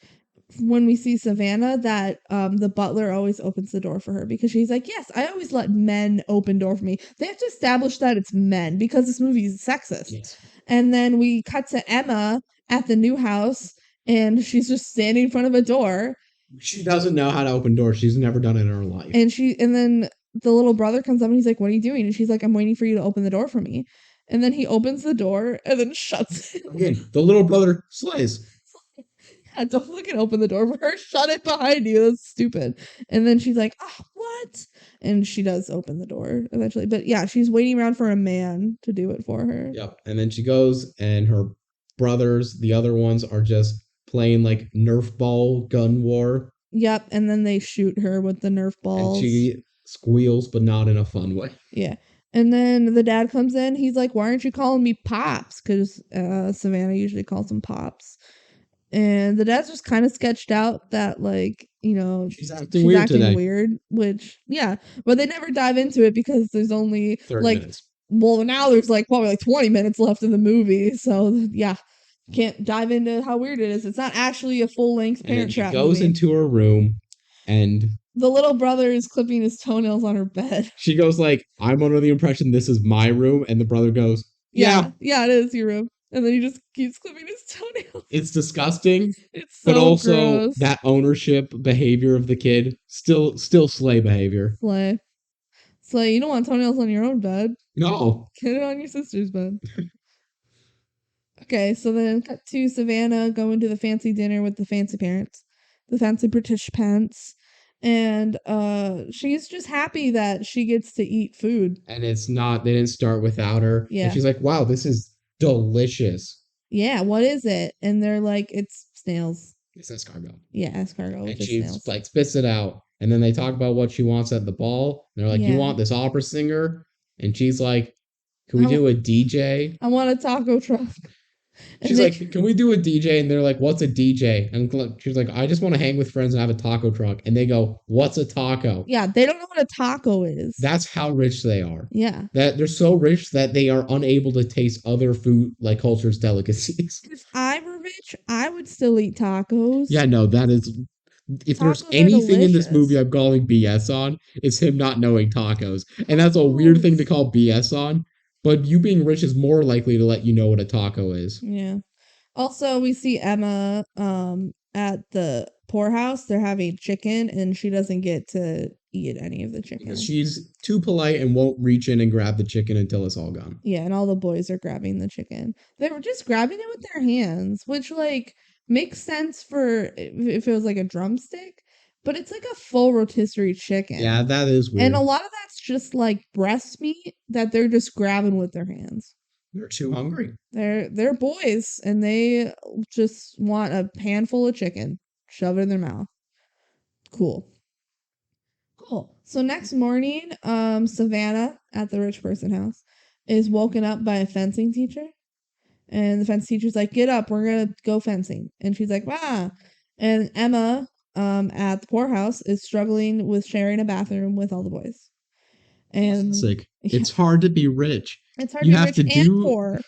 when we see Savannah that the butler always opens the door for her because she's like, yes, I always let men open door for me. They have to establish that it's men because this movie is sexist. Yes. And then we cut to Emma at the new house and she's just standing in front of a door. She doesn't know how to open doors. She's never done it in her life. And then the little brother comes up and he's like, what are you doing? And she's like, I'm waiting for you to open the door for me. And then he opens the door and then shuts it. Again, the little brother slays. Yeah, don't fucking open the door for her. Shut it behind you. That's stupid. And then she's like, oh, what? And she does open the door eventually. But yeah, she's waiting around for a man to do it for her. Yep. And then she goes and her brothers, the other ones, are just playing like Nerf ball gun war. Yep. And then they shoot her with the Nerf balls. And she squeals, but not in a fun way. Yeah. And then the dad comes in. He's like, why aren't you calling me Pops? Because Savannah usually calls him Pops. And the dad's just kind of sketched out that, like, you know, she's acting weird, which, yeah. But they never dive into it because there's only, 30 like, minutes. Well, now there's, like, probably, like, 20 minutes left in the movie. So, yeah. Can't dive into how weird it is. It's not actually a full-length Parent Trap movie. She goes into her room and... the little brother is clipping his toenails on her bed. She goes like, I'm under the impression this is my room. And the brother goes, yeah, it is your room. And then he just keeps clipping his toenails. It's disgusting. It's so but also gross. That ownership behavior of the kid, still slay behavior. Slay. It's like, you don't want toenails on your own bed. No. Get it on your sister's bed. Okay, so then cut to Savannah going to the fancy dinner with the fancy parents, the fancy British parents. And she's just happy that she gets to eat food. And it's not, they didn't start without her. And Yeah. she's like, wow, this is delicious. Yeah, what is it? And they're like, it's snails. It's escargot. Yeah, escargot, And which is she snails. like spits it out. And then they talk about what she wants at the ball. And they're like, you Yeah. want this opera singer? And she's like, can I we wa- do a DJ? I want a taco truck. And She's they like, can we do a DJ? And they're like, what's a DJ? And she's like, I just want to hang with friends and have a taco truck. And they go, what's a taco? yeah, they don't know what a taco is. That's how rich they are. Yeah. That they're so rich that they are unable to taste other food like culture's delicacies. If I were rich, I would still eat tacos. Yeah, no, that is. If there's Tacos are anything in this movie delicious. I'm calling BS on, it's him not knowing tacos. And that's a weird thing to Tacos. call BS on, but you being rich is more likely to let you know what a taco is. Yeah. Also, we see Emma at the poorhouse. They're having chicken, and she doesn't get to eat any of the chicken. Because she's too polite and won't reach in and grab the chicken until it's all gone. Yeah, and all the boys are grabbing the chicken. They were just grabbing it with their hands, which like makes sense for if it was like a drumstick, but it's like a full rotisserie chicken. Yeah, that is weird. And a lot of that's just like breast meat that they're just grabbing with their hands. They're too hungry. They're boys and they just want a handful of chicken. Shove it in their mouth. Cool. Cool. So next morning, Savannah at the rich person house is woken up by a fencing teacher. And the fence teacher's like, get up, we're gonna go fencing. And she's like, ah. And Emma, at the poorhouse is struggling with sharing a bathroom with all the boys. And Sick. yeah, It's hard to be rich. it's hard You to be have rich to and do. poor.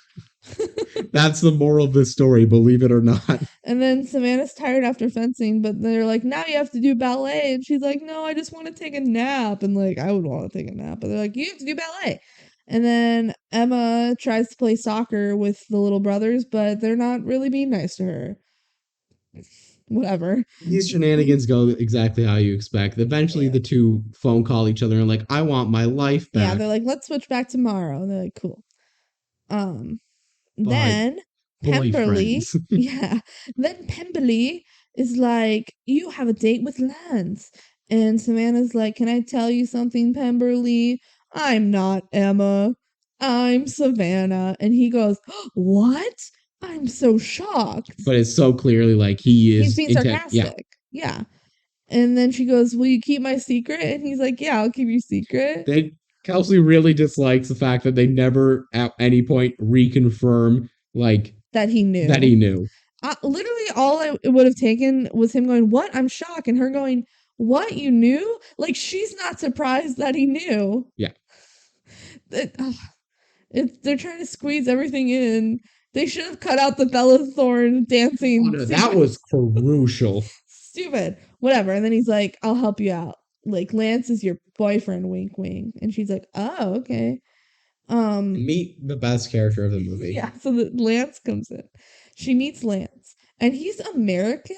That's the moral of the story, believe it or not. And then Savannah's tired after fencing, but they're like, now you have to do ballet. And she's like, no, I just want to take a nap. And like, I would want to take a nap, but they're like, you have to do ballet. And then Emma tries to play soccer with the little brothers, but they're not really being nice to her. Whatever. These shenanigans go exactly how you expect. Eventually, Yeah. the two phone call each other and like, I want my life back. Yeah, they're like, let's switch back tomorrow. And they're like, cool. But Then Pemberley, boyfriends. yeah. Then Pemberley is like, you have a date with Lance. And Savannah's like, can I tell you something, Pemberley? I'm not Emma. I'm Savannah. And he goes, what? I'm so shocked. But it's so clearly like he He's is being intent. Yeah. sarcastic. Yeah. And then she goes, will you keep my secret? And he's like, yeah, I'll keep your secret. Kelsey really dislikes the fact that they never at any point reconfirm like That he knew. Literally, all it would have taken was him going, what? I'm shocked. And her going, what? You knew? Like, she's not surprised that he knew. Yeah. They're trying to squeeze everything in. They should have cut out the Bella Thorne dancing. Oh, no, that was crucial. Stupid. Whatever. And then he's like, I'll help you out. Like, Lance is your boyfriend, wink, wink. And she's like, oh, okay. Meet the best character of the movie. Yeah, so Lance comes in. She meets Lance. And he's American,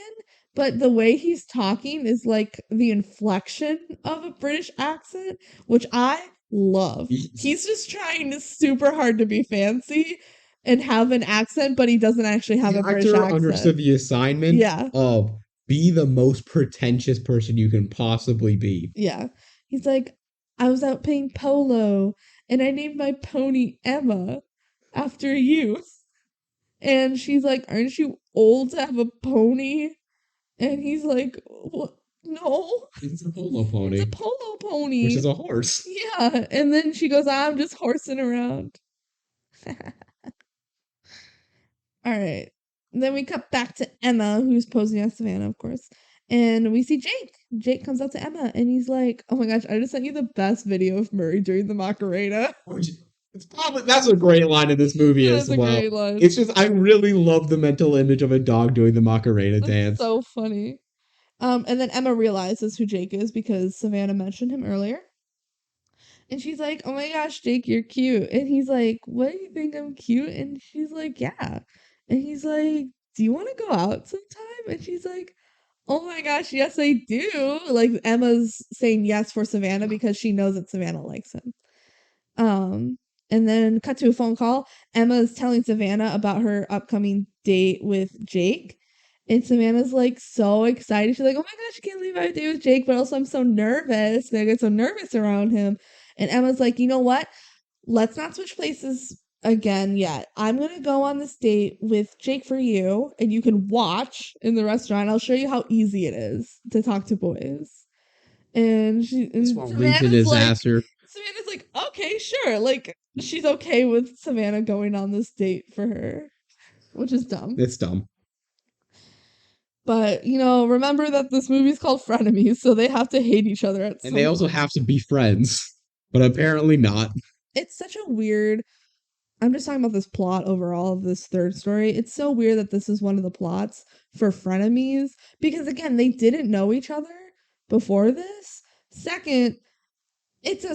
but the way he's talking is like the inflection of a British accent, which I love. He's just trying super hard to be fancy and have an accent, but he doesn't actually have a British accent. Understood the assignment of be the most pretentious person you can possibly be. Yeah. He's like, I was out playing polo and I named my pony Emma after you. And she's like, aren't you old to have a pony? And he's like, what? No. It's a polo pony. It's a polo pony. Which is a horse. Yeah. And then she goes, I'm just horsing around. All right. Then we cut back to Emma, who's posing as Savannah, of course. And we see Jake. Jake comes up to Emma and he's like, oh my gosh, I just sent you the best video of Murray during the Macarena. That's a great line in this movie as well. Great line. It's just, I really love the mental image of a dog doing the Macarena dance. So funny. And then Emma realizes who Jake is because Savannah mentioned him earlier. And she's like, oh my gosh, Jake, you're cute. And he's like, what, do you think I'm cute? And she's like, yeah. And he's like, do you want to go out sometime? And she's like, Oh my gosh, yes, I do. Like Emma's saying yes for Savannah because she knows that Savannah likes him. Um, and then cut to a phone call. Emma's telling Savannah about her upcoming date with Jake. And Savannah's like so excited. She's like, oh my gosh, I can't believe I have a date with Jake, but also I'm so nervous. And I get so nervous around him. And Emma's like, you know what? Let's not switch places again yet. I'm gonna go on this date with Jake for you, and you can watch in the restaurant. I'll show you how easy it is to talk to boys. This And won't lead to disaster. Savannah's like, okay, sure. Like she's okay with Savannah going on this date for her, which is dumb. It's dumb. But remember that this movie's called Frenemies, so they have to hate each other at And some they also point. have to be friends, but apparently not. It's such a weird. I'm just talking about this plot overall of this third story. It's so weird that this is one of the plots for Frenemies because again, they didn't know each other before this. Second, it's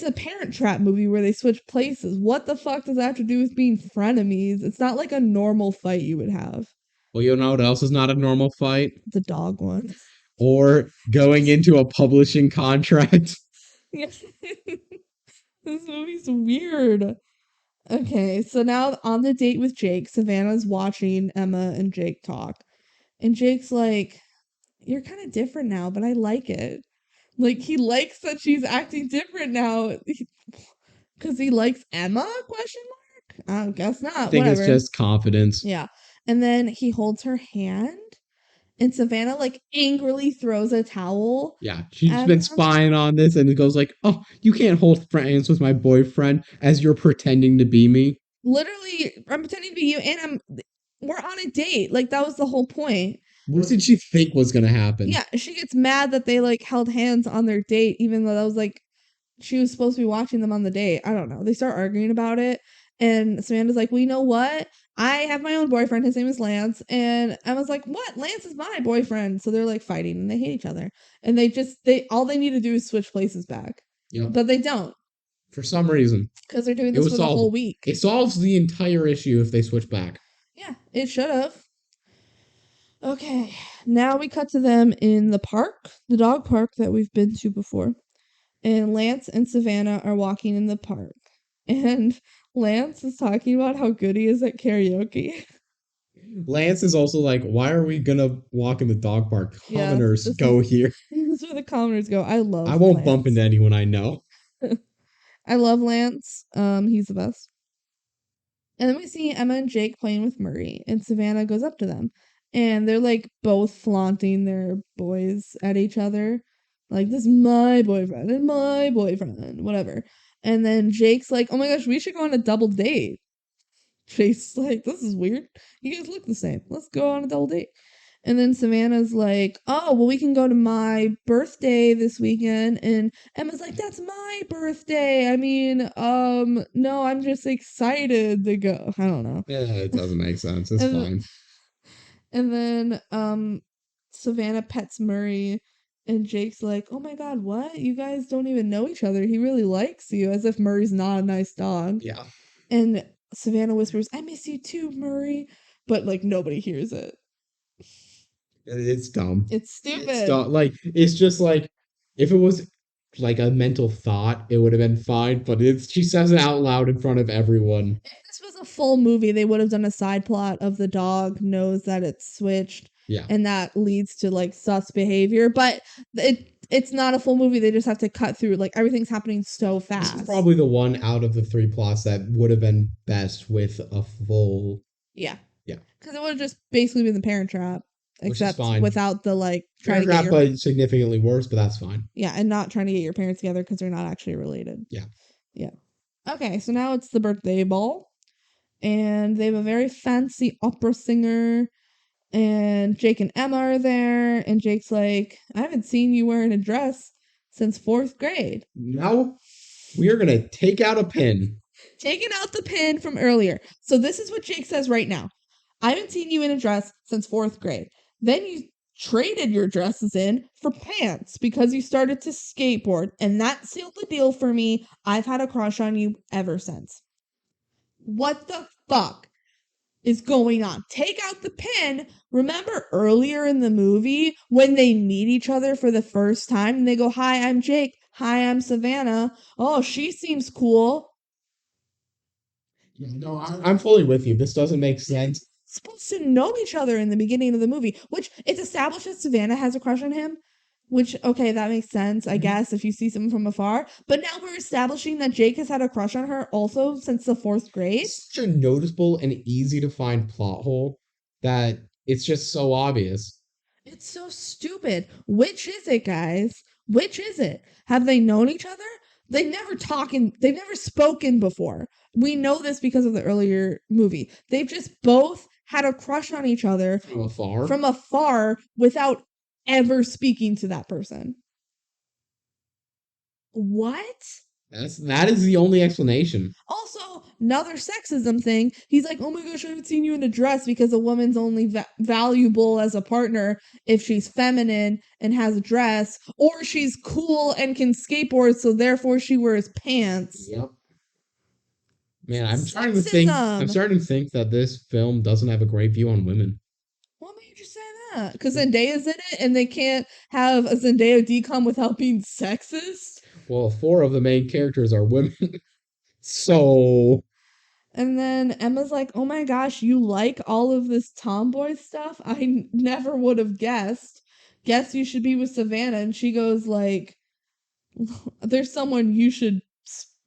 a Parent Trap movie where they switch places. What the fuck does that have to do with being frenemies? It's not like a normal fight you would have. Well, you know what else is not a normal fight? The dog one. Or going into a publishing contract. Yes. This movie's weird. Okay, so now on the date with Jake, Savannah's watching Emma and Jake talk. And Jake's like, you're kind of different now, but I like it. Like he likes that she's acting different now. Because he likes Emma? Question mark. I guess I not. think it's Whatever. just confidence. Yeah. And then he holds her hand, and Savannah like angrily throws a towel. Yeah, she's At been him. spying on this, and it goes like, "Oh, you can't hold hands with my boyfriend as you're pretending to be me." Literally, I'm pretending to be you, and we're on a date. Like that was the whole point. What did she think was gonna happen? Yeah, she gets mad that they like held hands on their date, even though that was like she was supposed to be watching them on the date. I don't know. They start arguing about it. And Samanda's like, well, you know what? I have my own boyfriend. His name is Lance. And Emma's like, what? Lance is my boyfriend. So they're like fighting and they hate each other. And they all they need to do is switch places back. Yep. But they don't. For some reason. Because they're doing this for the whole week. It solves the entire issue if they switch back. Yeah, it should have. Okay. Now we cut to them in the park, the dog park that we've been to before. And Lance and Savannah are walking in the park. And Lance is talking about how good he is at karaoke. Lance is also like, why are we gonna walk in the dog park? Commoners Yeah, go here. This is where the commoners go. I won't Lance. Bump into anyone I know. I love Lance. He's the best. And then we see Emma and Jake playing with Murray, and Savannah goes up to them. And they're like both flaunting their boys at each other. Like, this is my boyfriend and my boyfriend, whatever. And then Jake's like, oh my gosh, we should go on a double date. Jake's like, this is weird. You guys look the same. Let's go on a double date. And then Savannah's like, oh, well, we can go to my birthday this weekend. And Emma's like, that's my birthday. I mean, no, I'm just excited to go. I don't know. Yeah, it doesn't make sense. It's fine. And then Savannah pets Murray, and Jake's like, oh my god, what? You guys don't even know each other. He really likes you, as if Murray's not a nice dog. Yeah. And Savannah whispers, I miss you too, Murray. But like nobody hears it. It's dumb. It's stupid. It's dumb. Like, it's just like, if it was like a mental thought, it would have been fine, but she says it out loud in front of everyone. If this was a full movie, they would have done a side plot of the dog knows that it's switched. Yeah. And that leads to like sus behavior. But it's not a full movie. They just have to cut through. Like everything's happening so fast. This is probably the one out of the three plots that would have been best with a full. Yeah. Yeah. Because it would have just basically been the Parent Trap. Except without the like trying to get significantly worse, but that's fine. Yeah, and not trying to get your parents together because they're not actually related. Yeah. Yeah. Okay, so now it's the birthday ball. And they have a very fancy opera singer. And Jake and Emma are there. And Jake's like, I haven't seen you wearing a dress since 4th grade. Now we are going to take out a pin. Taking out the pin from earlier. So this is what Jake says right now. I haven't seen you in a dress since 4th grade. Then you traded your dresses in for pants because you started to skateboard, and that sealed the deal for me. I've had a crush on you ever since. What the fuck? is going on. Take out the pin. Remember earlier in the movie when they meet each other for the first time and they go, "Hi, I'm Jake. Hi, I'm Savannah. Oh, she seems cool." No, I'm fully with you. This doesn't make sense. Supposed to know each other in the beginning of the movie, which it's established that Savannah has a crush on him. Which, okay, that makes sense, I guess, if you see someone from afar. But now we're establishing that Jake has had a crush on her also since the fourth grade. It's such a noticeable and easy to find plot hole that it's just so obvious. It's so stupid. Which is it, guys? Which is it? Have they known each other? They've never spoken before. We know this because of the earlier movie. They've just both had a crush on each other from afar without ever speaking to that person. What? That is the only explanation. Also, another sexism thing. He's like, "Oh my gosh, I haven't seen you in a dress because a woman's only valuable as a partner if she's feminine and has a dress, or she's cool and can skateboard, so therefore she wears pants." Yep. Man, I'm starting to think. I'm starting to think that this film doesn't have a great view on women. What made you say that? Because Zendaya's in it, and they can't have a Zendaya DCOM without being sexist. Well, 4 of the main characters are women. So. And then Emma's like, "Oh my gosh, you like all of this tomboy stuff? I never would have guessed. Guess you should be with Savannah." And she goes like, "There's someone you should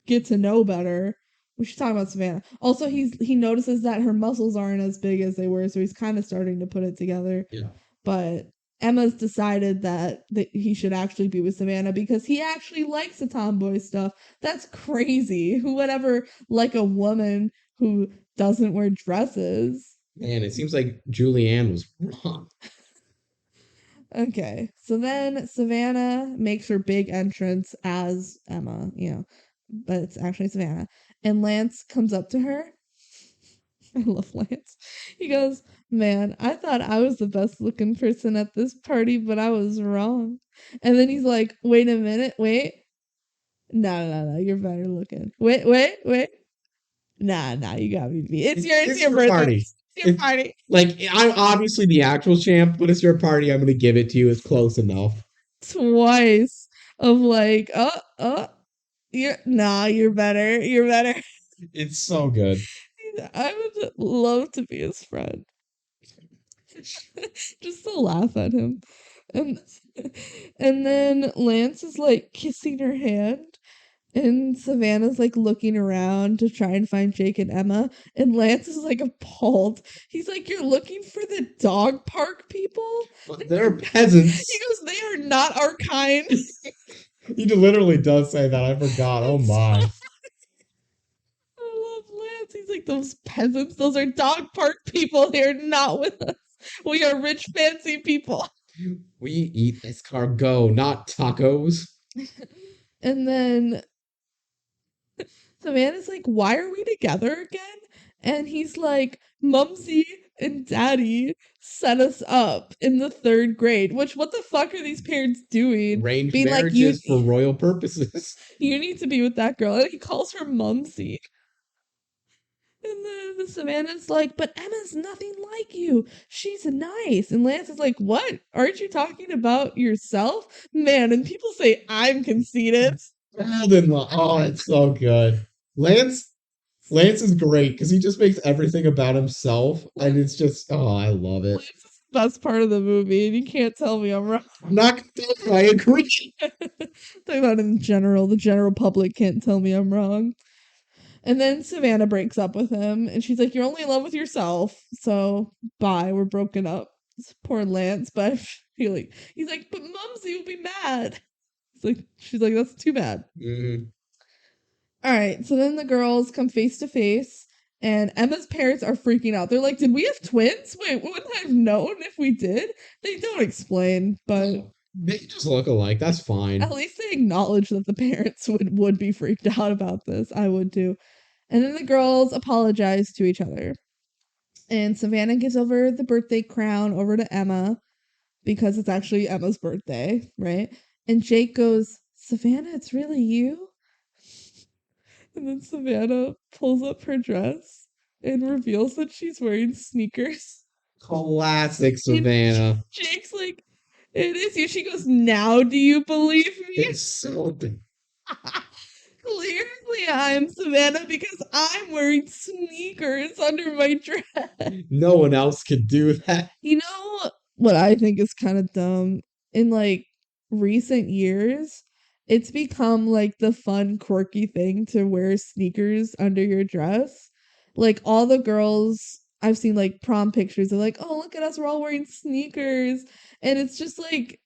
get to know better." We should talk about Savannah. Also, he notices that her muscles aren't as big as they were, so he's kind of starting to put it together. Yeah. But Emma's decided that he should actually be with Savannah because he actually likes the tomboy stuff. That's crazy. Who would ever like a woman who doesn't wear dresses? Man, it seems like Julianne was wrong. Okay, so then Savannah makes her big entrance as Emma, but it's actually Savannah. And Lance comes up to her. I love Lance. He goes, "Man, I thought I was the best looking person at this party, but I was wrong." And then he's like, "Wait a minute, wait. No, no, no, you're better looking. Wait, wait, wait. Nah, nah, you got me beat. It's your birthday. Party. It's your party." Like, I'm obviously the actual champ, but it's your party. I'm going to give it to you. It's close enough. Twice of like, you're better. You're better. It's so good. I would love to be his friend. Just to laugh at him. And and then Lance is like kissing her hand. And Savannah's like looking around to try and find Jake and Emma. And Lance is like appalled. He's like, "You're looking for the dog park people? But they're peasants." He goes, "They are not our kind." He literally does say that. I forgot. Oh my. I love Lance. He's like, "Those peasants, those are dog park people. They're not with us. We are rich, fancy people." We eat escargot, not tacos. And then Savannah's like, "Why are we together again?" And he's like, "Mumsy and Daddy set us up in the third grade." Which, what the fuck are these parents doing? Arranged Being like, marriages for royal purposes. "You need to be with that girl." And he calls her Mumsy. And then Savannah's like, "But Emma's nothing like you. She's nice." And Lance is like, "What? Aren't you talking about yourself?" Man, and people say I'm conceited. Oh, it's so good. Lance is great because he just makes everything about himself, and it's just, oh, I love it. Lance is the best part of the movie, and you can't tell me I'm wrong. I'm not gonna tell you I agree. Talking about in general, the general public can't tell me I'm wrong. And then Savannah breaks up with him, and she's like, "You're only in love with yourself, so bye, we're broken up." Poor Lance, but I feel like he's like, "But Mumsy will be mad." She's like, "That's too bad." Mm-hmm. All right, so then the girls come face to face, and Emma's parents are freaking out. They're like, "Did we have twins? Wait, wouldn't I have known if we did?" They don't explain, but they just look alike. That's fine. At least they acknowledge that the parents would be freaked out about this. I would too. And then the girls apologize to each other. And Savannah gives over the birthday crown over to Emma because it's actually Emma's birthday, right? And Jake goes, "Savannah, it's really you?" And then Savannah pulls up her dress and reveals that she's wearing sneakers. Classic And Savannah. Jake's like, it is you. She goes, now do you believe me? It's so Clearly, I'm Savannah because I'm wearing sneakers under my dress. no one else could do that. You know what I think is kind of dumb? In like recent years, it's become like the fun, quirky thing to wear sneakers under your dress. Like all the girls I've seen like prom pictures are like, oh, look at us, we're all wearing sneakers. And it's just like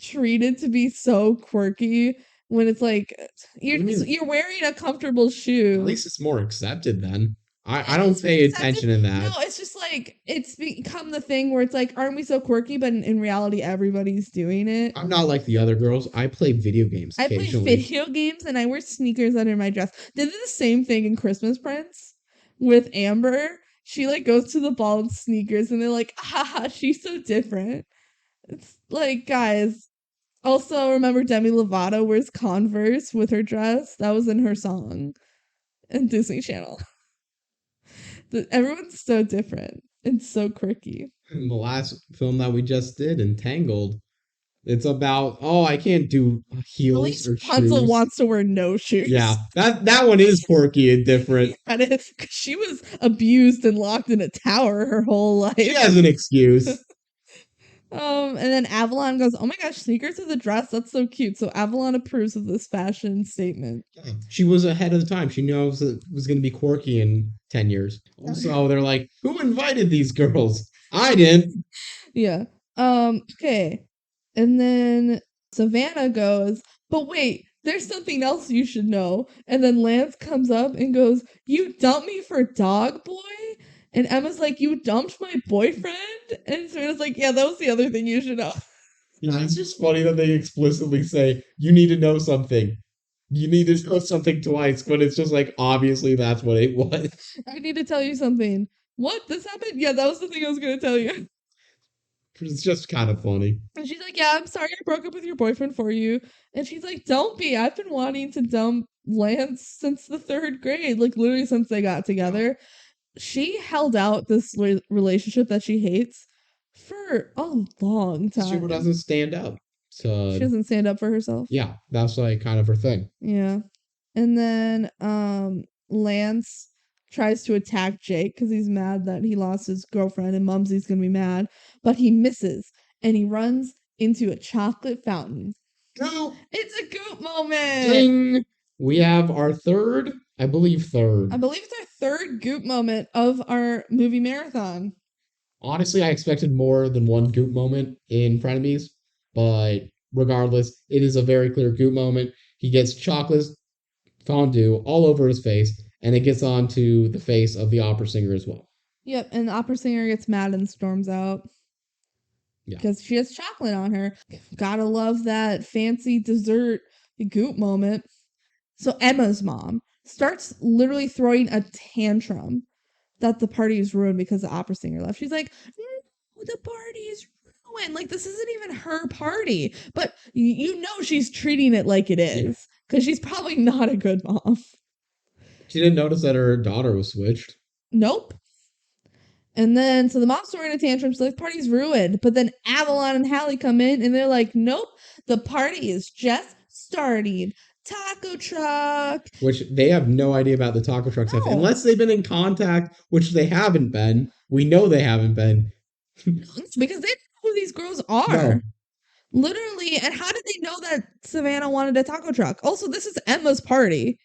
treated to be so quirky when it's like I mean, you're wearing a comfortable at shoe. least it's more accepted then. I It don't is pay accepted. attention in No, that. it's just like it's become the thing where it's like, aren't we so quirky? But in reality, everybody's doing it. I'm not like the other girls. I play video games I play occasionally. video games and I wear sneakers under my dress. They did the same thing in Christmas Prince with Amber. She like goes to the ball in sneakers and they're like, haha, she's so different. It's like, guys. Also, remember Demi Lovato wears Converse with her dress? That was in her song in Disney Channel. Everyone's so different and so quirky. The last film that we just did, Entangled, it's about I can't do At heels least or Rapunzel shoes. wants to wear no shoes. Yeah, that one is quirky and different. And she was abused and locked in a tower her whole life. She has an excuse. And then Avalon goes, "Oh my gosh, sneakers with a dress, that's so cute." So Avalon approves of this fashion statement. She was ahead of the time. She knows it was going to be quirky in 10 years. So they're like, who invited these girls? I didn't. Yeah. Okay. And then Savannah goes, "But wait, there's something else you should know." And then Lance comes up and goes, "You dumped me for Dog Boy?" And Emma's like, "You dumped my boyfriend?" And Savannah's like, "Yeah, that was the other thing you should know." Yeah, it's just funny that they explicitly say, you need to know something. You need to know something twice, but it's just like, obviously that's what it was. I need to tell you something. What? This happened? Yeah, that was the thing I was going to tell you. It's just kind of funny. And she's like, "Yeah, I'm sorry I broke up with your boyfriend for you." And she's like, "Don't be. I've been wanting to dump Lance since the third grade, like literally since they got together." She held out this relationship that she hates for a long She time. doesn't stand up. So She doesn't stand up for herself. yeah, that's like kind of her thing. Yeah. And then Lance tries to attack Jake because he's mad that he lost his girlfriend and Mumsy's gonna be mad, but he misses and he runs into a chocolate fountain. Goop! It's a goop moment. Ding! We have our third, I believe third. I believe it's our third goop moment of our movie marathon. Honestly, I expected more than one goop moment in Frenemies, but regardless, it is a very clear goop moment. He gets chocolate fondue all over his face, and it gets onto the face of the opera singer as well. Yep, and the opera singer gets mad and storms out. Yeah. Because she has chocolate on her. Gotta love that fancy dessert goop moment. So Emma's mom starts literally throwing a tantrum that the party is ruined because the opera singer left. She's like, "No, the party is ruined. Like, this isn't even her party." But you know she's treating it like it is. Because she's probably not a good mom. She didn't notice that her daughter was switched. Nope. And then, so the mom's throwing a tantrum, so the party's ruined. But then Avalon and Hallie come in and they're like, "Nope, the party is just starting. Taco truck." Which they have no idea about the taco truck stuff. Unless they've been in contact, which they haven't been. We know they haven't been. Because they don't know who these girls are. No. Literally, and how did they know that Savannah wanted a taco truck? Also, this is Emma's party.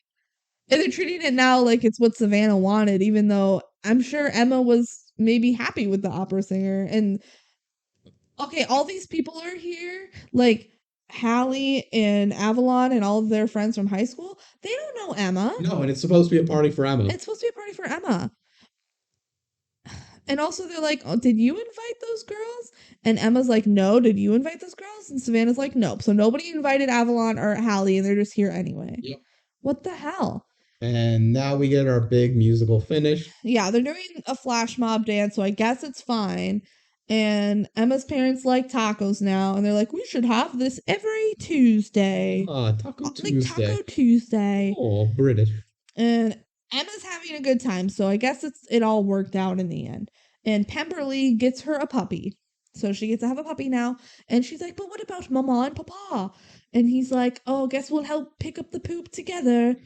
And they're treating it now like it's what Savannah wanted, even though I'm sure Emma was maybe happy with the opera singer. And okay, all these people are here, like Hallie and Avalon and all of their friends from high school. They don't know Emma. No, and it's supposed to be a party for Emma. It's supposed to be a party for Emma. And also they're like, "Oh, did you invite those girls?" And Emma's like, "No, did you invite those girls?" And Savannah's like, "Nope." So nobody invited Avalon or Hallie and they're just here anyway. Yep. What the hell? And now we get our big musical finish. Yeah, they're doing a flash mob dance, so I guess it's fine. And Emma's parents like tacos now, and they're like, "We should have this every Tuesday." Taco Tuesday. Like Taco Tuesday. Oh, British. And Emma's having a good time, so I guess it all worked out in the end. And Pemberley gets her a puppy. So she gets to have a puppy now. And she's like, but what about Mama and Papa? And he's like, oh, guess we'll help pick up the poop together.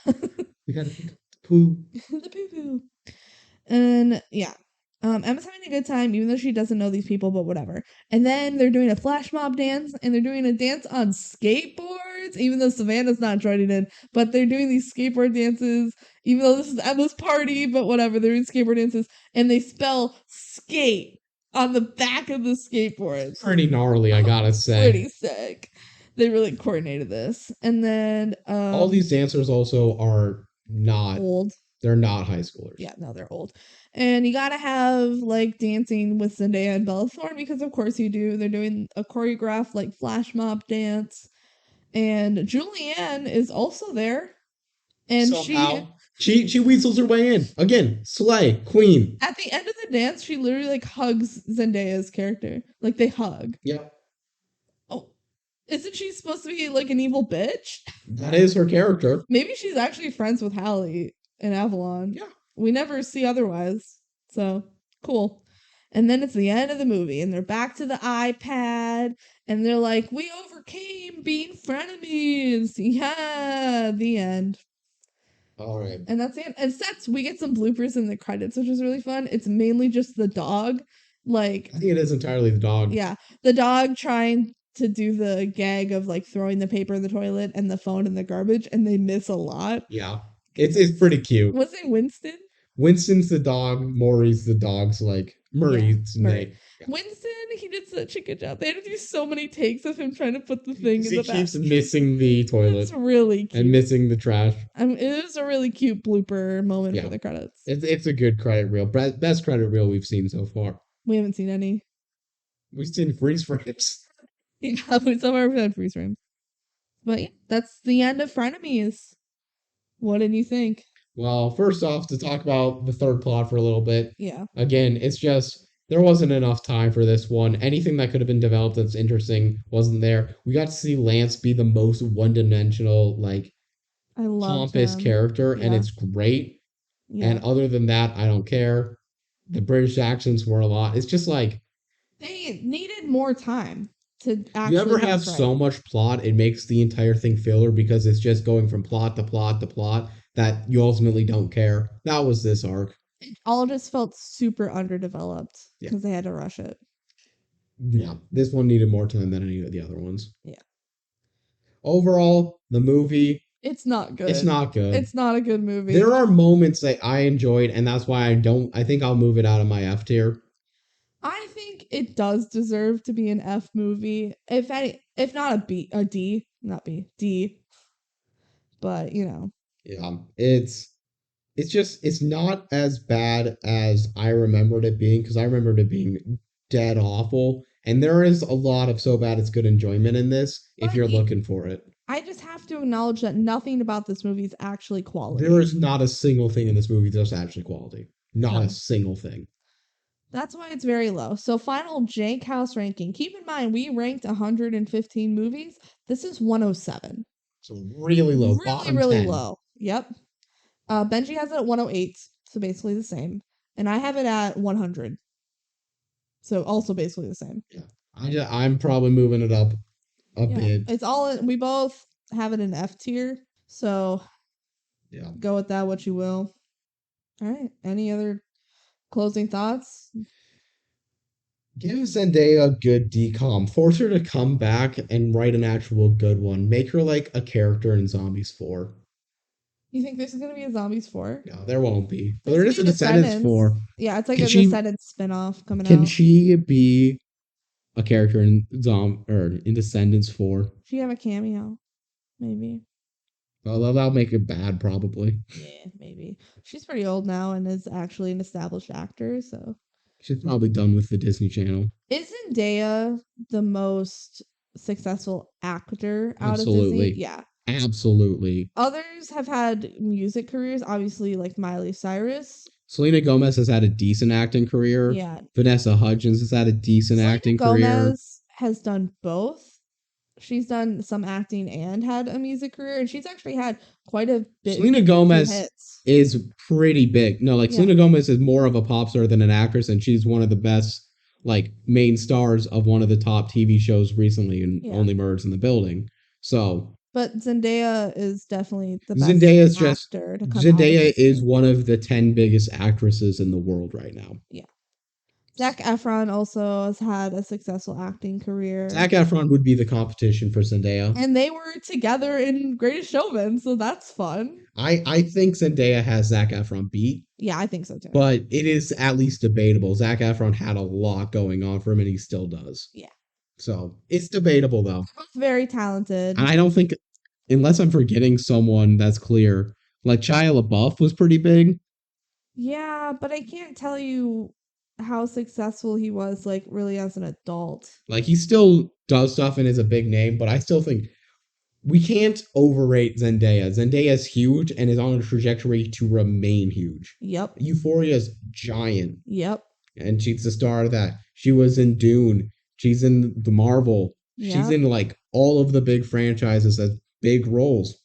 We gotta pick up the poo. The poo poo. And yeah. Emma's having a good time, even though she doesn't know these people, but whatever. And then they're doing a flash mob dance, and they're doing a dance on skateboards, even though Savannah's not joining in. But they're doing these skateboard dances, even though this is Emma's party, but whatever. They're doing skateboard dances, and they spell skate on the back of the skateboards. Pretty gnarly, I gotta say. Pretty sick. They really coordinated this. And then all these dancers also are not old. They're not high schoolers. Yeah, no, they're old. And you gotta have like dancing with Zendaya and Bella Thorne because of course you do. They're doing a choreographed like flash mob dance. And Julianne is also there. And somehow she weasels her way in. Again, slay, queen. At the end of the dance, she literally like hugs Zendaya's character. Like they hug. Yep. Oh. Isn't she supposed to be like an evil bitch? That is her character. Maybe she's actually friends with Hallie in Avalon. Yeah. We never see otherwise. So, cool. And then it's the end of the movie, and they're back to the iPad, and they're like, we overcame being frenemies. Yeah, the end. All right. And that's the end. And sets, we get some bloopers in the credits, which is really fun. It's mainly just the dog. Like, I think it is entirely the dog. Yeah. The dog trying to do the gag of like throwing the paper in the toilet and the phone in the garbage, and they miss a lot. Yeah. It's pretty cute. Was it Winston? Winston's the dog. Maury's the dog's like Murray's Murray. Yeah. Winston, he did such a good job. They had to do so many takes of him trying to put the thing in the back. He keeps missing the toilet. It's really cute. And missing the trash. It was a really cute blooper moment for the credits. It's a good credit reel. Best credit reel we've seen so far. We haven't seen any. We've seen freeze frames. Yeah, we somewhere we've had freeze frames. But yeah, that's the end of Frenemies. What did you think? Well, first off, to talk about the third plot for a little bit. Yeah. Again, it's just there wasn't enough time for this one. Anything that could have been developed that's interesting wasn't there. We got to see Lance be the most one-dimensional, like, pompous character, and it's great. Yeah. And other than that, I don't care. The British accents were a lot. It's just like they needed more time to actually. You ever have so much plot, it makes the entire thing filler because it's just going from plot to plot to plot that you ultimately don't care. That was this arc. It all just felt super underdeveloped because they had to rush it. Yeah, this one needed more time than any of the other ones. Yeah. Overall, the movie. It's not good. It's not good. It's not a good movie. There are moments that I enjoyed, and that's why I think I'll move it out of my F tier. I think it does deserve to be an F movie. If not a D, not B, D. But, you know. Yeah, it's not as bad as I remembered it being, because I remembered it being dead awful. And there is a lot of so bad it's good enjoyment in this if you're looking for it. I just have to acknowledge that nothing about this movie is actually quality. There is not a single thing in this movie that's actually quality. Not a single thing. That's why it's very low. So final Jank House ranking. Keep in mind, we ranked 115 movies. This is 107. So really low. Really, bottom really 10. low. Yep. BenG has it at 108, so basically the same. And I have it at 100. So also basically the same. Yeah. I'm probably moving it up a bit. It's all, we both have it in F tier. So go with that what you will. All right. Any other closing thoughts? Give Zendaya a good DCOM. Force her to come back and write an actual good one. Make her like a character in Zombies 4. You think this is going to be a Zombies 4? No, there won't be. But there is a Descendants 4. Yeah, it's like a Descendants spinoff coming out. Can she be a character in in Descendants 4? She have a cameo. Maybe. Well, that'll make it bad, probably. Yeah, maybe. She's pretty old now and is actually an established actor, so. She's probably done with the Disney Channel. Is Zendaya the most successful actor out of Disney? Yeah. Absolutely. Others have had music careers, obviously, like Miley Cyrus. Selena Gomez has had a decent acting career. Yeah. Vanessa Hudgens has had a decent acting career. Selena Gomez has done both. she's done some acting and had a music career, and she's actually had quite a bit Selena few Gomez hits. is pretty big. No, like Yeah. Selena Gomez is more of a pop star than an actress, and she's one of the best like main stars of one of the top TV shows recently, and Yeah. Only Murders in the Building. So But Zendaya is definitely the best Zendaya's just actor to come out of Zendaya is Disney. one of the 10 biggest actresses in the world right now. Yeah. Zac Efron also has had a successful acting career. Zac Efron would be the competition for Zendaya. And they were together in Greatest Showman, so that's fun. I think Zendaya has Zac Efron beat. Yeah, I think so too. But it is at least debatable. Zac Efron had a lot going on for him, and he still does. Yeah. So it's debatable, though. Both very talented. And I don't think, unless I'm forgetting someone that's clear, like Shia LaBeouf was pretty big. Yeah, but I can't tell you how successful he was, like, really as an adult. Like, he still does stuff and is a big name, but I still think we can't overrate Zendaya. Zendaya's huge and is on a trajectory to remain huge. Yep. Euphoria's giant. Yep. And she's the star of that. She was in Dune. She's in the Marvel. Yep. She's in like all of the big franchises as big roles.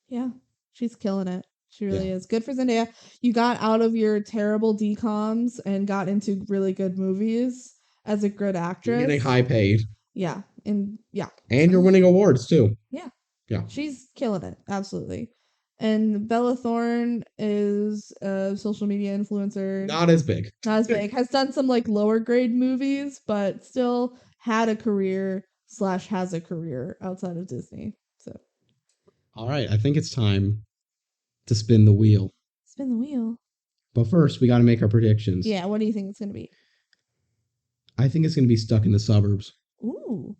Yeah. She's killing it. She really is. Good for Zendaya. You got out of your terrible DCOMs and got into really good movies as a good actress. You're getting high paid. Yeah. And yeah. And you're winning awards too. Yeah. Yeah. She's killing it. Absolutely. And Bella Thorne is a social media influencer. Not as big. Not as big. Has done some like lower grade movies, but still had a career / has a career outside of Disney. So. All right. I think it's time to spin the wheel. Spin the wheel. But first, we got to make our predictions. Yeah. What do you think it's going to be? I think it's going to be Stuck in the Suburbs. Ooh.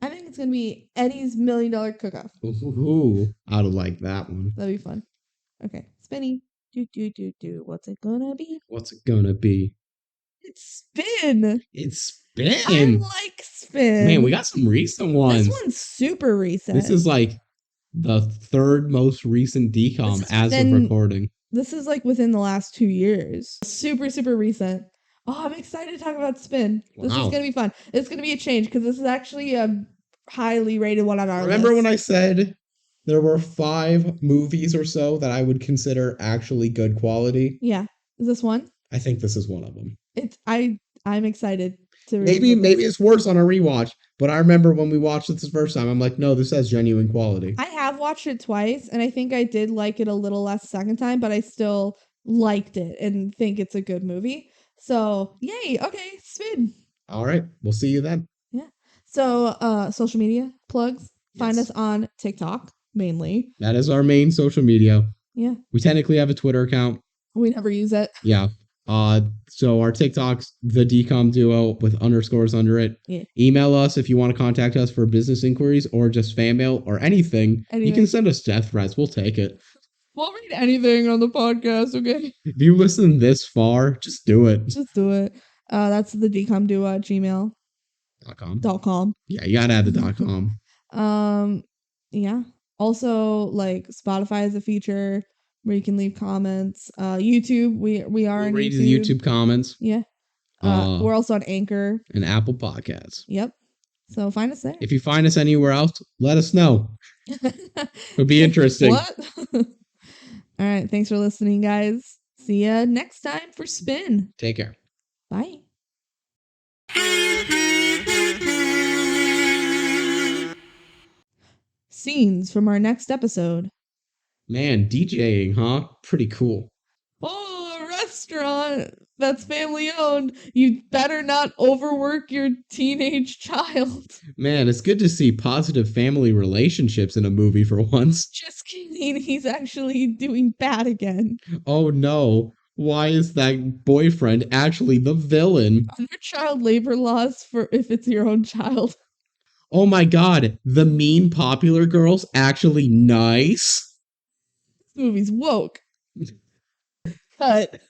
I think it's going to be Eddie's $1 Million Cook-Off. Ooh. I'd like that one. That'd be fun. Okay. Spinny. Do. What's it going to be? What's it going to be? It's Spin. It's Spin. I like Spin. Man, we got some recent ones. This one's super recent. This is like the third most recent DCOM as of recording. This is like within the last 2 years. Super, super recent. Oh, I'm excited to talk about Spin. This is going to be fun. It's going to be a change because this is actually a highly rated one on our Remember list. when I said there were 5 movies or so that I would consider actually good quality? Yeah. Is this one? I think this is one of them. I'm excited to maybe it's worse on a rewatch, but I remember when we watched it the first time, I'm like, no, this has genuine quality. I have watched it twice, and I think I did like it a little less second time, but I still liked it and think it's a good movie. So, yay. Okay, Spin. All right. We'll see you then. Yeah. So, social media plugs. Find us on TikTok, mainly. That is our main social media. Yeah. We technically have a Twitter account. We never use it. Yeah. So our TikTok's the DCOM duo with underscores under it. Yeah. Email us if you want to contact us for business inquiries or just fan mail or anything. You can send us death threats. We'll take it. We'll read anything on the podcast, okay? If you listen this far, just do it. Just do it. That's the DCOMduo at gmail.com. Yeah, you gotta add the .com. Yeah. Also, like Spotify is a feature where you can leave comments. YouTube, we are on read YouTube. The YouTube comments. Yeah. We're also on Anchor and Apple Podcasts. Yep. So find us there. If you find us anywhere else, let us know. It'll be interesting. What? All right. Thanks for listening, guys. See ya next time for Spin. Take care. Bye. Scenes from our next episode. Man, DJing, huh? Pretty cool. Oh, a restaurant that's family owned. You better not overwork your teenage child. Man, it's good to see positive family relationships in a movie for once. Just kidding. He's actually doing bad again. Oh no. Why is that boyfriend actually the villain? Under child labor laws for if it's your own child. Oh my god, the mean popular girl's actually nice? This movie's woke. Cut.